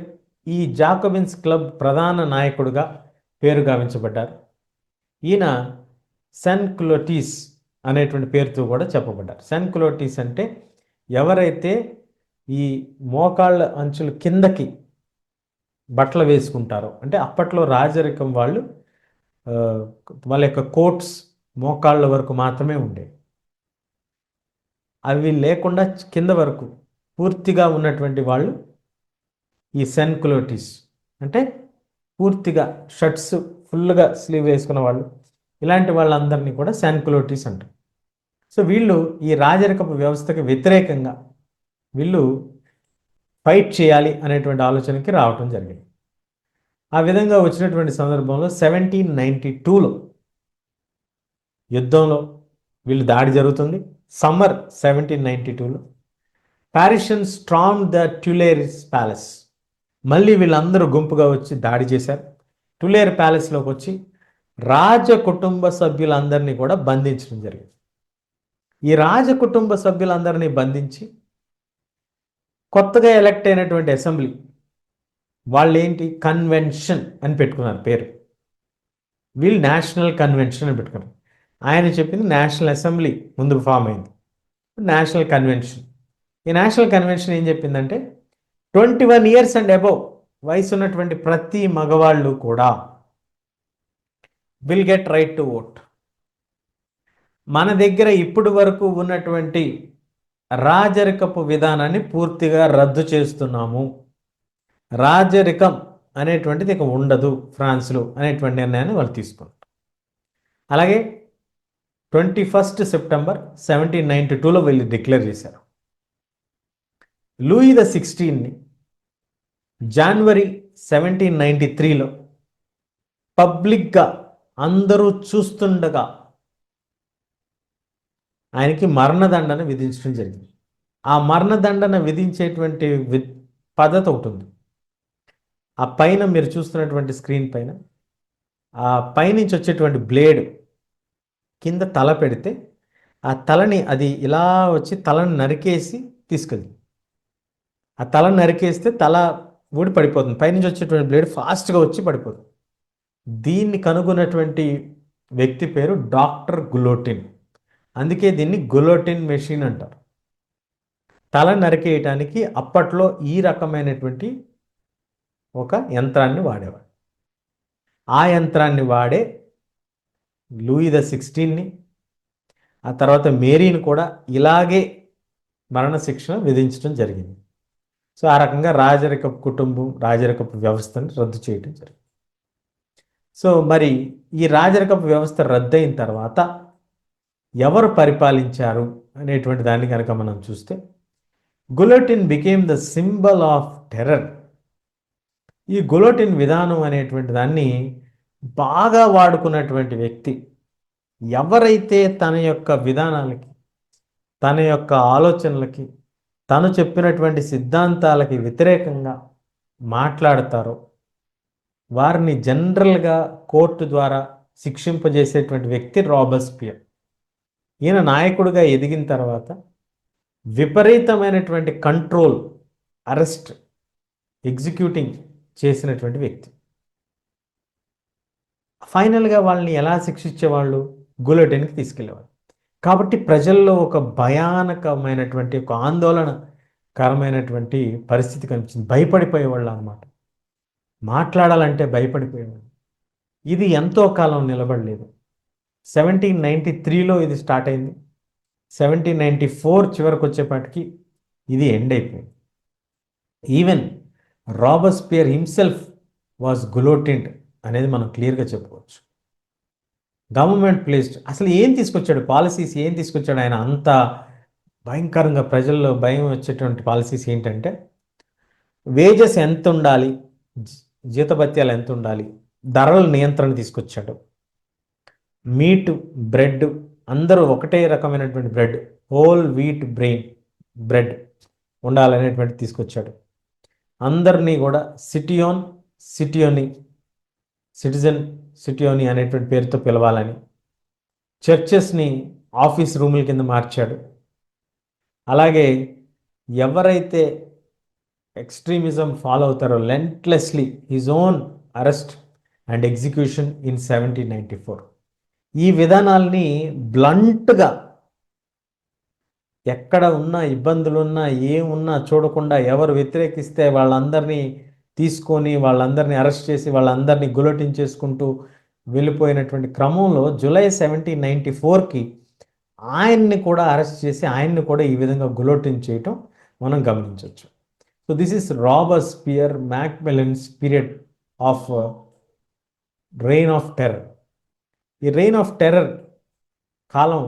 ఈ జాకోబిన్స్ క్లబ్ ప్రధాన నాయకుడిగా పేరు గావించబడ్డారు. ఈయన సెన్క్లోటీస్ అనేటువంటి పేరుతో కూడా చెప్పబడ్డారు. సెన్క్లోటీస్ అంటే ఎవరైతే ఈ మోకాళ్ళ అంచుల కిందకి బట్టలు వేసుకుంటారో, అంటే అప్పట్లో రాజరికం వాళ్ళు వాళ్ళ యొక్క కోట్స్ మోకాళ్ళ వరకు మాత్రమే ఉండేవి. అవి లేకుండా కింద వరకు పూర్తిగా ఉన్నటువంటి వాళ్ళు ఈ సెన్క్లోటీస్, అంటే పూర్తిగా షర్ట్స్ ఫుల్గా స్లీవ్ వేసుకున్న వాళ్ళు, ఇలాంటి వాళ్ళందరినీ కూడా సెన్క్లోటీస్ అంటారు. సో వీళ్ళు ఈ రాజరికపు వ్యవస్థకి వ్యతిరేకంగా వీళ్ళు ఫైట్ చేయాలి అనేటువంటి ఆలోచనకి రావటం జరిగింది. ఆ విధంగా వచ్చినటువంటి సందర్భంలో 1792లో యుద్ధంలో వీళ్ళు దాడి జరుగుతుంది. సమ్మర్ 1792లో Parisian storm the Tuileries palace. మళ్ళీ వీళ్ళందరూ గుంపుగా వచ్చి దాడి చేశారు. టులేర్ ప్యాలెస్లోకి వచ్చి రాజ కుటుంబ సభ్యులందరినీ కూడా బంధించడం జరిగింది. ఈ రాజ కుటుంబ సభ్యులందరినీ బంధించి కొత్తగా ఎలక్ట్ అయినటువంటి అసెంబ్లీ వాళ్ళు ఏంటి కన్వెన్షన్ అని పెట్టుకున్నారు పేరు. వీళ్ళు నేషనల్ కన్వెన్షన్ అని పెట్టుకున్నారు. ఆయన చెప్పింది నేషనల్ అసెంబ్లీ ముందు ఫామ్ అయింది, నేషనల్ కన్వెన్షన్. ఈ నేషనల్ కన్వెన్షన్ ఏం చెప్పిందంటే 21 years అండ్ అబౌవ్ వయసు ఉన్నటువంటి ప్రతి మగవాళ్ళు కూడా will get right to vote. మన దగ్గర ఇప్పటి వరకు ఉన్నటువంటి రాజరికపు విధానాన్ని పూర్తిగా రద్దు చేస్తున్నాము, రాజరికం అనేటువంటిది ఇక ఉండదు ఫ్రాన్స్లో అనేటువంటి నిర్ణయాన్ని వాళ్ళు తీసుకున్నారు. అలాగే 21 September 1792లో వీళ్ళు డిక్లేర్ చేశారు. లూయి ద 16ని January 1793లో పబ్లిక్గా అందరూ చూస్తుండగా ఆయనకి మరణదండన విధించడం జరిగింది. ఆ మరణదండన విధించేటువంటి పద్ధతి ఒకటి ఉంది. ఆ పైన మీరు చూస్తున్నటువంటి స్క్రీన్ పైన ఆ పైనుంచి వచ్చేటువంటి బ్లేడ్ కింద తల పెడితే ఆ తలని అది ఇలా వచ్చి తలని నరికేసి తీసుకెళ్తుంది. ఆ తలని నరికేస్తే తల ఊడి పడిపోతుంది. పైనుంచి వచ్చేటువంటి బ్లేడ్ ఫాస్ట్గా వచ్చి పడిపోతుంది. దీన్ని కనుగొన్నటువంటి వ్యక్తి పేరు డాక్టర్ గులోటిన్. అందుకే దీన్ని గులోటిన్ మెషిన్ అంటారు. తల నరికేయటానికి అప్పట్లో ఈ రకమైనటువంటి ఒక యంత్రాన్ని వాడేవాడు. ఆ యంత్రాన్ని వాడే లూయి ద 16ని, ఆ తర్వాత మేరీని కూడా ఇలాగే మరణశిక్షణ విధించడం జరిగింది. సో ఆ రకంగా రాజరికపు కుటుంబం, రాజరికపు వ్యవస్థను రద్దు చేయడం జరిగింది. సో మరి ఈ రాజరికపు వ్యవస్థ రద్దయిన తర్వాత ఎవరు పరిపాలించారు అనేటువంటి దాన్ని కనుక మనం చూస్తే guillotine became the symbol of terror. ఈ గులోటిన్ విధానం అనేటువంటి దాన్ని బాగా వాడుకున్నటువంటి వ్యక్తి ఎవరైతే తన యొక్క విధానాలకి, తన యొక్క ఆలోచనలకి, తను చెప్పినటువంటి సిద్ధాంతాలకి వ్యతిరేకంగా మాట్లాడతారో వారిని జనరల్గా కోర్టు ద్వారా శిక్షింపజేసేటువంటి వ్యక్తి రాబస్పియర్. ఈయన నాయకుడిగా ఎదిగిన తర్వాత విపరీతమైనటువంటి కంట్రోల్, అరెస్ట్, ఎగ్జిక్యూటింగ్ చేసినటువంటి వ్యక్తి. ఫైనల్గా వాళ్ళని ఎలా శిక్షించేవాళ్ళు? గులోటిన్కి తీసుకెళ్ళేవాళ్ళు. కాబట్టి ప్రజల్లో ఒక భయానకమైనటువంటి, ఒక ఆందోళనకరమైనటువంటి పరిస్థితి కనిపించింది. భయపడిపోయేవాళ్ళు అన్నమాట. మాట్లాడాలంటే భయపడిపోయేవాళ్ళు. ఇది ఎంతో కాలం నిలబడలేదు. 1793లో ఇది స్టార్ట్ అయింది. 1794 చివరికి వచ్చేపాటికి ఇది ఎండ్ అయిపోయింది. ఈవెన్ రాబస్పియర్ హిమ్సెల్ఫ్ వాజ్ గులోటిన్డ్ అనేది మనం క్లియర్గా చెప్పుకోవచ్చు. గవర్నమెంట్ ప్లేస్డ్ అసలు ఏం తీసుకొచ్చాడు, పాలసీస్ ఏం తీసుకొచ్చాడు ఆయన? అంత భయంకరంగా ప్రజల్లో భయం వచ్చేటువంటి పాలసీస్ ఏంటంటే వేజెస్ ఎంత ఉండాలి, జీతభత్యాలు ఎంత ఉండాలి, ధరల నియంత్రణ తీసుకొచ్చాడు. మీట్, బ్రెడ్ అందరూ ఒకటే రకమైనటువంటి బ్రెడ్, హోల్ వీట్ బ్రెడ్ ఉండాలనేటువంటి తీసుకొచ్చాడు. అందరినీ కూడా సిటిజన్ సిటియోని అనేటువంటి పేరుతో పిలవాలని, చర్చెస్ని ఆఫీస్ రూముల కింద మార్చాడు. అలాగే ఎవరైతే ఎక్స్ట్రీమిజం ఫాలో అవుతారో relentlessly his own arrest and execution in 1794. ఈ విధానాల్ని బ్లంట్గా ఎక్కడ ఉన్నా ఇబ్బందులున్నా ఏమున్నా చూడకుండా ఎవరు వ్యతిరేకిస్తే వాళ్ళందరినీ తీసుకొని వాళ్ళందరినీ అరెస్ట్ చేసి వాళ్ళందరినీ గులటించేసుకుంటూ వెళ్ళిపోయినటువంటి క్రమంలో జూలై 1794కి ఆయన్ని కూడా అరెస్ట్ చేసి ఆయన్ని కూడా ఈ విధంగా గులోటిన్ చేయటం మనం గమనించవచ్చు. So this is Robespierre Macmillan's period of reign of terror. ఈ రెయిన్ ఆఫ్ టెర్రర్ కాలం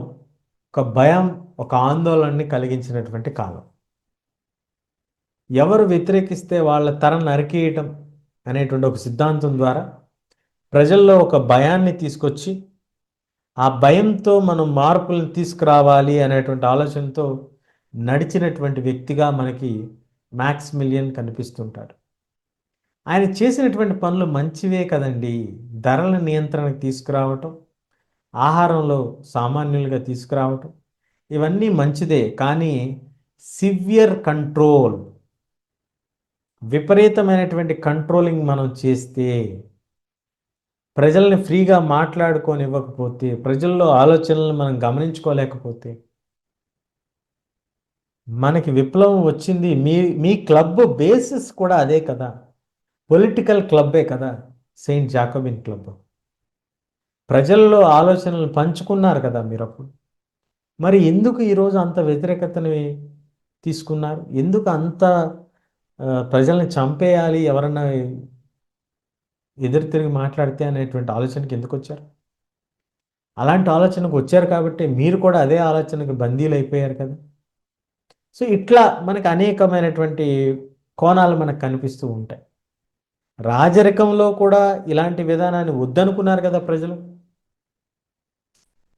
ఒక భయం, ఒక ఆందోళనని కలిగించినటువంటి కాలం. ఎవరు వ్యతిరేకిస్తే వాళ్ళ తల నరికేయటం అనేటువంటి ఒక సిద్ధాంతం ద్వారా ప్రజల్లో ఒక భయాన్ని తీసుకొచ్చి ఆ భయంతో మనం మార్పులను తీసుకురావాలి అనేటువంటి ఆలోచనతో నడిచినటువంటి వ్యక్తిగా మనకి మ్యాక్సిమిలియన్ కనిపిస్తుంటాడు. ఆయన చేసినటువంటి పనులు మంచివే కదండి. ధరల నియంత్రణకు తీసుకురావటం, ఆహారంలో సామాన్యులుగా తీసుకురావటం, ఇవన్నీ మంచిదే. కానీ సివియర్ కంట్రోల్, విపరీతమైనటువంటి కంట్రోలింగ్ మనం చేస్తే, ప్రజల్ని ఫ్రీగా మాట్లాడుకోనివ్వకపోతే, ప్రజల్లో ఆలోచనలను మనం గమనించుకోలేకపోతే, మనకి విప్లవం వచ్చింది. మీ క్లబ్ బేసిస్ కూడా అదే కదా, పొలిటికల్ క్లబ్బే కదా సెయింట్ జాకబిన్ క్లబ్. ప్రజల్లో ఆలోచనలు పంచుకున్నారు కదా మీరు అప్పుడు. మరి ఎందుకు ఈరోజు అంత వ్యతిరేకతని తీసుకున్నారు? ఎందుకు అంత ప్రజల్ని చంపేయాలి, ఎవరన్నా ఎదురు తిరిగి మాట్లాడితే అనేటువంటి ఆలోచనకి ఎందుకు వచ్చారు? అలాంటి ఆలోచనకు వచ్చారు కాబట్టి మీరు కూడా అదే ఆలోచనకు బందీలు అయిపోయారు కదా. సో ఇట్లా మనకు అనేకమైనటువంటి కోణాలు మనకు కనిపిస్తూ ఉంటాయి. రాజరికంలో కూడా ఇలాంటి విధానాన్ని వద్దనుకున్నారు కదా ప్రజలు.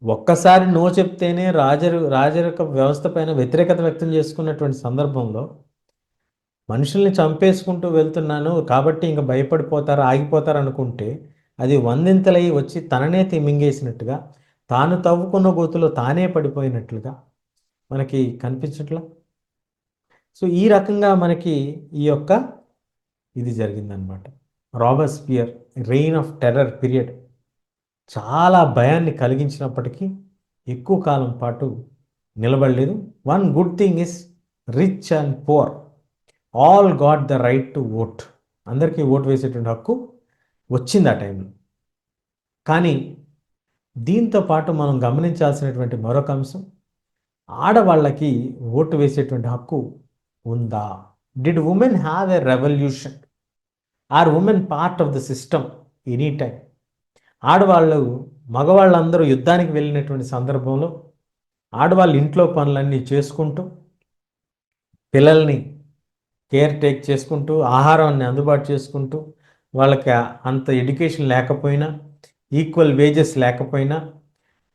ఒక్కసారి నో చెప్తేనే రాజరిక వ్యవస్థ పైన వ్యతిరేకత వ్యక్తం చేసుకున్నటువంటి సందర్భంలో మనుషుల్ని చంపేసుకుంటూ వెళ్తున్నాను కాబట్టి ఇంక భయపడిపోతారు, ఆగిపోతారు అనుకుంటే అది వందింతలై వచ్చి తననే మింగేసినట్టుగా, తాను తవ్వుకున్న గోతులో తానే పడిపోయినట్లుగా మనకి కనిపించట్లా. సో ఈ రకంగా మనకి ఈ యొక్క ఇది జరిగిందనమాట. Robespierre reign of terror period చాలా భయాన్ని కలిగించినప్పటికీ ఎక్కువ కాలం పాటు నిలబడలేదు. One good thing is rich and poor all got the right to vote. అందరికీ ఓటు వేసేటువంటి హక్కు వచ్చింది ఆ టైంలో. కానీ దీంతో పాటు మనం గమనించాల్సినటువంటి మరొక అంశం, ఆడవాళ్ళకి ఓటు వేసేటువంటి హక్కు ఉందా? Did women have a revolution? Are women part of the system any time? ఆడవాళ్ళు మగవాళ్ళందరూ యుద్ధానికి వెళ్ళినటువంటి సందర్భంలో ఆడవాళ్ళు ఇంట్లో పనులన్నీ చేసుకుంటూ, పిల్లల్ని కేర్ టేక్ చేసుకుంటూ, ఆహారాన్ని అందుబాటు చేసుకుంటూ, వాళ్ళకి అంత ఎడ్యుకేషన్ లేకపోయినా, ఈక్వల్ వేజెస్ లేకపోయినా,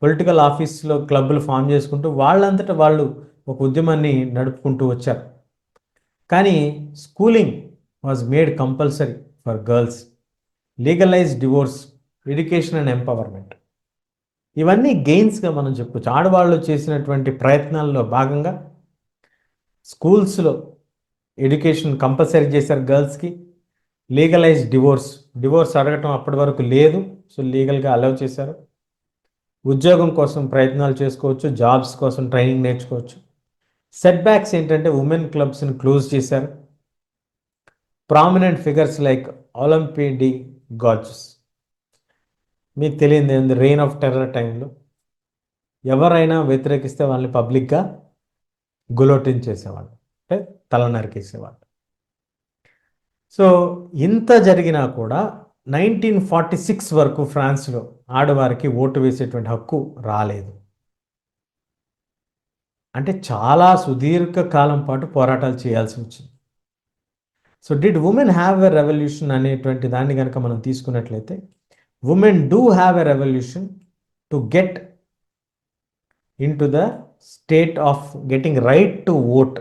పొలిటికల్ ఆఫీస్లో క్లబ్బులు ఫామ్ చేసుకుంటూ వాళ్ళంతటా వాళ్ళు ఒక ఉద్యమాన్ని నడుపుకుంటూ వచ్చారు. కానీ schooling was made compulsory for girls, legalise divorce, education and empowerment, ఇవన్నీ గెయిన్స్గా మనం చెప్పొచ్చు. ఆడవాళ్ళు చేసినటువంటి ప్రయత్నాల్లో భాగంగా స్కూల్స్లో ఎడ్యుకేషన్ కంపల్సరీ చేశారు గర్ల్స్కి. లీగలైజ్ డివోర్స్ అడగటం అప్పటి వరకు లేదు, సో లీగల్గా అలౌ చేశారు. ఉద్యోగం కోసం ప్రయత్నాలు చేసుకోవచ్చు, జాబ్స్ కోసం ట్రైనింగ్ నేర్చుకోవచ్చు. సెట్ బ్యాక్స్ ఏంటంటే ఉమెన్ క్లబ్స్ని క్లోజ్ చేశారు. Prominent figures like Olympe de Gouges, మీకు తెలియదు ఏంది, రెయిన్ ఆఫ్ టెర్రర్ టైంలో ఎవరైనా వ్యతిరేకిస్తే వాళ్ళని పబ్లిక్గా గులోటిన్ చేసేవాళ్ళు, అంటే తల నరికేసేవాళ్ళు. సో ఇంత జరిగినా కూడా 1946 వరకు ఫ్రాన్స్లో ఆడవారికి ఓటు వేసేటువంటి హక్కు రాలేదు. అంటే చాలా సుదీర్ఘ కాలం పాటు పోరాటాలు చేయాల్సి వచ్చింది. So did women have a revolution అనేటువంటి దాన్ని కనుక మనం తీసుకున్నట్లయితే, women do have a revolution to get in to the state of getting right to vote.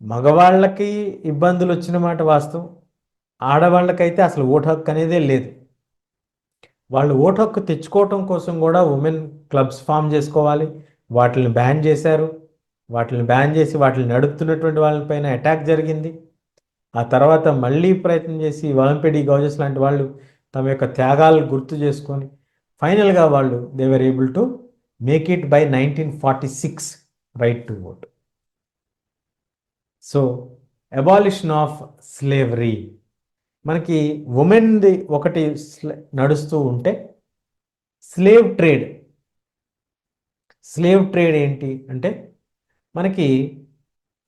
మగవాళ్ళకి ఇబ్బందులు వచ్చిన మాట వాస్తవం, ఆడవాళ్ళకైతే అసలు ఓటు హక్కు అనేదే లేదు. వాళ్ళు ఓటు హక్కు తెచ్చుకోవటం కోసం కూడా ఉమెన్ క్లబ్స్ ఫామ్ చేసుకోవాలి. వాటిని బ్యాన్ చేశారు. వాటిని బ్యాన్ చేసి వాటిని నడుపుతున్నటువంటి వాళ్ళపైన అటాక్ జరిగింది. ఆ తర్వాత మళ్ళీ ప్రయత్నం చేసి ఒలింపి డి గౌజెస్ లాంటి వాళ్ళు తమ యొక్క త్యాగాలు గుర్తు చేసుకొని ఫైనల్గా వాళ్ళు they were able to make it by 1946 right to vote. So abolition of slavery, మనకి ఉమెన్ది ఒకటి నడుస్తూ ఉంటే స్లేవ్ ట్రేడ్. స్లేవ్ ట్రేడ్ ఏంటి అంటే మనకి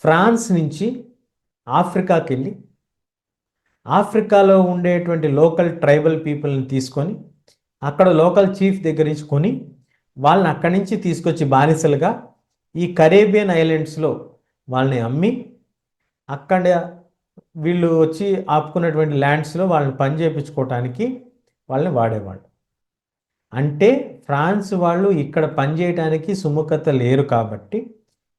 ఫ్రాన్స్ నుంచి ఆఫ్రికాకి వెళ్ళి ఆఫ్రికాలో ఉండేటువంటి లోకల్ ట్రైబల్ పీపుల్ని తీసుకొని అక్కడ లోకల్ చీఫ్ దగ్గర నుంచి కొని వాళ్ళని అక్కడి నుంచి తీసుకొచ్చి బానిసలుగా ఈ కరేబియన్ ఐలాండ్స్లో వాళ్ళని అమ్మి అక్కడ వీళ్ళు వచ్చి ఆపుకున్నటువంటి ల్యాండ్స్లో వాళ్ళని పని చేయించుకోవటానికి వాళ్ళని వాడేవాళ్ళు. అంటే ఫ్రాన్స్ వాళ్ళు ఇక్కడ పనిచేయడానికి సుముఖత లేరు కాబట్టి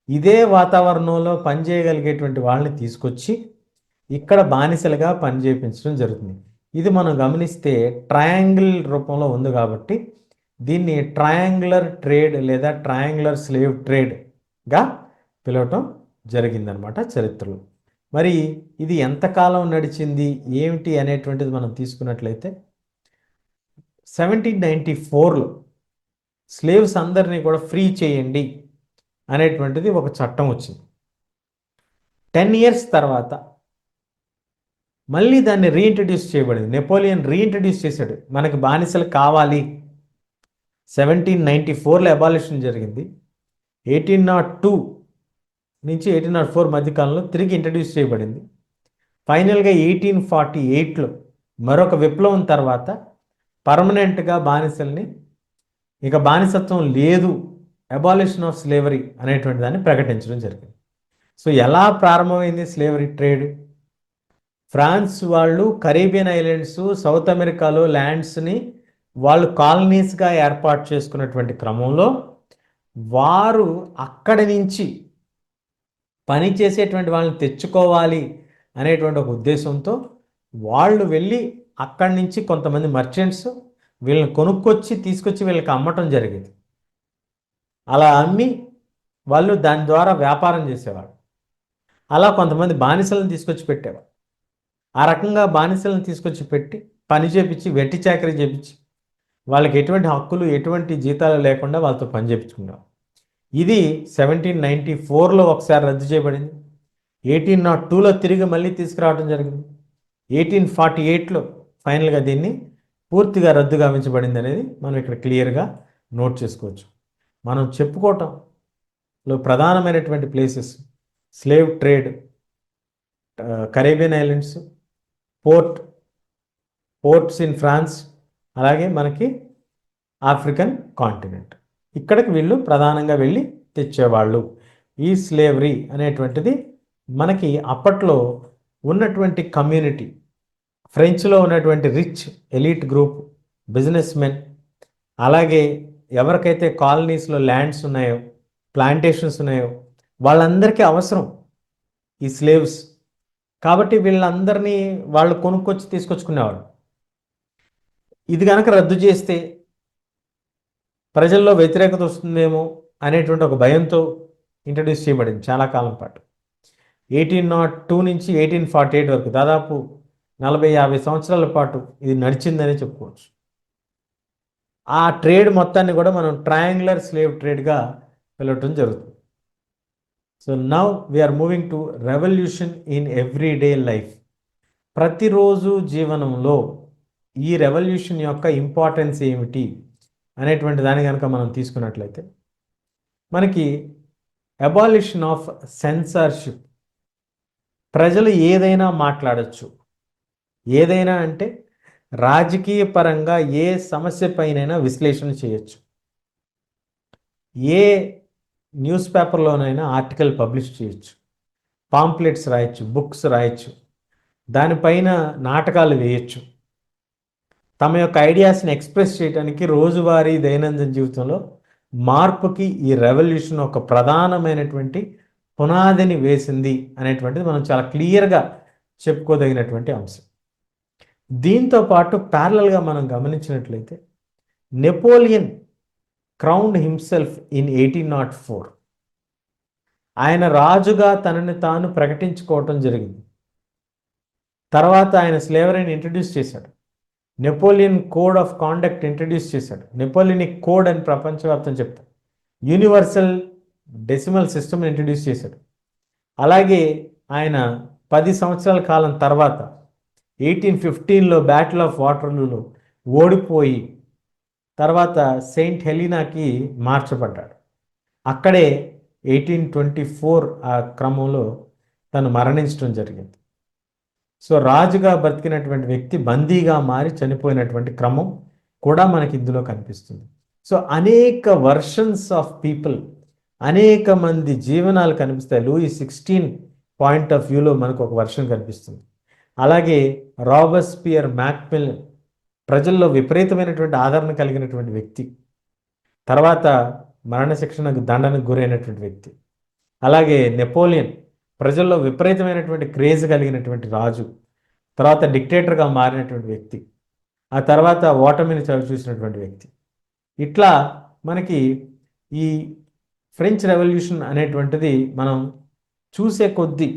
ఇదే వాతావరణంలో పనిచేయగలిగేటువంటి వాళ్ళని తీసుకొచ్చి ఇక్కడ బానిసలుగా పనిచేయించడం జరుగుతుంది. ఇది మనం గమనిస్తే ట్రయాంగిల్ రూపంలో ఉంది కాబట్టి దీన్ని ట్రయాంగులర్ ట్రేడ్ లేదా ట్రయాంగులర్ స్లేవ్ ట్రేడ్గా పిలవటం జరిగిందనమాట చరిత్రలో. మరి ఇది ఎంతకాలం నడిచింది ఏమిటి అనేటువంటిది మనం తీసుకున్నట్లయితే 1794లో స్లేవ్స్ అందరినీ కూడా ఫ్రీ చేయండి అనేటువంటిది ఒక చట్టం వచ్చింది. 10 years తర్వాత మళ్ళీ దాన్ని రీఇంట్రడ్యూస్ చేయబడింది. నెపోలియన్ రీఇంట్రడ్యూస్ చేశాడు, మనకి బానిసలు కావాలి. 1794లో అబాలిషన్ జరిగింది. 1802 నుంచి 1804 మధ్యకాలంలో తిరిగి ఇంట్రడ్యూస్ చేయబడింది. ఫైనల్గా 1848లో మరొక విప్లవం తర్వాత పర్మనెంట్గా బానిసల్ని ఇక బానిసత్వం లేదు, అబాలిషన్ ఆఫ్ స్లేవరీ అనేటువంటి దాన్ని ప్రకటించడం జరిగింది. సో ఎలా ప్రారంభమైంది స్లేవరీ ట్రేడ్? ఫ్రాన్స్ వాళ్ళు కరేబియన్ ఐలాండ్స్ సౌత్ అమెరికాలో ల్యాండ్స్ని వాళ్ళు కాలనీస్గా ఏర్పాటు చేసుకున్నటువంటి క్రమంలో వారు అక్కడి నుంచి పని చేసేటువంటి వాళ్ళని తెచ్చుకోవాలి అనేటువంటి ఒక ఉద్దేశంతో వాళ్ళు వెళ్ళి అక్కడి నుంచి కొంతమంది మర్చెంట్స్ వీళ్ళని కొనుక్కొచ్చి తీసుకొచ్చి వీళ్ళకి అమ్మటం జరిగేది. అలా అమ్మి వాళ్ళు దాని ద్వారా వ్యాపారం చేసేవాడు. అలా కొంతమంది బానిసలను తీసుకొచ్చి పెట్టేవాడు. ఆ రకంగా బానిసలను తీసుకొచ్చి పెట్టి పని చేపించి వెట్టి చాకరీ చేపించి వాళ్ళకి ఎటువంటి హక్కులు ఎటువంటి జీతాలు లేకుండా వాళ్ళతో పని చేయించుకున్నారు. ఇది 1794లో ఒకసారి రద్దు చేయబడింది. 1802లో తిరిగి మళ్ళీ తీసుకురావడం జరిగింది. 1848లో ఫైనల్గా దీన్ని పూర్తిగా రద్దు గావించబడింది అనేది మనం ఇక్కడ క్లియర్గా నోట్ చేసుకోవచ్చు. మనం చెప్పుకోవటంలో ప్రధానమైనటువంటి places slave trade, Caribbean islands, ports in France, అలాగే మనకి ఆఫ్రికన్ కాంటినెంట్. ఇక్కడికి వీళ్ళు ప్రధానంగా వెళ్ళి తెచ్చేవాళ్ళు. ఈ స్లేవరీ అనేటువంటిది మనకి అప్పట్లో ఉన్నటువంటి కమ్యూనిటీ, ఫ్రెంచ్లో ఉన్నటువంటి rich elite group, business men, అలాగే ఎవరికైతే కాలనీస్లో ల్యాండ్స్ ఉన్నాయో ప్లాంటేషన్స్ ఉన్నాయో వాళ్ళందరికీ అవసరం ఈ స్లేవ్స్. కాబట్టి వీళ్ళందరినీ వాళ్ళు కొనుక్కొచ్చి తీసుకొచ్చుకునేవాళ్ళు. ఇది కనుక రద్దు చేస్తే ప్రజల్లో వ్యతిరేకత వస్తుందేమో అనేటువంటి ఒక భయంతో ఇంట్రడ్యూస్ చేయబడింది చాలా కాలం పాటు. 1802 నుంచి 1848 వరకు దాదాపు 40-50 సంవత్సరాల పాటు ఇది నడిచిందని చెప్పుకోవచ్చు. ఆ ట్రేడ్ మొత్తాన్ని కూడా మనం ట్రయాంగులర్ స్లేవ్ ట్రేడ్గా పిలవటం జరుగుతుంది. So now we're moving to revolution in everyday life. ప్రతిరోజు జీవనంలో ఈ రెవల్యూషన్ యొక్క ఇంపార్టెన్స్ ఏమిటి అనేటువంటి దాన్ని కనుక మనం తీసుకున్నట్లయితే మనకి అబాలిషన్ ఆఫ్ సెన్సార్షిప్. ప్రజలు ఏదైనా మాట్లాడచ్చు, ఏదైనా అంటే రాజకీయ పరంగా ఏ సమస్య పైనైనా విశ్లేషణ చేయొచ్చు, ఏ న్యూస్ పేపర్లోనైనా ఆర్టికల్ పబ్లిష్ చేయొచ్చు, పాంప్లెట్స్ రాయొచ్చు, బుక్స్ రాయొచ్చు, దానిపైన నాటకాలు వేయచ్చు. తమ యొక్క ఐడియాస్ని ఎక్స్ప్రెస్ చేయడానికి రోజువారీ దైనందిన జీవితంలో మార్పుకి ఈ రెవల్యూషన్ ఒక ప్రధానమైనటువంటి పునాదిని వేసింది అనేటువంటిది మనం చాలా క్లియర్గా చెప్పుకోదగినటువంటి అంశం. దీంతో పాటు ప్యారలల్గా మనం గమనించినట్లయితే నెపోలియన్ క్రౌన్డ్ హిమ్సెల్ఫ్ ఇన్ 1804. ఆయన రాజుగా తనని తాను ప్రకటించుకోవటం జరిగింది. తర్వాత ఆయన స్లేవరీని ఇంట్రడ్యూస్ చేశాడు. Napoleon code of conduct introduce చేశాడు. నెపోలియనిక్ కోడ్ అని ప్రపంచవ్యాప్తం చెప్తాడు. యూనివర్సల్ డెసిమల్ సిస్టమ్ ఇంట్రడ్యూస్ చేశాడు. అలాగే ఆయన 10 సంవత్సరాల కాలం తర్వాత 1815లో బ్యాటిల్ ఆఫ్ వాటర్లూలో ఓడిపోయి తర్వాత సెయింట్ హెలీనాకి మార్చబడ్డాడు. అక్కడే 1824 ఆ క్రమంలో తను మరణించడం జరిగింది. సో రాజుగా బ్రతికినటువంటి వ్యక్తి బందీగా మారి చనిపోయినటువంటి క్రమం కూడా మనకి ఇందులో కనిపిస్తుంది. సో అనేక వర్షన్స్ ఆఫ్ పీపుల్, అనేక మంది జీవనాలు కనిపిస్తాయి. లూయి 16 పాయింట్ ఆఫ్ వ్యూలో మనకు ఒక వర్షన్ కనిపిస్తుంది. అలాగే రాబస్పియర్, మ్యాక్మిల్లన్ ప్రజల్లో విపరీతమైనటువంటి ఆదరణ కలిగినటువంటి వ్యక్తి, తర్వాత మరణశిక్షణకు దండనకు గురైనటువంటి వ్యక్తి. అలాగే నెపోలియన్ ప్రజల్లో విపరీతమైనటువంటి క్రేజ్ కలిగినటువంటి రాజు, తర్వాత డిక్టేటర్గా మారినటువంటి వ్యక్తి, ఆ తర్వాత ఓటమిని చవిచూసినటువంటి వ్యక్తి. ఇట్లా మనకి ఈ ఫ్రెంచ్ రెవల్యూషన్ అనేటువంటిది మనం చూసే కొద్దీ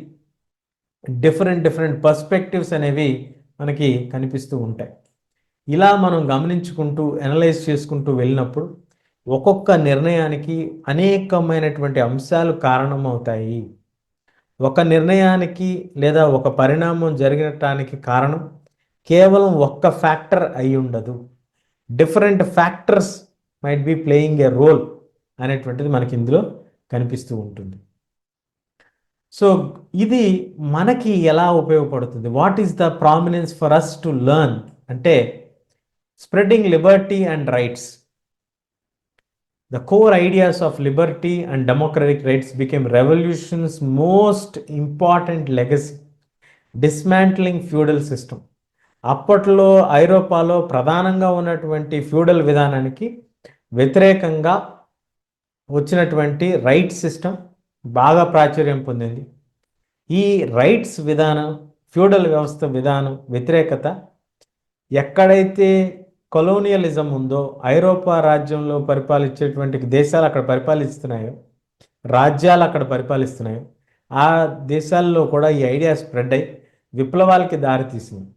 డిఫరెంట్ పర్స్పెక్టివ్స్ అనేవి మనకి కనిపిస్తూ ఉంటాయి. ఇలా మనం గమనించుకుంటూ అనలైజ్ చేసుకుంటూ వెళ్ళినప్పుడు ఒక్కొక్క నిర్ణయానికి అనేకమైనటువంటి అంశాలు కారణమవుతాయి. ఒక నిర్ణయానికి లేదా ఒక పరిణామం జరగటానికి కారణం కేవలం ఒక్క ఫ్యాక్టర్ అయి ఉండదు. Different factors might be playing a role అనేటువంటిది మనకి ఇందులో కనిపిస్తూ ఉంటుంది. సో ఇది మనకి ఎలా ఉపయోగపడుతుంది? What is the prominence for us to learn అంటే spreading liberty and rights. The core ideas of liberty and democratic rights became revolution's most important legacy, dismantling feudal system. అప్పట్లో ఐరోపాలో ప్రధానంగా ఉన్నటువంటి ఫ్యూడల్ విధానానికి వ్యతిరేకంగా వచ్చినటువంటి రైట్ సిస్టమ్ బాగా ప్రాచుర్యం పొందింది. ఈ రైట్స్ విధానం, ఫ్యూడల్ వ్యవస్థ విధానం వ్యతిరేకత ఎక్కడైతే కొలోనియలిజం ఉందో, ఐరోపా రాజ్యంలో పరిపాలించేటువంటి దేశాలు అక్కడ పరిపాలిస్తున్నాయో, రాజ్యాలు అక్కడ పరిపాలిస్తున్నాయో, ఆ దేశాల్లో కూడా ఈ ఐడియా స్ప్రెడ్ అయ్యి విప్లవాలకి దారితీసింది.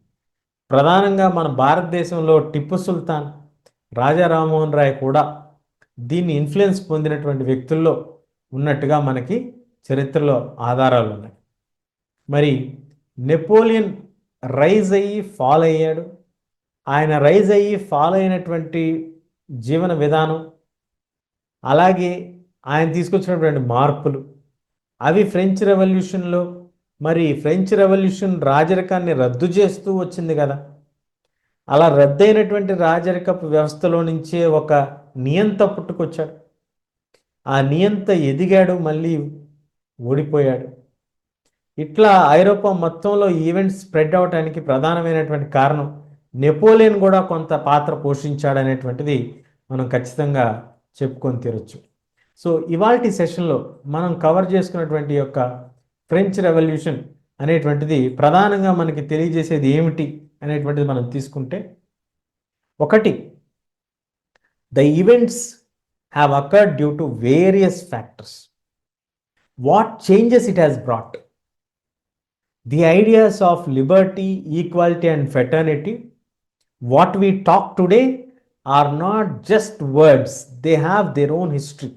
ప్రధానంగా మన భారతదేశంలో టిప్పు సుల్తాన్, రాజా రామ్మోహన్ రాయ్ కూడా దీన్ని ఇన్ఫ్లుయెన్స్ పొందినటువంటి వ్యక్తుల్లో ఉన్నట్టుగా మనకి చరిత్రలో ఆధారాలు ఉన్నాయి. మరి నెపోలియన్ రైజ్ అయ్యి ఫాల్ అయ్యాడు. ఆయన రైజ్ అయ్యి ఫాలో అయినటువంటి జీవన విధానం, అలాగే ఆయన తీసుకొచ్చినటువంటి మార్పులు, అవి ఫ్రెంచ్ రెవల్యూషన్లో, మరి ఫ్రెంచ్ రెవల్యూషన్ రాజరికాన్ని రద్దు చేస్తూ వచ్చింది కదా. అలా రద్దయినటువంటి రాజరికపు వ్యవస్థలో నుంచే ఒక నియంత పుట్టుకొచ్చాడు. ఆ నియంత ఎదిగాడు, మళ్ళీ ఓడిపోయాడు. ఇట్లా ఐరోపా మొత్తంలో ఈవెంట్స్ స్ప్రెడ్ అవడానికి ప్రధానమైనటువంటి కారణం నెపోలియన్ కూడా కొంత పాత్ర పోషించాడనేటువంటిది మనం ఖచ్చితంగా చెప్పుకొని తీరొచ్చు. సో ఇవాల్టి సెషన్లో మనం కవర్ చేసుకున్నటువంటి యొక్క ఫ్రెంచ్ రెవల్యూషన్ అనేటువంటిది ప్రధానంగా మనకి తెలియజేసేది ఏమిటి అనేటువంటిది మనం తీసుకుంటే, ఒకటి, the events have occurred due to various factors. What changes it has brought? The ideas of Liberty, equality and fraternity, what we talk today are not just words, they have their own history.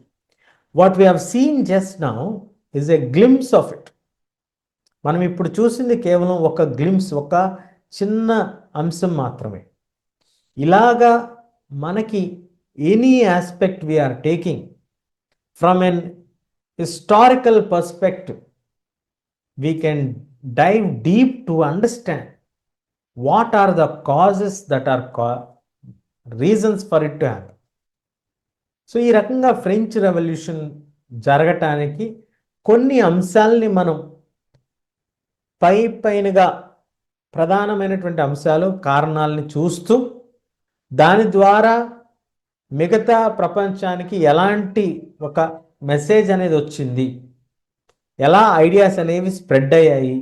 What we have seen just now is a glimpse of it. మనం ఇప్పుడు చూసింది కేవలం ఒక glimpse, ఒక చిన్న అంశం మాత్రమే. ఇలాగా మనకి any aspect we're taking from an historical perspective, we can dive deep to understand what are the causes that are reasons for it to happen. So ఈ రకంగా ఫ్రెంచ్ రెవల్యూషన్ జరగటానికి కొన్ని అంశాలని మనం పైనగా ప్రధానమైనటువంటి అంశాలు, కారణాలని చూస్తూ దాని ద్వారా మిగతా ప్రపంచానికి ఎలాంటి ఒక మెసేజ్ అనేది వచ్చింది, ఎలా ఐడియాస్ అనేవి స్ప్రెడ్ అయ్యాయి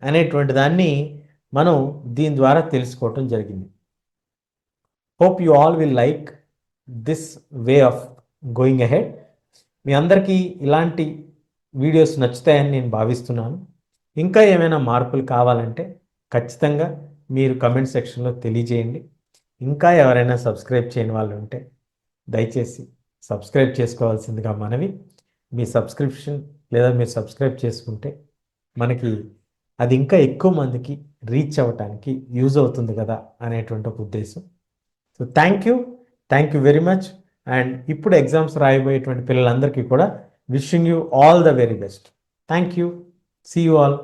అనేటువంటి దాన్ని మనం దీని ద్వారా తెలుసుకోవటం జరిగింది. Hope you all will like this way of going ahead. మీ అందరికీ ఇలాంటి వీడియోస్ నచ్చుతాయని నేను భావిస్తున్నాను. ఇంకా ఏమైనా మార్పులు కావాలంటే ఖచ్చితంగా మీరు కమెంట్ సెక్షన్లో తెలియజేయండి. ఇంకా ఎవరైనా సబ్స్క్రైబ్ చేయని వాళ్ళు ఉంటే దయచేసి సబ్స్క్రైబ్ చేసుకోవాల్సిందిగా మనవి. మీ సబ్స్క్రిప్షన్ లేదా మీరు సబ్స్క్రైబ్ చేసుకుంటే మనకి అది ఇంకా ఎక్కువ మందికి రీచ్ అవ్వటానికి యూజ్ అవుతుంది కదా అనేటువంటి ఒక ఉద్దేశం. So thank you very much. And ఇప్పుడు ఎగ్జామ్స్ రాయబోయేటువంటి పిల్లలందరికీ కూడా wishing you all the very best. Thank you. See you all.